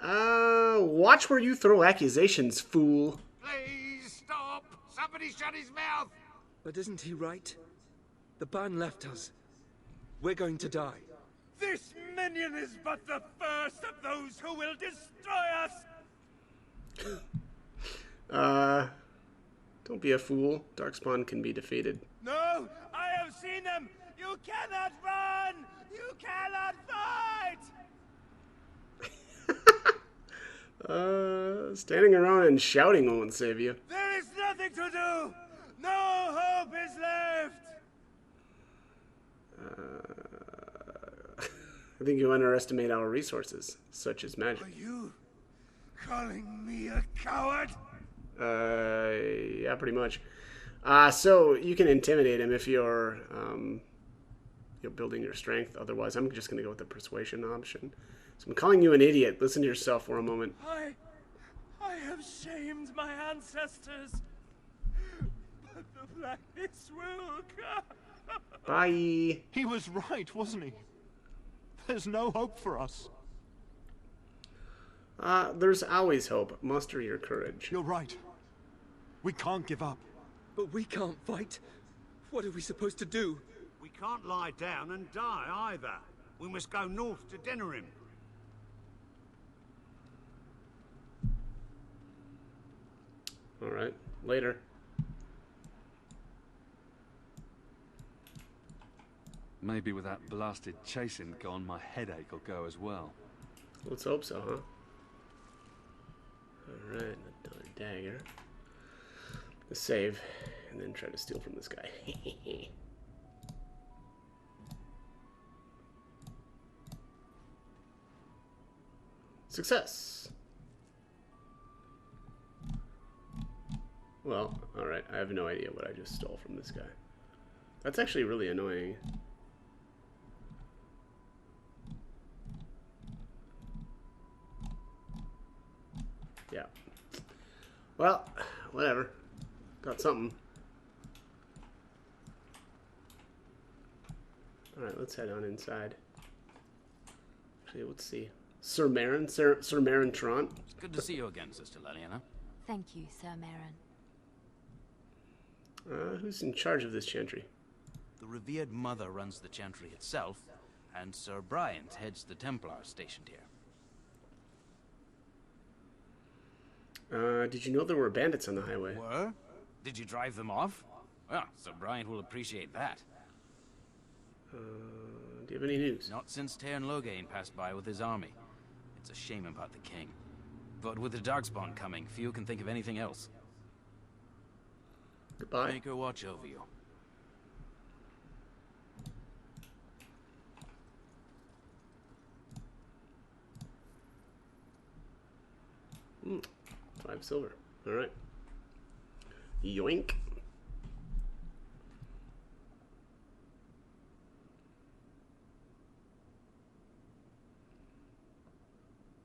watch where you throw accusations, fool. Please stop! Somebody shut his mouth! But isn't he right? The ban left us. We're going to die. This minion is but the first of those who will destroy us. Don't be a fool. Darkspawn can be defeated. No, I have seen them. You cannot run. You cannot fight. Standing around and shouting won't save you. There is nothing to do. No hope is left. I think you underestimate our resources, such as magic. Are you calling me a coward? Yeah, pretty much. So you can intimidate him if you're building your strength. Otherwise, I'm just gonna go with the persuasion option. So I'm calling you an idiot. Listen to yourself for a moment. I have shamed my ancestors, but the blackness will come. Bye. He was right, wasn't he? There's no hope for us. There's always hope. Muster your courage. You're right. We can't give up. But we can't fight. What are we supposed to do? We can't lie down and die either. We must go north to Denerim. All right. Later. Maybe with that blasted chasing gone, my headache will go as well. Let's hope so, huh? Alright, another dagger. The save, and then try to steal from this guy. Success! Well, alright, I have no idea what I just stole from this guy. That's actually really annoying. Yeah. Well, whatever. Got something. Alright, let's head on inside. Actually, let's see. Sir Marin? Sir Marin Trant? It's good to see you again, Sister Leliana. Thank you, Sir Marin. Who's in charge of this chantry? The revered mother runs the chantry itself, and Sir Bryant heads the Templars stationed here. Did you know there were bandits on the highway? Were? Did you drive them off? Well, Sir Bryant will appreciate that. Do you have any news? Not since Tairn Loghain passed by with his army. It's a shame about the king. But with the Darkspawn coming, few can think of anything else. Goodbye. Make her watch over you. Hmm. 5 silver. Alright. Yoink.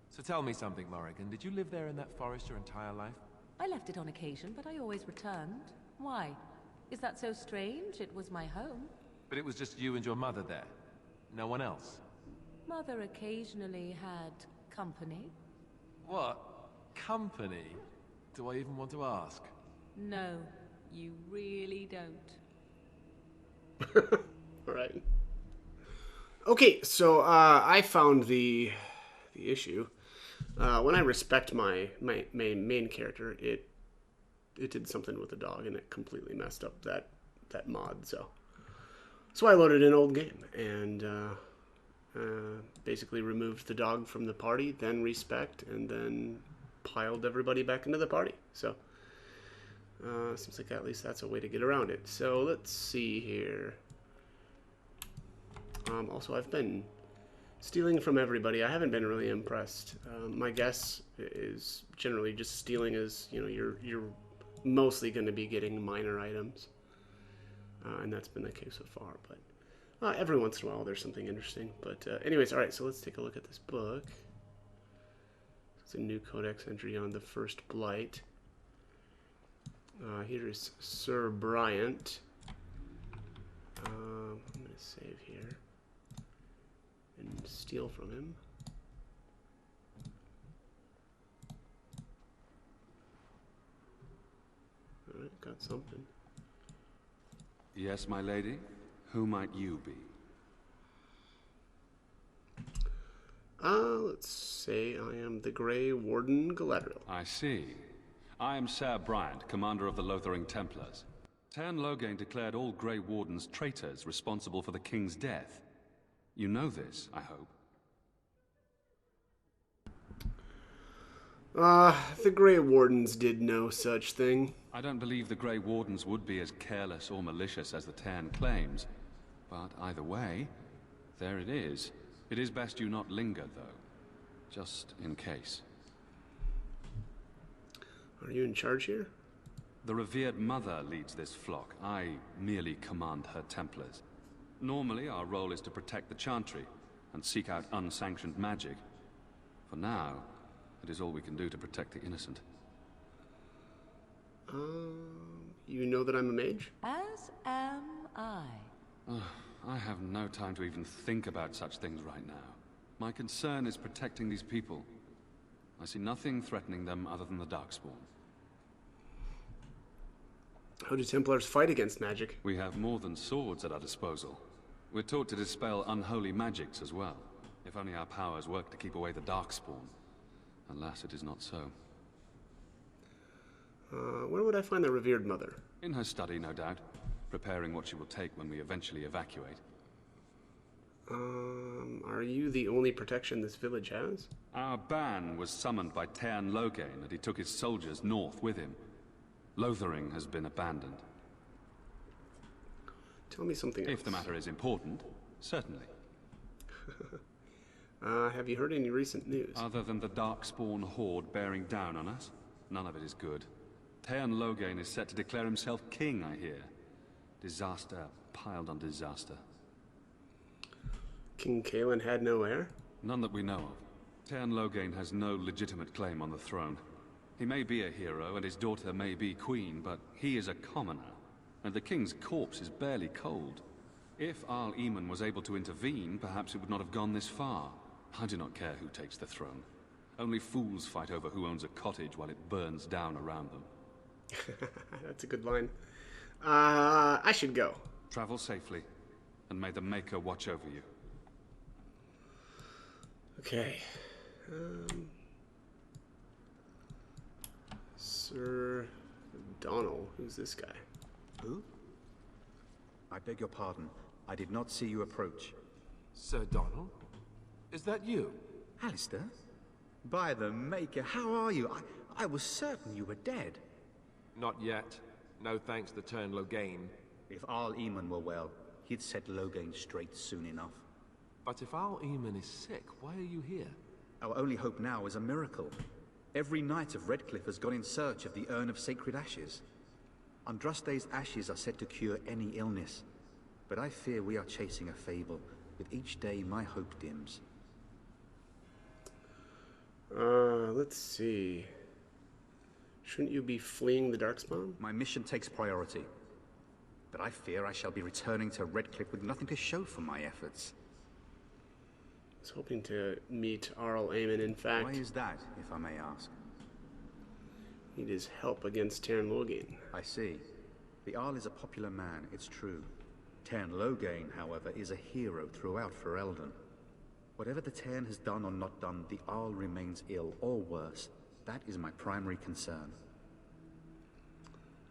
So tell me something, Morrigan. Did you live there in that forest your entire life? I left it on occasion, but I always returned. Why? Is that so strange? It was my home. But it was just you and your mother there. No one else. Mother occasionally had company. What? Company? Do I even want to ask? No, you really don't. Right. Okay, so I found the issue. When I respect my main character, it did something with the dog and it completely messed up that mod. So I loaded an old game and basically removed the dog from the party, then respect, and then piled everybody back into the party. So seems like at least that's a way to get around it. So let's see here. Also, I've been stealing from everybody. I haven't been really impressed. My guess is generally just stealing is, you know, you're mostly going to be getting minor items, and that's been the case so far. But every once in a while, there's something interesting. But anyways, all right. So let's take a look at this book. It's a new codex entry on the First Blight. Here is Sir Bryant. I'm going to save here and steal from him. Alright, got something. Yes, my lady? Who might you be? Let's say I am the Grey Warden Galadriel. I see. I am Sir Bryant, commander of the Lothering Templars. Tairn Loghain declared all Grey Wardens traitors responsible for the king's death. You know this, I hope. The Grey Wardens did no such thing. I don't believe the Grey Wardens would be as careless or malicious as the Tairn claims. But either way, there it is. It is best you not linger, though. Just in case. Are you in charge here? The revered mother leads this flock. I merely command her Templars. Normally, our role is to protect the Chantry and seek out unsanctioned magic. For now, it is all we can do to protect the innocent. You know that I'm a mage? As am I. I have no time to even think about such things right now. My concern is protecting these people. I see nothing threatening them other than the Darkspawn. How do Templars fight against magic? We have more than swords at our disposal. We're taught to dispel unholy magics as well. If only our powers work to keep away the Darkspawn. Alas, it is not so. Where would I find the revered mother? In her study, no doubt. Preparing what she will take when we eventually evacuate. Are you the only protection this village has? Our ban was summoned by Tairn Logain, and he took his soldiers north with him. Lothering has been abandoned. Tell me something else. If the matter is important, certainly. Have you heard any recent news? Other than the Darkspawn horde bearing down on us, none of it is good. Tairn Logain is set to declare himself king, I hear. Disaster piled on disaster. King Kaelin had no heir? None that we know of. Tairn Logain has no legitimate claim on the throne. He may be a hero, and his daughter may be queen, but he is a commoner, and the king's corpse is barely cold. If Arl Eamon was able to intervene, perhaps it would not have gone this far. I do not care who takes the throne. Only fools fight over who owns a cottage while it burns down around them. That's a good line. I should go. Travel safely, and may the Maker watch over you. Okay. Sir Donald, who's this guy? Who? I beg your pardon. I did not see you approach. Sir Donald? Is that you? Alistair? By the Maker, how are you? I was certain you were dead. Not yet. No thanks to Tairn Logain. If Arl Eamon were well, he'd set Logain straight soon enough. But if Arl Eamon is sick, why are you here? Our only hope now is a miracle. Every knight of Redcliffe has gone in search of the Urn of Sacred Ashes. Andraste's ashes are said to cure any illness, but I fear we are chasing a fable. With each day, my hope dims. Let's see. Shouldn't you be fleeing the Darkspawn? My mission takes priority, but I fear I shall be returning to Redcliffe with nothing to show for my efforts. I was hoping to meet Arl Eamon, in fact. Why is that, if I may ask? Need his help against Tairn Logain. I see. The Arl is a popular man, it's true. Tairn Logain, however, is a hero throughout Ferelden. Whatever the Tairn has done or not done, the Arl remains ill, or worse. That is my primary concern.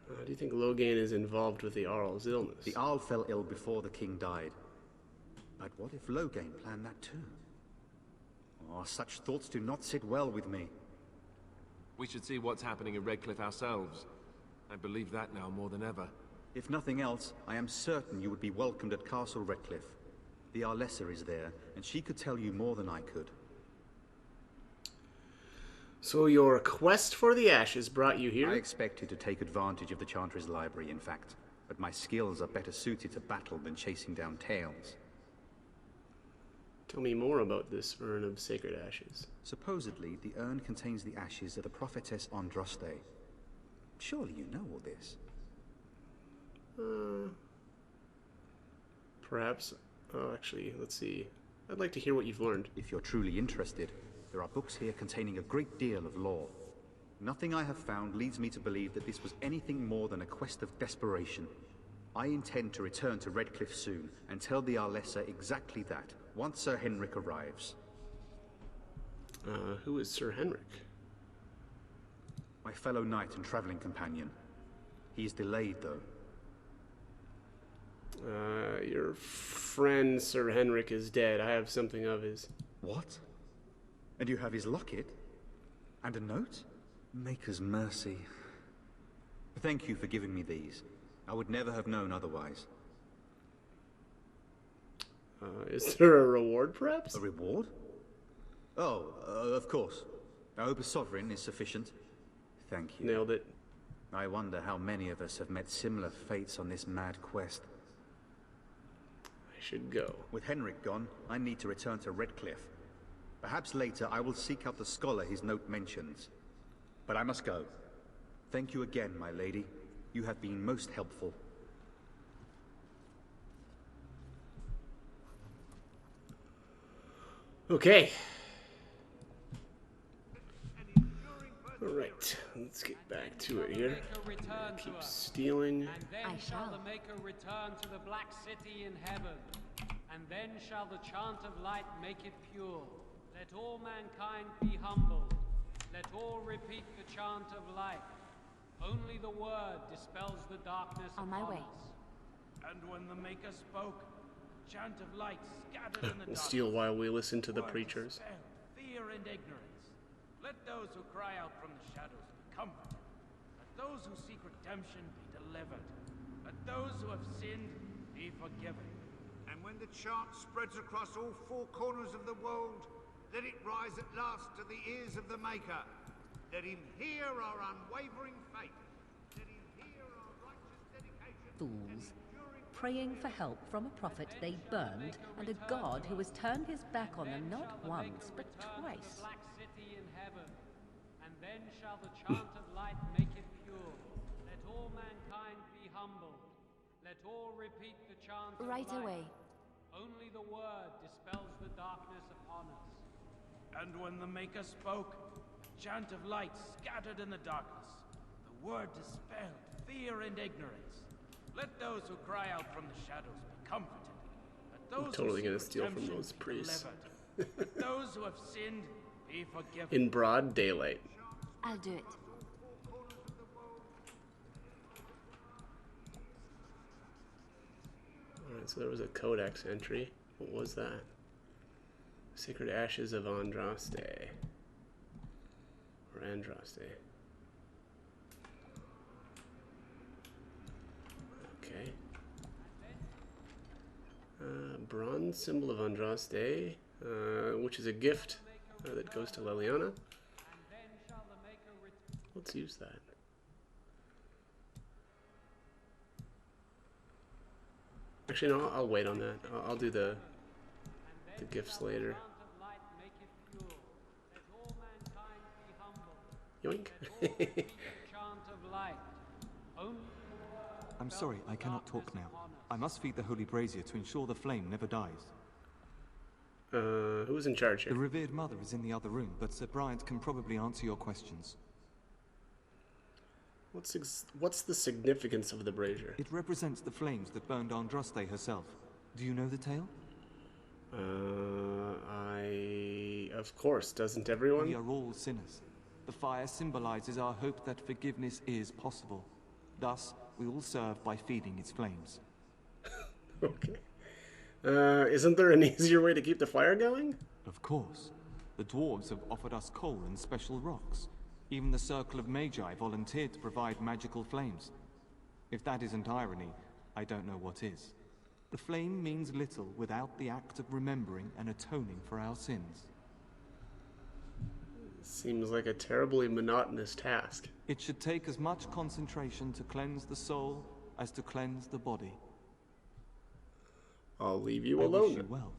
Do you think Logain is involved with the Arl's illness? The Arl fell ill before the king died. But what if Logain planned that too? Oh, such thoughts do not sit well with me. We should see what's happening in Redcliffe ourselves. I believe that now more than ever. If nothing else, I am certain you would be welcomed at Castle Redcliffe. The Arlessa is there, and she could tell you more than I could. So your quest for the ashes brought you here? I expected to take advantage of the Chantry's library, in fact. But my skills are better suited to battle than chasing down tales. Tell me more about this Urn of Sacred Ashes. Supposedly, the urn contains the ashes of the prophetess Andraste. Surely you know all this. Perhaps. Oh, actually, let's see. I'd like to hear what you've learned. If you're truly interested, there are books here containing a great deal of lore. Nothing I have found leads me to believe that this was anything more than a quest of desperation. I intend to return to Redcliffe soon and tell the Arlessa exactly that, once Sir Henrik arrives. Who is Sir Henrik? My fellow knight and traveling companion. He is delayed, though. Your friend Sir Henrik is dead. I have something of his. What? And you have his locket? And a note? Maker's mercy. Thank you for giving me these. I would never have known otherwise. Is there a reward, perhaps? A reward? Oh, of course. I hope a sovereign is sufficient. Thank you. Nailed it. I wonder how many of us have met similar fates on this mad quest. I should go. With Henrik gone, I need to return to Redcliffe. Perhaps later I will seek out the scholar his note mentions. But I must go. Thank you again, my lady. You have been most helpful. Okay. Alright, let's get back to it here. Keep stealing. Then shall the Maker return to the Black City in heaven, and then shall the chant of light make it pure. Let all mankind be humble. Let all repeat the chant of light. Only the word dispels the darkness On my way. us. And when the Maker spoke, a chant of light scattered in the We'll dark. steal while we listen to the Word preachers. dispelled fear and ignorance. Let those who cry out from the shadows be comforted. Let those who seek redemption be delivered. Let those who have sinned be forgiven. And when the chant spreads across all four corners of the world, let it rise at last to the ears of the Maker. Let him hear our unwavering faith. Let him hear our righteous dedication. Fools. Praying for help from a prophet they burned, and a god who has turned his back on them not once, but twice. Black City in heaven, and then shall the chant of light make it pure. Let all mankind be humble. Let all repeat the chant of Right light. away. Only the word dispels the darkness upon us. And when the Maker spoke, a chant of light scattered in the darkness. The word dispelled fear and ignorance. Let those who cry out from the shadows be comforted. Let those I'm totally who gonna seek steal from redemption those be priests. delivered. Let those who have sinned be forgiven. In broad daylight. I'll do it. Alright, so there was a codex entry. What was that? Sacred Ashes of Andraste. Or Andraste. Okay. Bronze symbol of Andraste, which is a gift that goes to Leliana. Let's use that. Actually, no, I'll wait on that. I'll do the gifts later. Yoink. I'm sorry, I cannot talk now. I must feed the holy brazier to ensure the flame never dies. Who's in charge here? The revered mother is in the other room, but Sir Bryant can probably answer your questions. What's the significance of the brazier? It represents the flames that burned Andraste herself. Do you know the tale? Of course, doesn't everyone? We are all sinners. The fire symbolizes our hope that forgiveness is possible. Thus, we all serve by feeding its flames. Okay. Isn't there an easier way to keep the fire going? Of course. The dwarves have offered us coal and special rocks. Even the Circle of Magi volunteered to provide magical flames. If that isn't irony, I don't know what is. The flame means little without the act of remembering and atoning for our sins. Seems like a terribly monotonous task. It should take as much concentration to cleanse the soul as to cleanse the body. I'll leave you I alone. wish you well.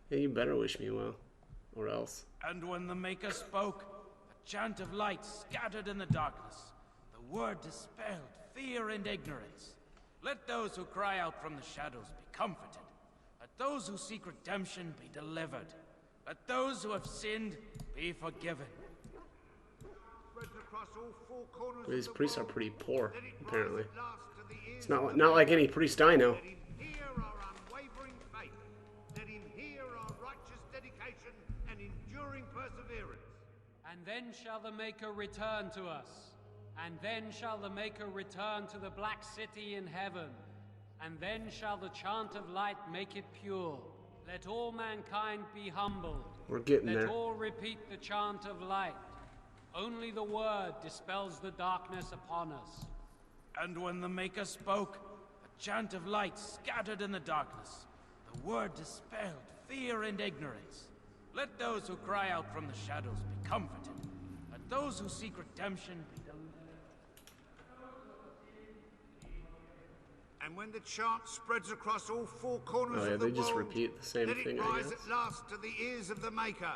Yeah, you better wish me well. Or else. And when the Maker spoke, a chant of light scattered in the darkness. The word dispelled fear and ignorance. Let those who cry out from the shadows be comforted. Let those who seek redemption be delivered. Let those who have sinned be forgiven. But these priests are pretty poor, apparently. It's not like any priest I know. Hear our unwavering faith. Let him hear our righteous dedication and enduring perseverance. And then shall the Maker return to us. And then shall the Maker return to the Black City in heaven. And then shall the chant of light make it pure. Let all mankind be humble. We're getting Let there. all repeat the chant of light. Only the word dispels the darkness upon us. And when the Maker spoke, a chant of light scattered in the darkness. The word dispelled fear and ignorance. Let those who cry out from the shadows be comforted. Let those who seek redemption be delivered. And when the chant spreads across all four corners Oh yeah, of the they just world, repeat the same let thing, it I rise guess. at last to the ears of the Maker.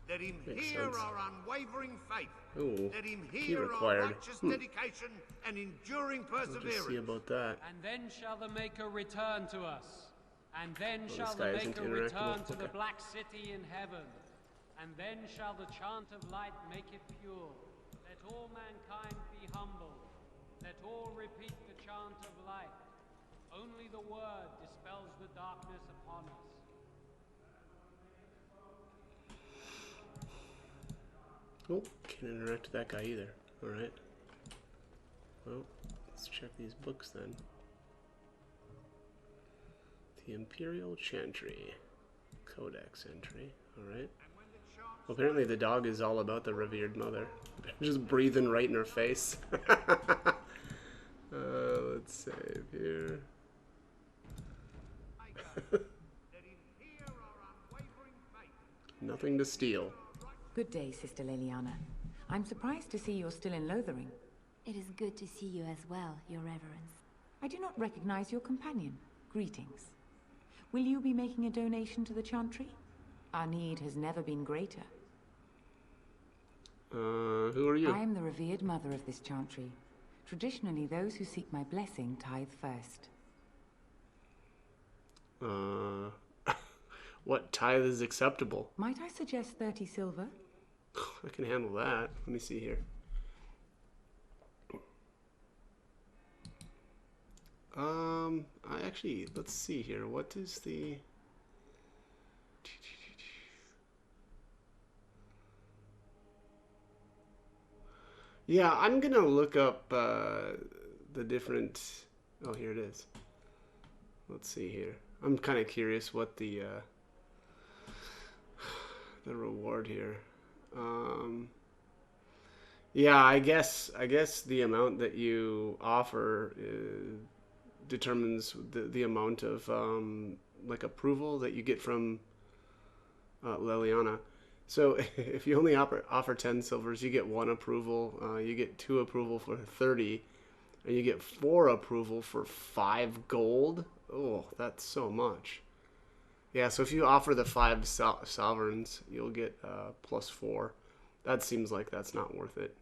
Let him Makes hear sense. our unwavering faith. Ooh, Let him key hear our required. righteous dedication and enduring We'll just perseverance. see about that. And then shall the Maker return to us. And then Oh, shall this the guy isn't Maker return interactable. to the Okay. Black City in heaven. And then shall the chant of light make it pure. Let all mankind be humble. Let all repeat the chant of light. Only the word dispels the darkness upon us. Oh, can't interact with that guy either. Alright. Well, let's check these books then. The Imperial Chantry. Codex entry. Alright. Well, apparently the dog is all about the revered mother. Just breathing right in her face. Let's save here. Nothing to steal. Good day, Sister Leliana. I'm surprised to see you're still in Lothering. It is good to see you as well, Your Reverence. I do not recognize your companion. Greetings. Will you be making a donation to the Chantry? Our need has never been greater. Who are you? I am the revered mother of this Chantry. Traditionally, those who seek my blessing tithe first. What tithe is acceptable? Might I suggest 30 silver? I can handle that. Let me see here. I actually, let's see here. What is the... Yeah, I'm gonna look up the different... Oh, here it is. Let's see here. I'm kind of curious what the reward here. Yeah, I guess the amount that you offer determines the amount of like approval that you get from Leliana. So if you only offer 10 silvers, you get 1 approval. You get 2 approval for 30, and you get 4 approval for 5 gold. Oh, that's so much. Yeah, so if you offer the 5 sovereigns, you'll get +4. That seems like that's not worth it.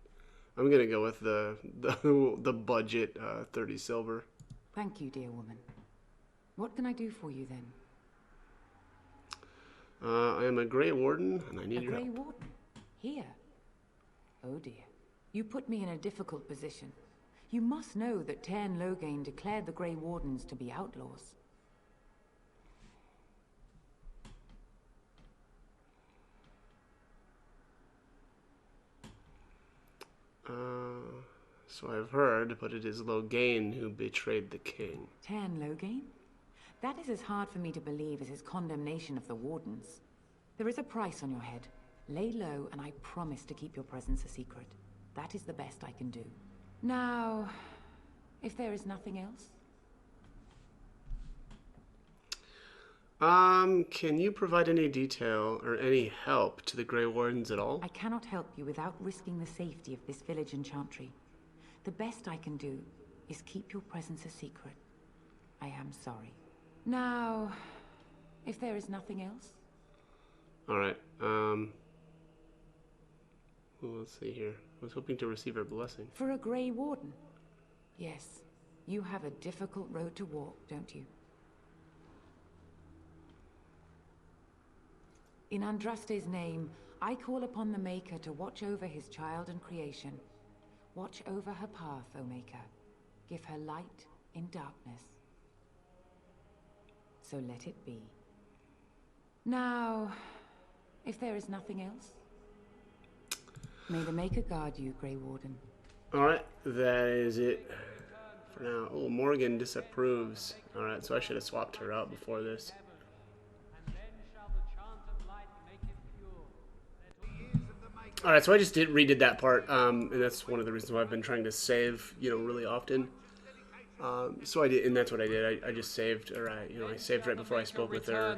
I'm gonna go with the budget 30 silver. Thank you, dear woman. What can I do for you then? I am a Grey Warden, and I need your help. A Grey Warden? Here? Oh dear. You put me in a difficult position. You must know that Tairn Loghain declared the Grey Wardens to be outlaws. So I've heard, but it is Loghain who betrayed the king. Tairn Loghain? That is as hard for me to believe as his condemnation of the Wardens. There is a price on your head. Lay low, and I promise to keep your presence a secret. That is the best I can do. Now, if there is nothing else? Can you provide any detail or any help to the Grey Wardens at all? I cannot help you without risking the safety of this village and Chantry. The best I can do is keep your presence a secret. I am sorry. Now, if there is nothing else? Alright, well, let's see here. I was hoping to receive her blessing. For a Grey Warden? Yes. You have a difficult road to walk, don't you? In Andraste's name, I call upon the Maker to watch over his child and creation. Watch over her path, O Maker. Give her light in darkness. So let it be. Now, if there is nothing else, may the Maker guard you, Grey Warden. Alright, that is it for now. Oh, Morgan disapproves. Alright, so I should have swapped her out before this. Alright, so I just redid that part, and that's one of the reasons why I've been trying to save, you know, really often. So I did, and that's what I did. I just saved, or I saved right before I spoke with her.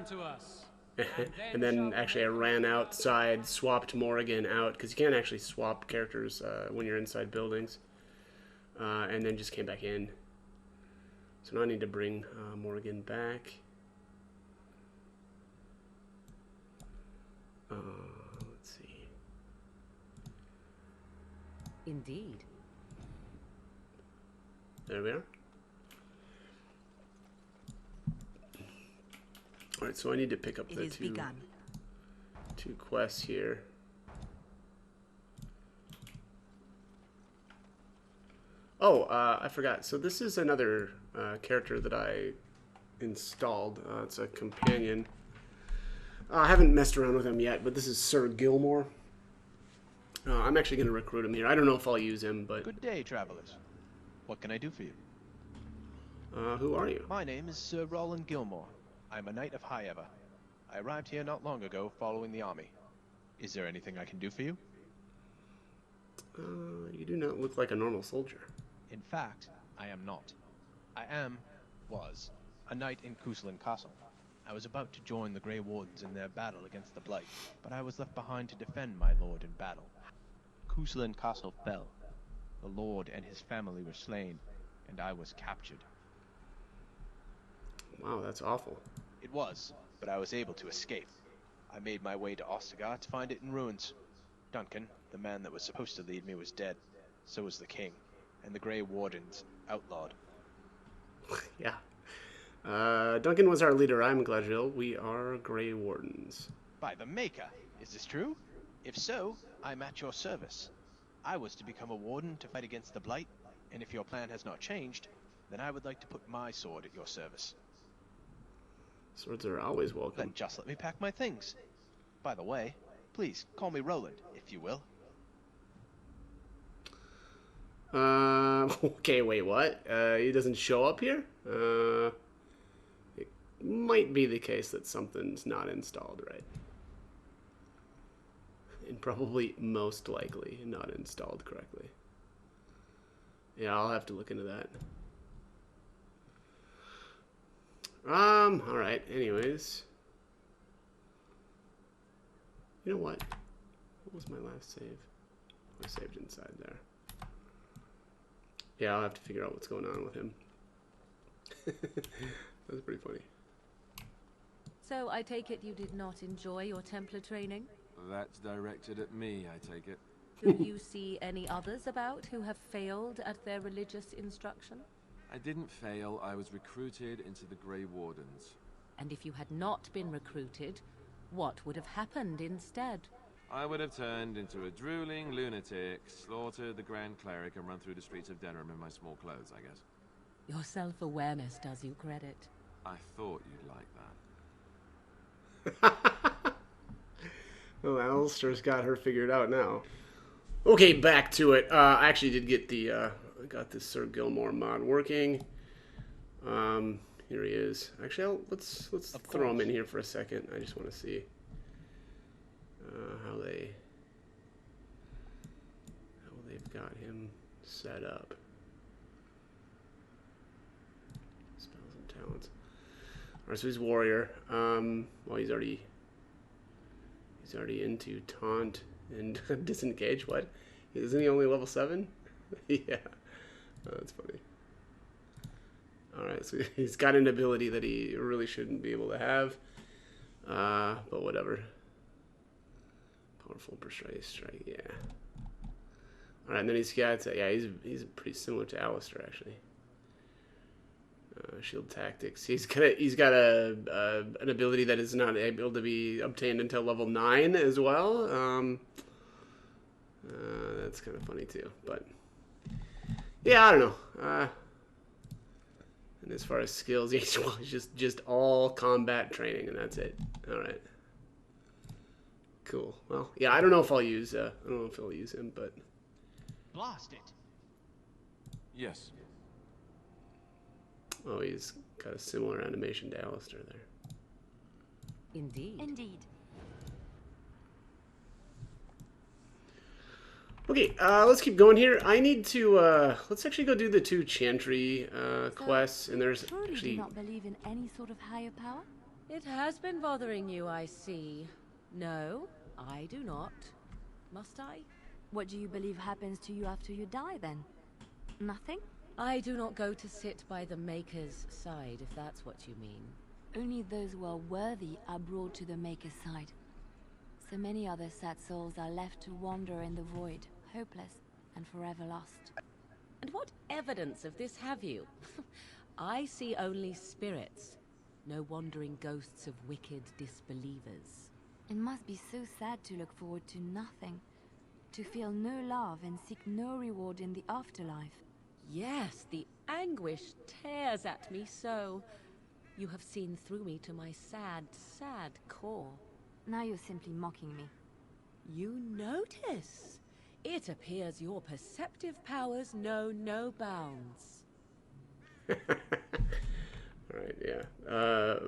And then actually I ran outside, swapped Morrigan out, because you can't actually swap characters when you're inside buildings. And then just came back in. So now I need to bring Morrigan back. Let's see. Indeed. There we are. Alright, so I need to pick up the two quests here. Oh, I forgot. So this is another character that I installed. It's a companion. I haven't messed around with him yet, but this is Sir Gilmore. I'm actually going to recruit him here. I don't know if I'll use him, but... Good day, travelers. What can I do for you? Who are you? My name is Sir Roland Gilmore. I'm a knight of High Ever. I arrived here not long ago following the army. Is there anything I can do for you? You do not look like a normal soldier. In fact, I am not. I was, a knight in Cousland Castle. I was about to join the Grey Wardens in their battle against the Blight, but I was left behind to defend my lord in battle. Cousland Castle fell. The lord and his family were slain, and I was captured. Wow, that's awful. It was, but I was able to escape. I made my way to Ostagar to find it in ruins. Duncan, the man that was supposed to lead me, was dead. So was the king, and the Grey Wardens outlawed. Yeah. Duncan was our leader. I'm Gladriel. We are Grey Wardens. By the Maker! Is this true? If so, I'm at your service. I was to become a warden to fight against the Blight, and if your plan has not changed, then I would like to put my sword at your service. Swords are always welcome. Then just let me pack my things. By the way, please call me Roland, if you will. Okay, wait, what? He doesn't show up here? It might be the case that something's not installed right. And probably most likely not installed correctly. Yeah, I'll have to look into that. Alright, anyways. You know what? What was my last save? I saved inside there. Yeah, I'll have to figure out what's going on with him. That was pretty funny. So I take it you did not enjoy your Templar training? That's directed at me, I take it. Do you see any others about who have failed at their religious instruction? I didn't fail. I was recruited into the Grey Wardens. And if you had not been recruited, what would have happened instead? I would have turned into a drooling lunatic, slaughtered the Grand Cleric, and run through the streets of Denerim in my small clothes, I guess. Your self-awareness does you credit. I thought you'd like that. Well, Alistair's got her figured out now. Okay, back to it. I actually did get the, I got this Sir Gilmore mod working. Here he is. Actually, let's throw him in here for a second. I just want to see how they've got him set up. Spells and talents. All right, so he's warrior. Well, he's already into taunt and disengage. What? Isn't he only level 7? Yeah. Oh, that's funny. Alright, so he's got an ability that he really shouldn't be able to have. But whatever. Powerful Persuade Strike, yeah. Alright, and then he's got, yeah, he's pretty similar to Alistair, actually. Shield Tactics. He's got an ability that is not able to be obtained until level 9 as well. That's kind of funny too, but yeah, I don't know. And as far as skills, it's just all combat training, and that's it. All right, cool. Well, yeah, I don't know if I'll use him, but blast it. Yes. Oh, he's got a similar animation to Alistair there. Indeed. Indeed. Okay, let's keep going here. I need to, let's actually go do the 2 Chantry quests, and there's Surely actually... do not believe in any sort of higher power? It has been bothering you, I see. No, I do not. Must I? What do you believe happens to you after you die, then? Nothing? I do not go to sit by the Maker's side, if that's what you mean. Only those who are worthy are brought to the Maker's side. So many other sad souls are left to wander in the void, hopeless and forever lost. And what evidence of this have you? I see only spirits, no wandering ghosts of wicked disbelievers. It must be so sad to look forward to nothing, to feel no love and seek no reward in the afterlife. Yes, the anguish tears at me so. You have seen through me to my sad, sad core. Now you're simply mocking me. You notice? It appears your perceptive powers know no bounds. Alright, yeah.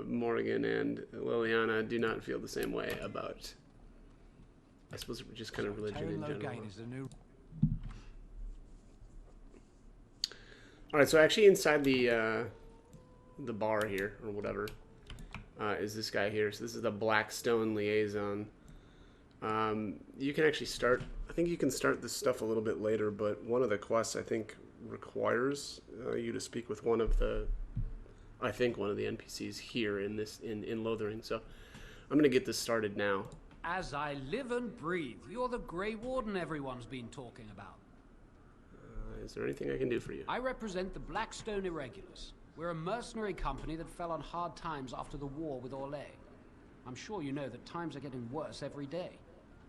Morgan and Liliana do not feel the same way about, I suppose, just kind of religion in general. Alright, so actually inside the bar here, or whatever, is this guy here. So this is the Blackstone Liaison. You can actually start, I think you can start this stuff a little bit later, but one of the quests, I think, requires you to speak with one of the NPCs here in Lothering. So I'm going to get this started now. As I live and breathe, you're the Grey Warden everyone's been talking about. Is there anything I can do for you? I represent the Blackstone Irregulars. We're a mercenary company that fell on hard times after the war with Orlais. I'm sure you know that times are getting worse every day.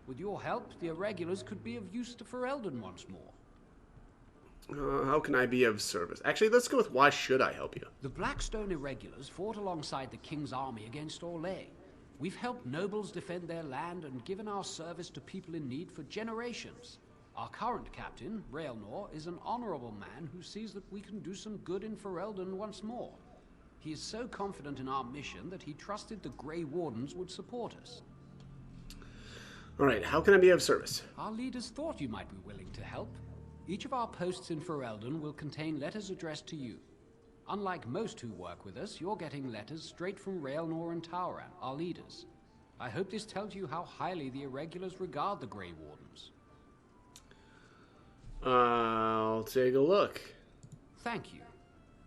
With your help, the Irregulars could be of use to Ferelden once more. How can I be of service? Actually, let's go with why should I help you? The Blackstone Irregulars fought alongside the King's army against Orlais. We've helped nobles defend their land and given our service to people in need for generations. Our current captain, Raelnor, is an honorable man who sees that we can do some good in Ferelden once more. He is so confident in our mission that he trusted the Grey Wardens would support us. Alright, how can I be of service? Our leaders thought you might be willing to help. Each of our posts in Ferelden will contain letters addressed to you. Unlike most who work with us, you're getting letters straight from Raelnor and Tauran, our leaders. I hope this tells you how highly the Irregulars regard the Grey Wardens. I'll take a look. Thank you.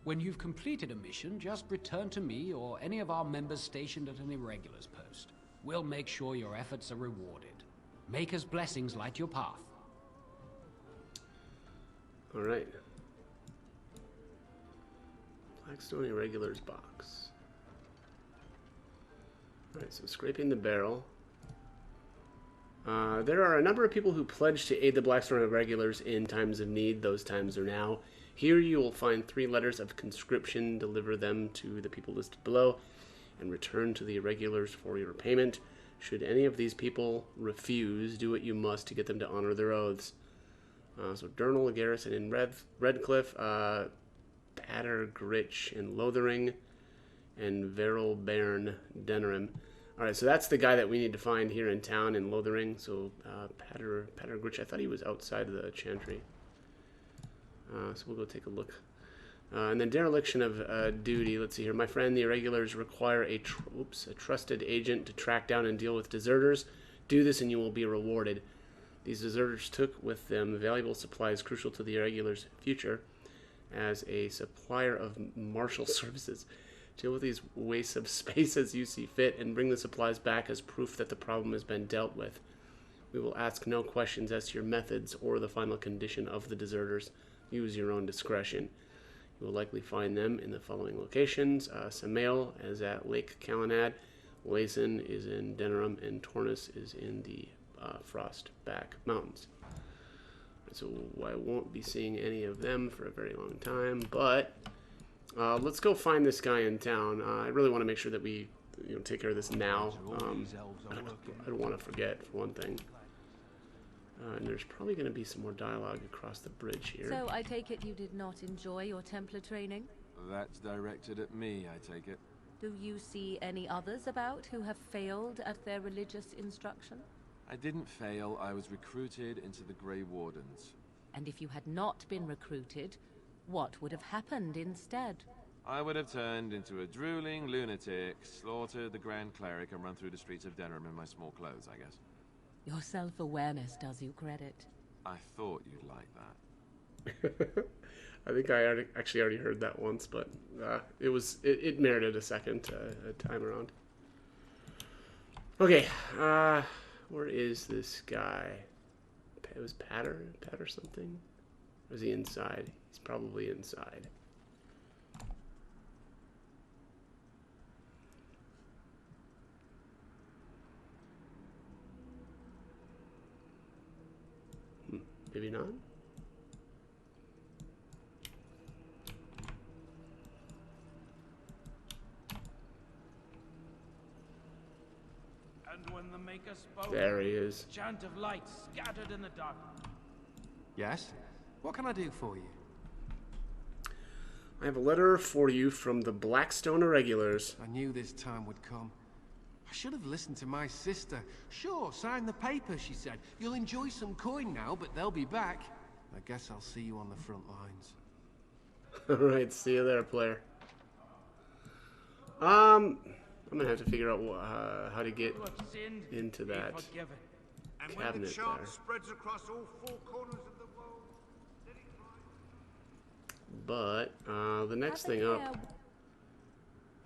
When you've completed a mission, just return to me or any of our members stationed at an Irregulars post. We'll make sure your efforts are rewarded. Maker's blessings light your path. Alright. Blackstone Irregulars box. Alright, so scraping the barrel. There are a number of people who pledge to aid the Blackstone Irregulars in times of need. Those times are now. Here you will find 3 letters of conscription. Deliver them to the people listed below and return to the Irregulars for your payment. Should any of these people refuse, do what you must to get them to honor their oaths. So Durnal, Garrison in Redcliffe, Pattergritch in Lothering, and Veril Bairn Denerim. Alright, so that's the guy that we need to find here in town in Lothering. So Pattergritch, I thought he was outside of the Chantry. So we'll go take a look. And then dereliction of duty. Let's see here. My friend, the Irregulars require a trusted agent to track down and deal with deserters. Do this and you will be rewarded. These deserters took with them valuable supplies crucial to the Irregulars' future as a supplier of martial services. Deal with these wastes of space as you see fit and bring the supplies back as proof that the problem has been dealt with. We will ask no questions as to your methods or the final condition of the deserters. Use your own discretion. You will likely find them in the following locations. Samael is at Lake Calenad, Layson is in Denerim, and Tornus is in the Frostback Mountains. So I won't be seeing any of them for a very long time, but let's go find this guy in town. I really want to make sure that we take care of this now. I don't want to forget, for one thing. And there's probably going to be some more dialogue across the bridge here. So I take it you did not enjoy your Templar training? That's directed at me, I take it. Do you see any others about who have failed at their religious instruction? I didn't fail. I was recruited into the Grey Wardens. And if you had not been recruited, what would have happened instead? I would have turned into a drooling lunatic, slaughtered the Grand Cleric, and run through the streets of Denham in my small clothes, I guess. Your self-awareness does you credit. I thought you'd like that. I think I actually already heard that once, but it merited a second time around. Okay, where is this guy? It was Patter something? Or is he inside? He's probably inside. Maybe not? And when the Maker spoke, there he is. Chant of light scattered in the dark. Yes? What can I do for you? I have a letter for you from the Blackstone Irregulars. I knew this time would come. I should have listened to my sister. Sure, sign the paper, she said. You'll enjoy some coin now, but they'll be back. I guess I'll see you on the front lines. Alright, see you there, player. I'm gonna have to figure out how to get into that cabinet there. Spreads across all four corners of the world. But the next thing up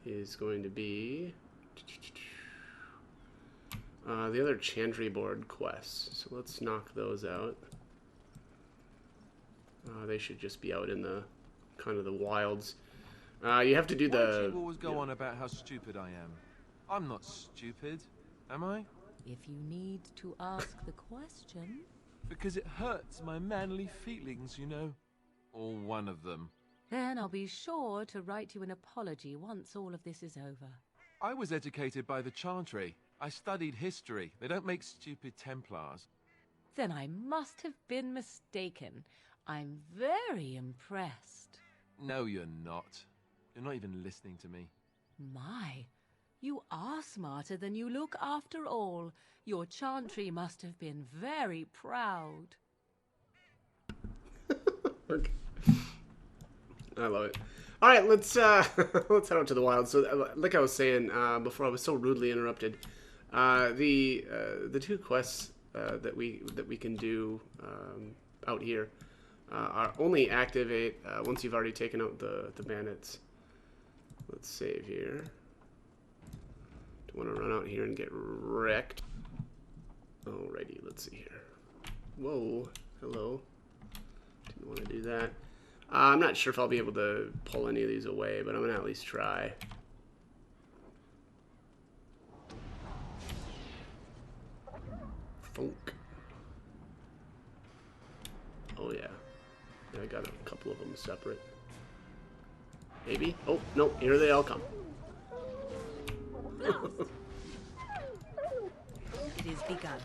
is going to be the other Chantry board quests. So let's knock those out. They should just be out in the kind of the wilds. You have to do Why the. do you always go on about how stupid I am? I'm not stupid, am I? If you need to ask the question. Because it hurts my manly feelings, you know. Or one of them. Then I'll be sure to write you an apology once all of this is over. I was educated by the Chantry. I studied history. They don't make stupid Templars. Then I must have been mistaken. I'm very impressed. No, you're not. You're not even listening to me. My, you are smarter than you look after all. Your Chantry must have been very proud. Okay. I love it. All right, let's let's head out to the wild. So, like I was saying before, I was so rudely interrupted. The two quests that we can do out here are only activate once you've already taken out the bandits. Let's save here. Don't want to run out here and get wrecked. Alrighty, let's see here. Whoa, hello. Didn't want to do that. I'm not sure if I'll be able to pull any of these away, but I'm going to at least try. Funk. Oh, yeah. I got a couple of them separate. Maybe? Oh, no, here they all come. It is begun.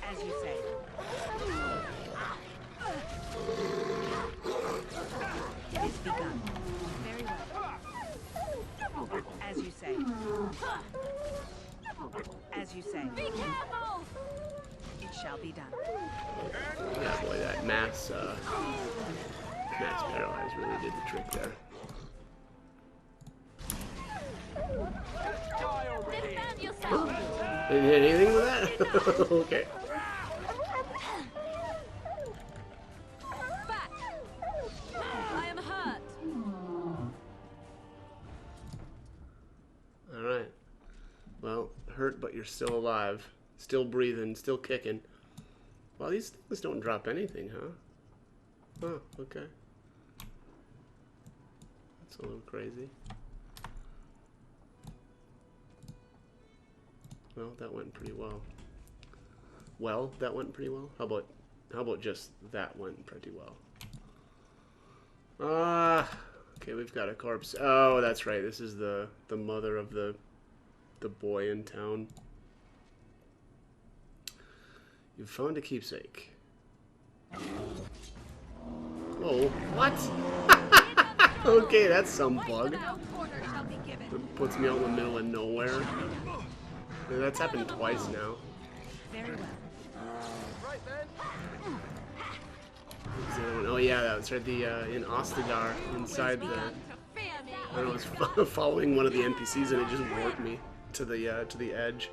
As you say. It is begun. Very well. As you say. As you say. Be careful! It shall be done. Yeah, boy, that mass paralyze really did the trick there. Defend yourself! Didn't hit anything with that? Okay. Back! I am hurt! Alright. Well, hurt, but you're still alive. Still breathing, still kicking. Well, these things don't drop anything, huh? Oh, okay. That's a little crazy. Well, that went pretty well. Well, that went pretty well? How about just that went pretty well? Okay, we've got a corpse. Oh, that's right. This is the mother of the boy in town. You've found a keepsake. Whoa, what? Okay, that's some bug. Now quarter shall be given. It puts me out in the middle of nowhere. That's happened twice now. Very well. What's the other one? Oh yeah, that was right. In Ostagar, inside the. I don't know, I was following one of the NPCs and it just warped me to the edge.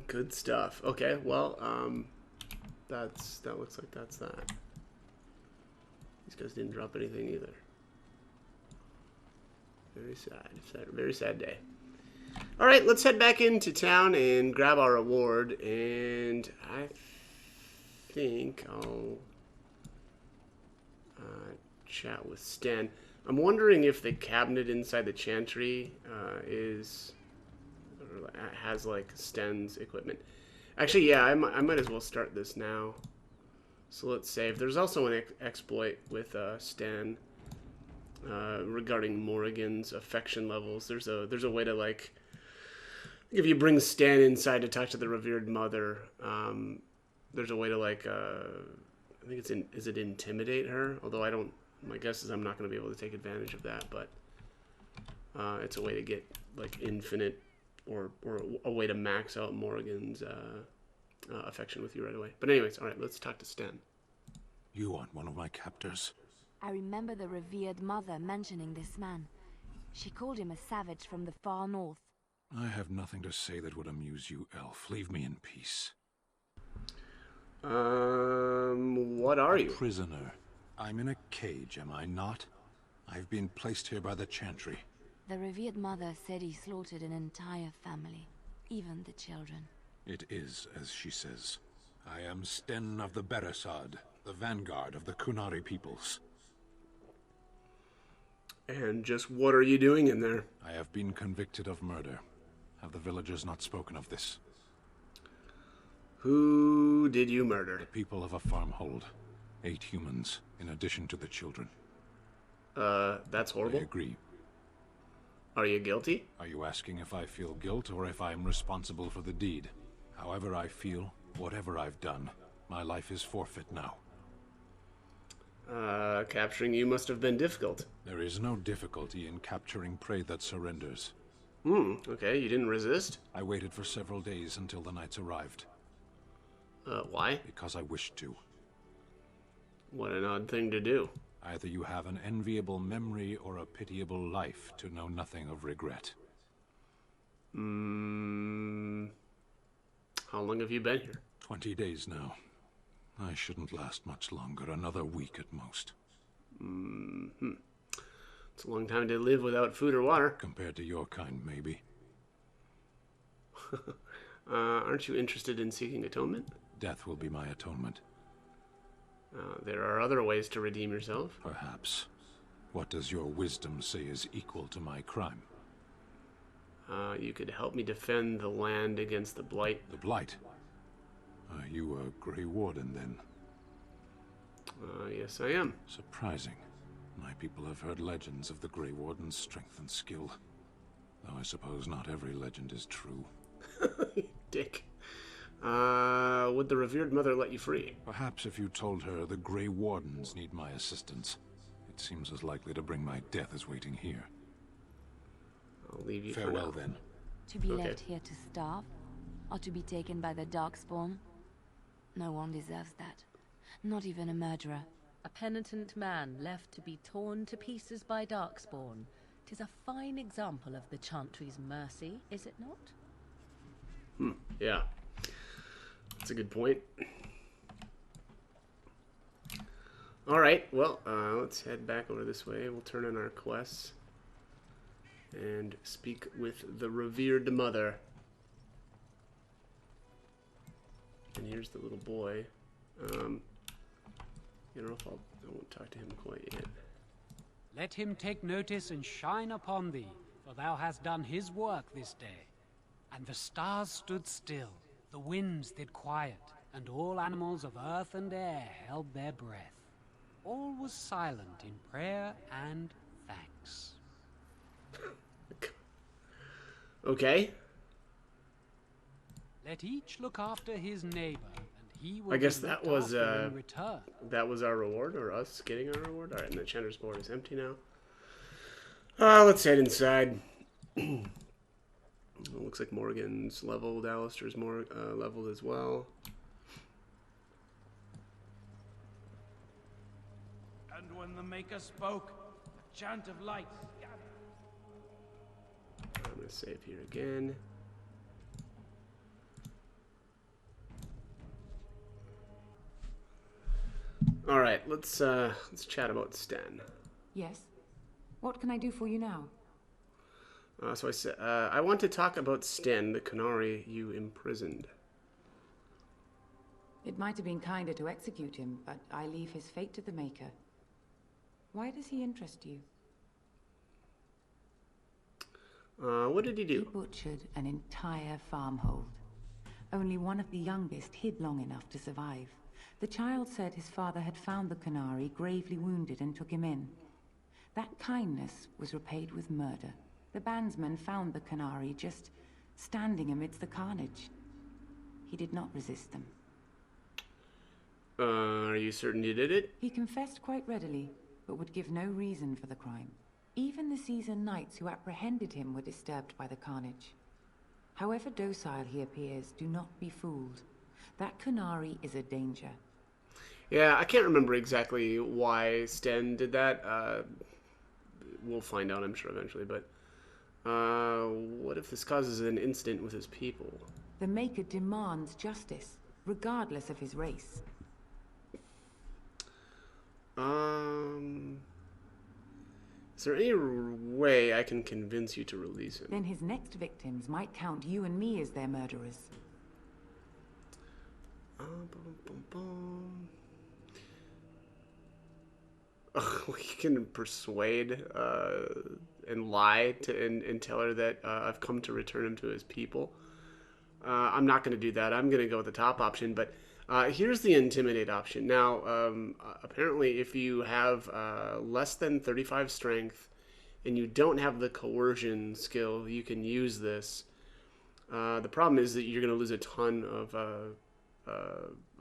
Good stuff. Okay, well, that looks like that's that. These guys didn't drop anything either. Very sad. Very sad day. All right, let's head back into town and grab our reward. And I think I'll chat with Sten. I'm wondering if the cabinet inside the chantry has like Sten's equipment. Actually, yeah, I might as well start this now. So let's save. There's also an exploit with Sten regarding Morrigan's affection levels. There's a way to, like, if you bring Stan inside to talk to the revered mother, there's a way to, like, I think is it intimidate her? Although my guess is I'm not going to be able to take advantage of that, but it's a way to get, like, infinite or a way to max out Morrigan's affection with you right away. But anyways, all right, let's talk to Sten. You aren't one of my captors. I remember the revered mother mentioning this man. She called him a savage from the far north. I have nothing to say that would amuse you, elf. Leave me in peace. What are you? A prisoner. I'm in a cage, am I not? I've been placed here by the Chantry. The revered mother said he slaughtered an entire family, even the children. It is as she says. I am Sten of the Beresad, the vanguard of the Kunari peoples. And just what are you doing in there? I have been convicted of murder. Have the villagers not spoken of this? Who did you murder? The people of a farmhold. 8 humans, in addition to the children. That's horrible. I agree. Are you guilty? Are you asking if I feel guilt or if I'm responsible for the deed? However I feel, whatever I've done, my life is forfeit now. Capturing you must have been difficult. There is no difficulty in capturing prey that surrenders. Okay, you didn't resist? I waited for several days until the knights arrived. Why? Because I wished to. What an odd thing to do. Either you have an enviable memory or a pitiable life to know nothing of regret. How long have you been here? 20 days now. I shouldn't last much longer, another week at most. It's a long time to live without food or water. Compared to your kind, maybe. Aren't you interested in seeking atonement? Death will be my atonement. There are other ways to redeem yourself. Perhaps. What does your wisdom say is equal to my crime? You could help me defend the land against the Blight. The Blight? Are you a Grey Warden, then? Yes, I am. Surprising. My people have heard legends of the Grey Warden's strength and skill. Though I suppose not every legend is true. Dick. Would the revered mother let you free? Perhaps if you told her the Grey Wardens need my assistance. It seems as likely to bring my death as waiting here. I'll leave you Farewell, for now. then. To be left here to starve? Or to be taken by the Darkspawn? No one deserves that. Not even a murderer. A penitent man left to be torn to pieces by Darkspawn. 'Tis a fine example of the Chantry's mercy, is it not? Yeah. That's a good point. Alright, well, let's head back over this way. We'll turn in our quests and speak with the revered mother. And here's the little boy. You know, I won't talk to him quite yet. Let him take notice and shine upon thee, for thou hast done his work this day. And the stars stood still, the winds did quiet, and all animals of earth and air held their breath. All was silent in prayer and thanks. Okay. Let each look after his neighbor, and he will I guess be that looked was after in return. that was our reward, or us getting our reward. All right, and the Chanter's board is empty now. Let's head inside. Looks like Morgan's leveled. Alistair's more leveled as well. And when the Maker spoke, a chant of light scattered. I'm gonna save here again. All right, let's chat about Sten. Yes? What can I do for you now? So I said I want to talk about Sten, the Canary you imprisoned. It might have been kinder to execute him, but I leave his fate to the Maker. Why does he interest you? What did he do? He butchered an entire farmhold. Only one of the youngest hid long enough to survive. The child said his father had found the Canary gravely wounded and took him in. That kindness was repaid with murder. The bandsman found the Canary just standing amidst the carnage. He did not resist them. Are you certain you did it? He confessed quite readily, but would give no reason for the crime. Even the seasoned knights who apprehended him were disturbed by the carnage. However docile he appears, do not be fooled. That Canary is a danger. Yeah, I can't remember exactly why Sten did that. We'll find out, I'm sure, eventually. But what if this causes an incident with his people? The Maker demands justice, regardless of his race. Is there any way I can convince you to release him? Then his next victims might count you and me as their murderers. We can persuade and lie to and tell her that I've come to return him to his people. I'm not going to do that. I'm going to go with the top option, but here's the intimidate option. Now, apparently, if you have less than 35 strength and you don't have the coercion skill, you can use this. The problem is that you're going to lose a ton of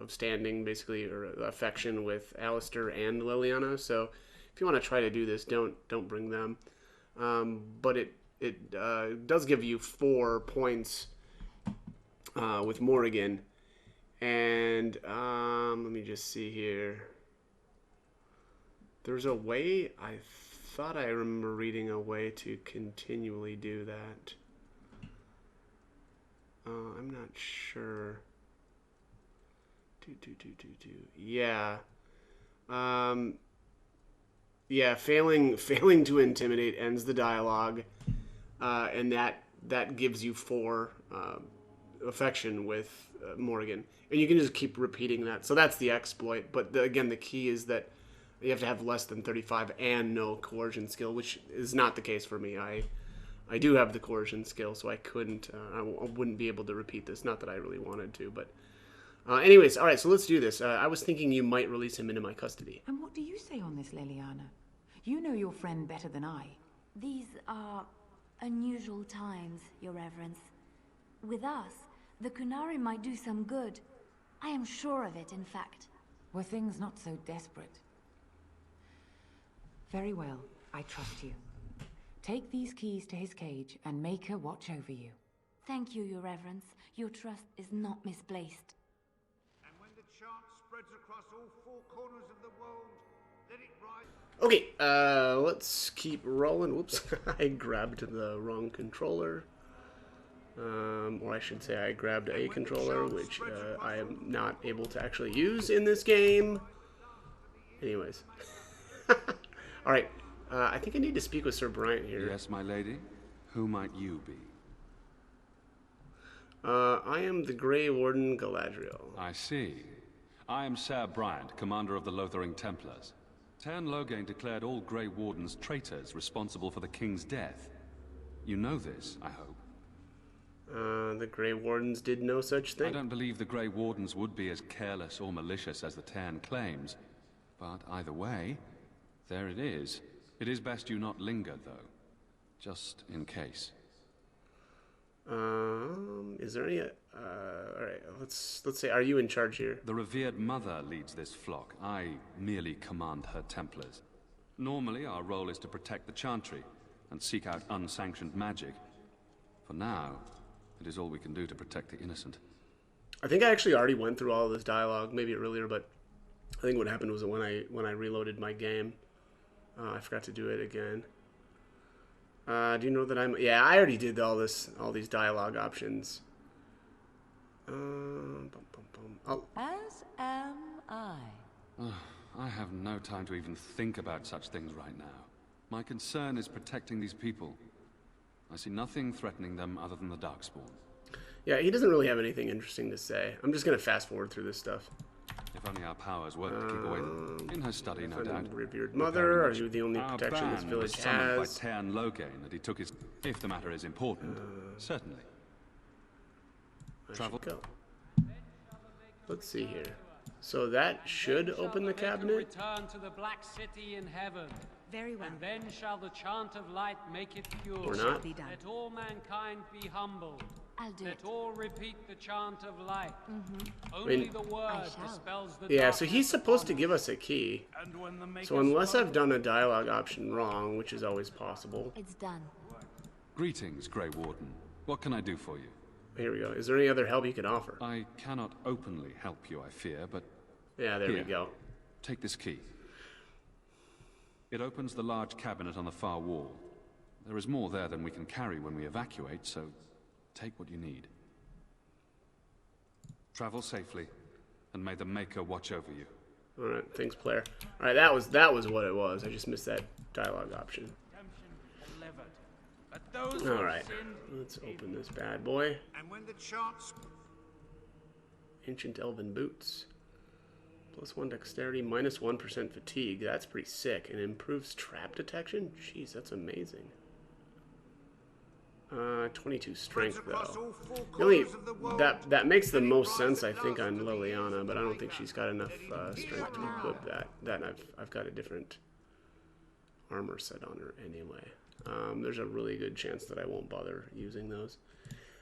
standing, basically, or affection with Alistair and Liliana. So, if you want to try to do this, don't bring them. But it does give you 4 points with Morrigan. And let me just see here. There's a way, I thought I remember reading a way to continually do that. I'm not sure. Yeah. Yeah, failing to intimidate ends the dialogue. And that gives you 4 affection with Morgan. And you can just keep repeating that. So that's the exploit. But again, the key is that you have to have less than 35 and no coercion skill, which is not the case for me. I do have the coercion skill, so I couldn't, I wouldn't be able to repeat this. Not that I really wanted to, but anyways, all right, so let's do this. I was thinking you might release him into my custody. And what do you say on this, Liliana? You know your friend better than I. These are unusual times, Your Reverence. With us, the Kunari might do some good. I am sure of it, in fact. Were things not so desperate? Very well, I trust you. Take these keys to his cage and make her watch over you. Thank you, Your Reverence. Your trust is not misplaced. And when the chant spreads across all 4 corners of the world, let it rise. Okay, let's keep rolling. Whoops, I grabbed the wrong controller. Or I should say I grabbed a controller, which I am not able to actually use in this game. Anyways. Alright, I think I need to speak with Sir Bryant here. Yes, my lady? Who might you be? I am the Grey Warden Galadriel. I see. I am Sir Bryant, commander of the Lothering Templars. Tan Loghain declared all Grey Wardens traitors responsible for the king's death. You know this, I hope. The Grey Wardens did no such thing. I don't believe the Grey Wardens would be as careless or malicious as the Tarn claims. But either way, there it is. It is best you not linger, though. Just in case. Is there any... Alright, let's say, are you in charge here? The revered mother leads this flock. I merely command her Templars. Normally, our role is to protect the Chantry, and seek out unsanctioned magic. For now, it is all we can do to protect the innocent. I think I actually already went through all of this dialogue, maybe earlier, but I think what happened was that when I reloaded my game, I forgot to do it again. Do you know that I'm... Yeah, I already did all these dialogue options. Oh. As am I. I have no time to even think about such things right now. My concern is protecting these people. I see nothing threatening them other than the Darkspawn. Yeah, he doesn't really have anything interesting to say. I'm just going to fast forward through this stuff. If only our powers work to keep away in her study, no doubt. Revered mother, are you the only protection this village was summoned has? by Tairn Logain that he took his... If the matter is important, certainly. Travel. Go. Let's see here. So that should open the cabinet. Return to the Black City in heaven. Very well. And then shall the chant of light make it pure. Or not. Let all mankind be humbled. I'll do Let it. all repeat the chant of light. Only I mean, the word dispels the yeah, so he's supposed to give us a key. So unless I've done a dialogue option wrong, which is always possible. It's done. Greetings, Grey Warden. What can I do for you? Here we go. Is there any other help you could offer? I cannot openly help you, I fear, but... Yeah, there we go. Take this key. It opens the large cabinet on the far wall. There is more there than we can carry when we evacuate, so take what you need. Travel safely, and may the Maker watch over you. Alright, thanks, player. Alright, that was what it was. I just missed that dialogue option. Alright, let's open this bad boy. And when the chance... Ancient Elven Boots. +1 dexterity, -1% fatigue. That's pretty sick. And improves trap detection? Jeez, that's amazing. 22 strength, though. Really, that makes the most sense, I think, on Liliana, but I don't think she's got enough strength to equip that. I've got a different armor set on her anyway. There's a really good chance that I won't bother using those.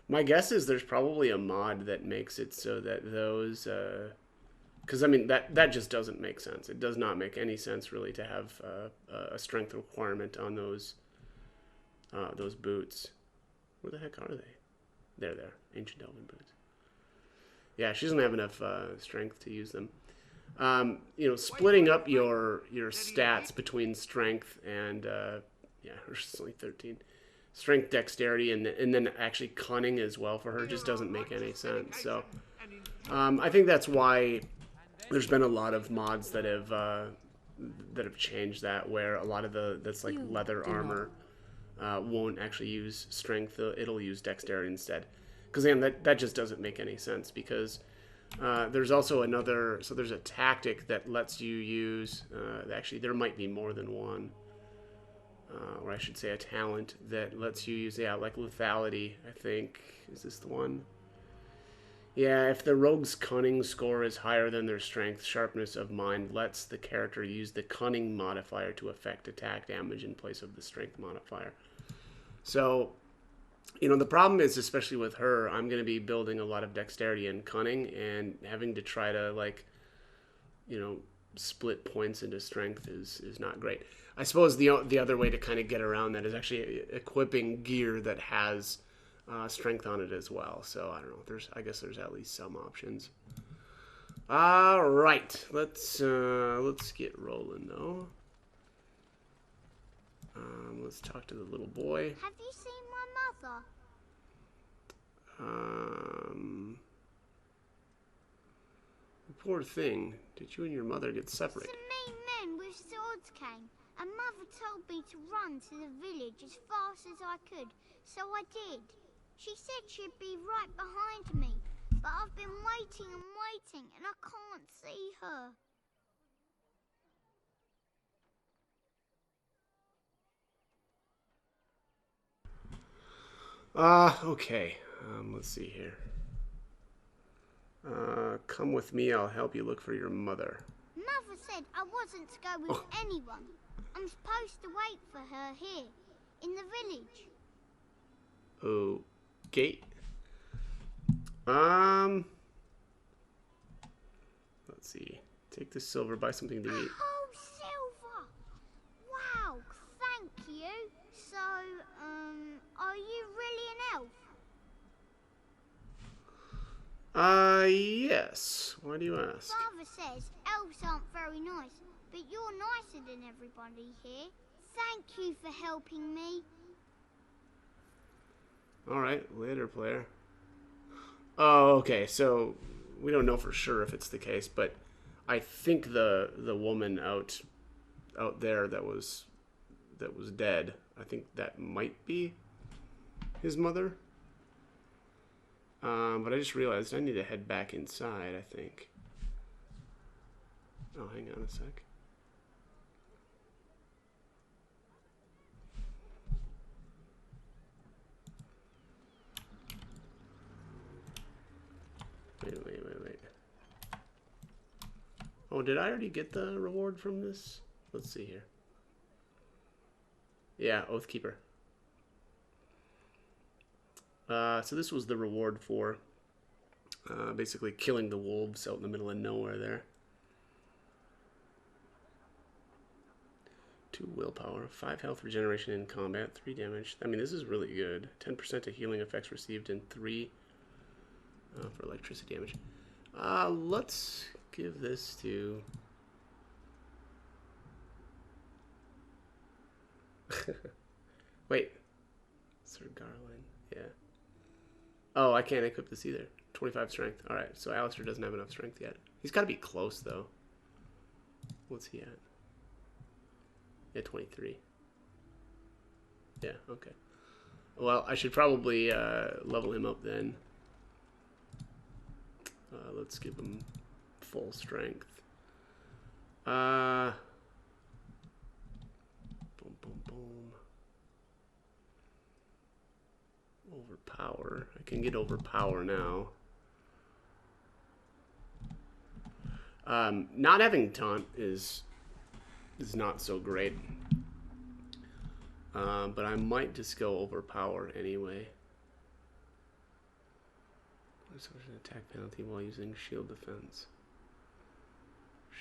My guess is there's probably a mod that makes it so that those... Because, I mean, that just doesn't make sense. It does not make any sense, really, to have a strength requirement on those boots. Where the heck are they? There. Ancient Elven Boots. Yeah, she doesn't have enough strength to use them. You know, splitting up your stats between strength and... yeah, hers is only 13. Strength, dexterity, and then actually cunning as well for her just doesn't make any sense. So, I think that's why there's been a lot of mods that have changed that, where a lot of that's like leather armor won't actually use strength; it'll use dexterity instead. Because again, that just doesn't make any sense. Because there's also another, so there's a tactic that lets you use. Actually, there might be more than one. Or I should say a talent that lets you use, like lethality, I think. Is this the one? Yeah, if the rogue's cunning score is higher than their strength, sharpness of mind lets the character use the cunning modifier to affect attack damage in place of the strength modifier. So, you know, the problem is, especially with her, I'm going to be building a lot of dexterity and cunning, and having to try to, like, you know, split points into strength is not great. I suppose the other way to kind of get around that is actually equipping gear that has strength on it as well. So I don't know. I guess there's at least some options. All right, let's get rolling though. Let's talk to the little boy. Have you seen my mother? Poor thing. Did you and your mother get separated? Some mean men with swords came, and Mother told me to run to the village as fast as I could, so I did. She said she'd be right behind me, but I've been waiting and waiting, and I can't see her. Okay. Let's see here. Come with me, I'll help you look for your mother. Mother said I wasn't to go with anyone. I'm supposed to wait for her here, in the village. Okay. Let's see. Take this silver, buy something to eat. Oh, silver! Wow, thank you. So, Yes. Why do you ask? Father says elves aren't very nice, but you're nicer than everybody here. Thank you for helping me. Alright, later, player. Oh, okay, so we don't know for sure if it's the case, but I think the woman out there that was dead, I think that might be his mother. But I just realized I need to head back inside, I think. Oh, hang on a sec. Wait. Oh, did I already get the reward from this? Let's see here. Yeah, Oathkeeper. So this was the reward for basically killing the wolves out in the middle of nowhere there. 2 willpower, 5 health regeneration in combat, 3 damage. I mean, this is really good. 10% of healing effects received and 3 for electricity damage. Let's give this to... Wait. Sir Garland, yeah. Oh, I can't equip this either. 25 strength. Alright, so Alistair doesn't have enough strength yet. He's got to be close, though. What's he at? Yeah, 23. Yeah, okay. Well, I should probably level him up then. Let's give him full strength. Boom, boom, boom. Overpower. I can get overpower now. Not having taunt is not so great. But I might just go overpower anyway. Such an attack penalty while using shield defense.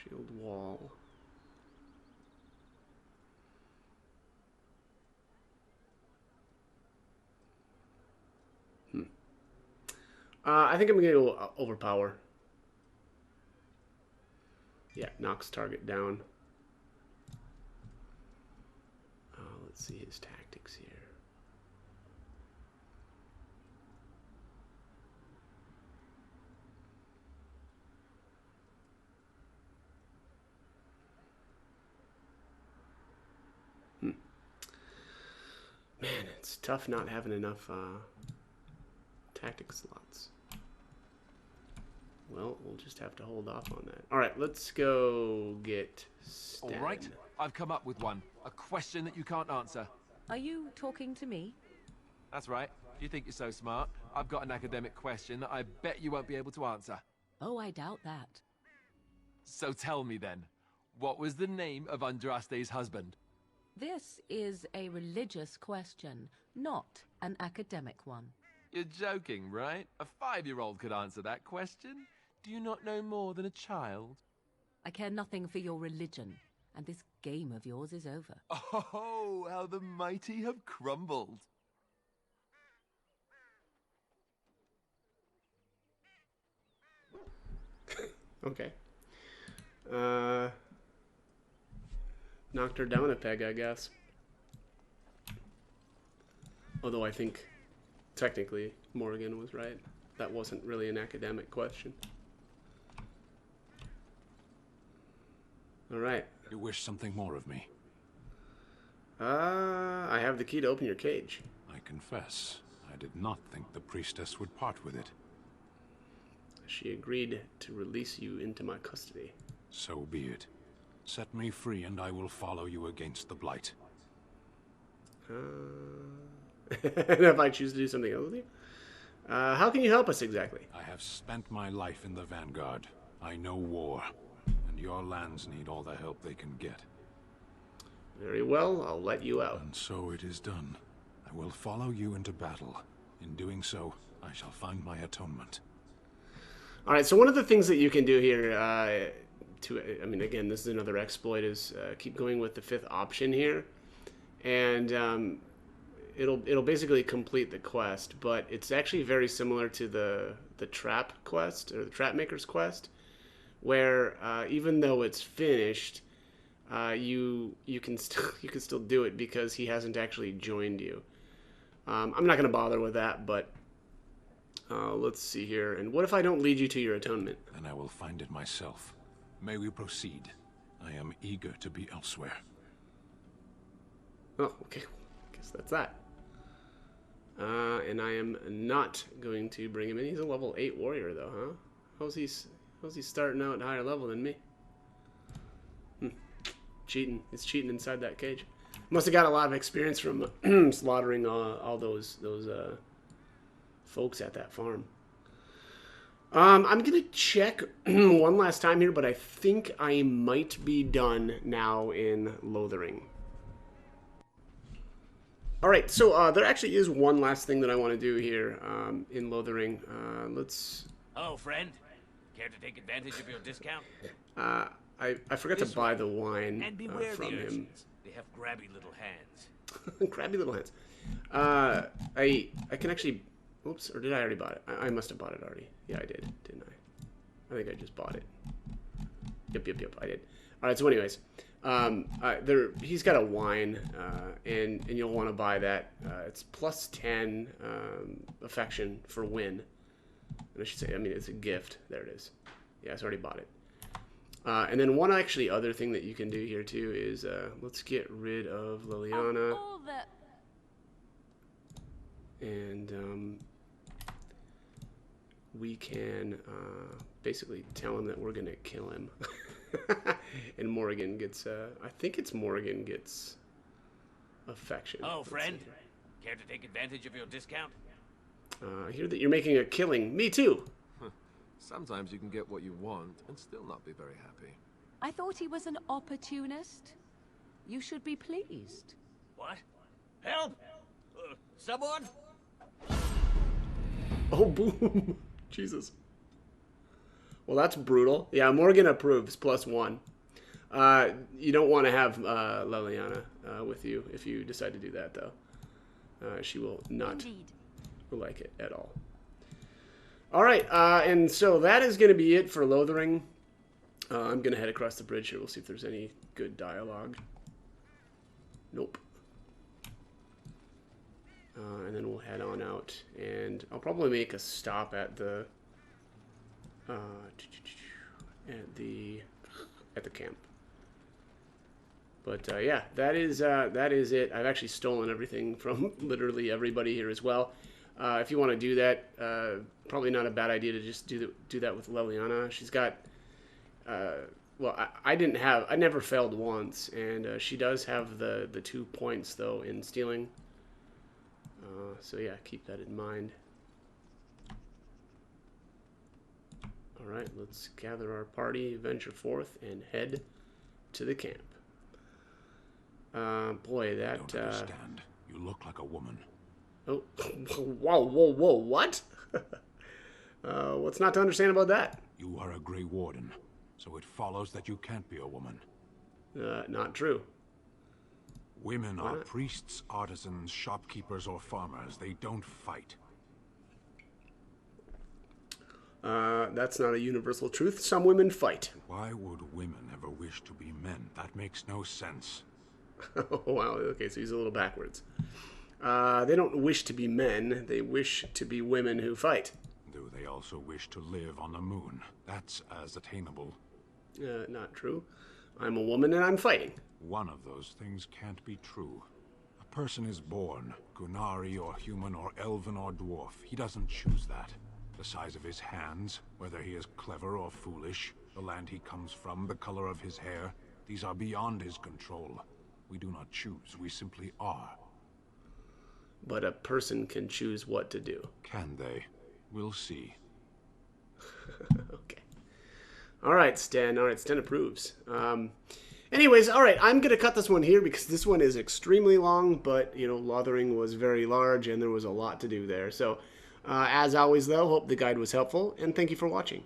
Shield wall. I think I'm gonna go overpower. Yeah, knocks target down. Let's see his tactics here. Man, it's tough not having enough tactic slots. Well, we'll just have to hold off on that. Alright, let's go get Stan. All right, I've come up with one. A question that you can't answer. Are you talking to me? That's right. You think you're so smart. I've got an academic question that I bet you won't be able to answer. Oh, I doubt that. So tell me then, what was the name of Andraste's husband? This is a religious question, not an academic one. You're joking, right? A 5-year-old could answer that question. Do you not know more than a child? I care nothing for your religion, and this game of yours is over. Oh, how the mighty have crumbled. Okay. Knocked her down a peg, I guess. Although I think, technically, Morgan was right. That wasn't really an academic question. Alright. You wish something more of me? I have the key to open your cage. I confess, I did not think the priestess would part with it. She agreed to release you into my custody. So be it. Set me free and I will follow you against the Blight. And if I choose to do something else with you? How can you help us exactly? I have spent my life in the Vanguard. I know war, and your lands need all the help they can get. Very well, I'll let you out. And so it is done. I will follow you into battle. In doing so, I shall find my atonement. Alright, so one of the things that you can do here, I mean, again, this is another exploit, is keep going with the 5th option here. And it'll basically complete the quest, but it's actually very similar to the trap quest or the trap maker's quest, where even though it's finished, you can still do it because he hasn't actually joined you. I'm not gonna bother with that, but let's see here. And what if I don't lead you to your atonement? Then I will find it myself. May we proceed? I am eager to be elsewhere. Oh, okay. Guess that's that. And I am not going to bring him in. He's a level 8 warrior, though, huh? How's he starting out higher level than me? Cheating. He's cheating inside that cage. Must have got a lot of experience from slaughtering all those folks at that farm. I'm gonna check one last time here, but I think I might be done now in Lothering. All right, so there actually is one last thing that I want to do here in Lothering. Let's. Oh, friend, care to take advantage of your discount? I forgot to buy the wine And beware from the him. urchins. They have grabby little hands. Grabby little hands. I can actually. Oops, or did I already bought it? I must have bought it already. Yeah, I did, didn't I? I think I just bought it. Yep, I did. All right, so anyways, he's got a wine, and you'll want to buy that. It's plus 10 affection for win. And I should say, I mean, it's a gift. There it is. Yeah, I already bought it. And then one actually other thing that you can do here too is let's get rid of Liliana. And we can basically tell him that we're going to kill him. And Morrigan gets, I think it's Morrigan gets affection. Oh, friend, care to take advantage of your discount? I hear that you're making a killing. Me too. Sometimes you can get what you want and still not be very happy. I thought he was an opportunist. You should be pleased. What? Help! Someone? Oh, boom. Jesus. Well, that's brutal. Yeah, Morgan approves, plus 1. You don't want to have Liliana with you if you decide to do that, though. She will not like it at all. All right, and so that is going to be it for Lothering. I'm going to head across the bridge here. We'll see if there's any good dialogue. Nope. And then we'll head on out, and I'll probably make a stop at the camp. But yeah, that is it. I've actually stolen everything from literally everybody here as well. If you want to do that, probably not a bad idea to just do that with Liliana. She's got, well, I never failed once, and she does have the 2 points though in stealing. So yeah, keep that in mind. All right, let's gather our party, venture forth, and head to the camp. Boy, that. I don't understand. You look like a woman. Oh, whoa, what? What's not to understand about that? You are a Grey Warden, so it follows that you can't be a woman. Not true. Women are priests, artisans, shopkeepers, or farmers. They don't fight. That's not a universal truth. Some women fight. Why would women ever wish to be men? That makes no sense. Oh, wow, okay, so he's a little backwards. They don't wish to be men. They wish to be women who fight. Do they also wish to live on the moon? That's as attainable. Not true. I'm a woman and I'm fighting. One of those things can't be true. A person is born, Gunari or human or elven or dwarf. He doesn't choose that. The size of his hands, whether he is clever or foolish, the land he comes from, the color of his hair, these are beyond his control. We do not choose, we simply are. But a person can choose what to do. Can they? We'll see. Okay. All right, Sten. All right, Sten approves. Anyways, all right, I'm going to cut this one here because this one is extremely long, but, you know, Lothering was very large and there was a lot to do there. So, as always, though, hope the guide was helpful, and thank you for watching.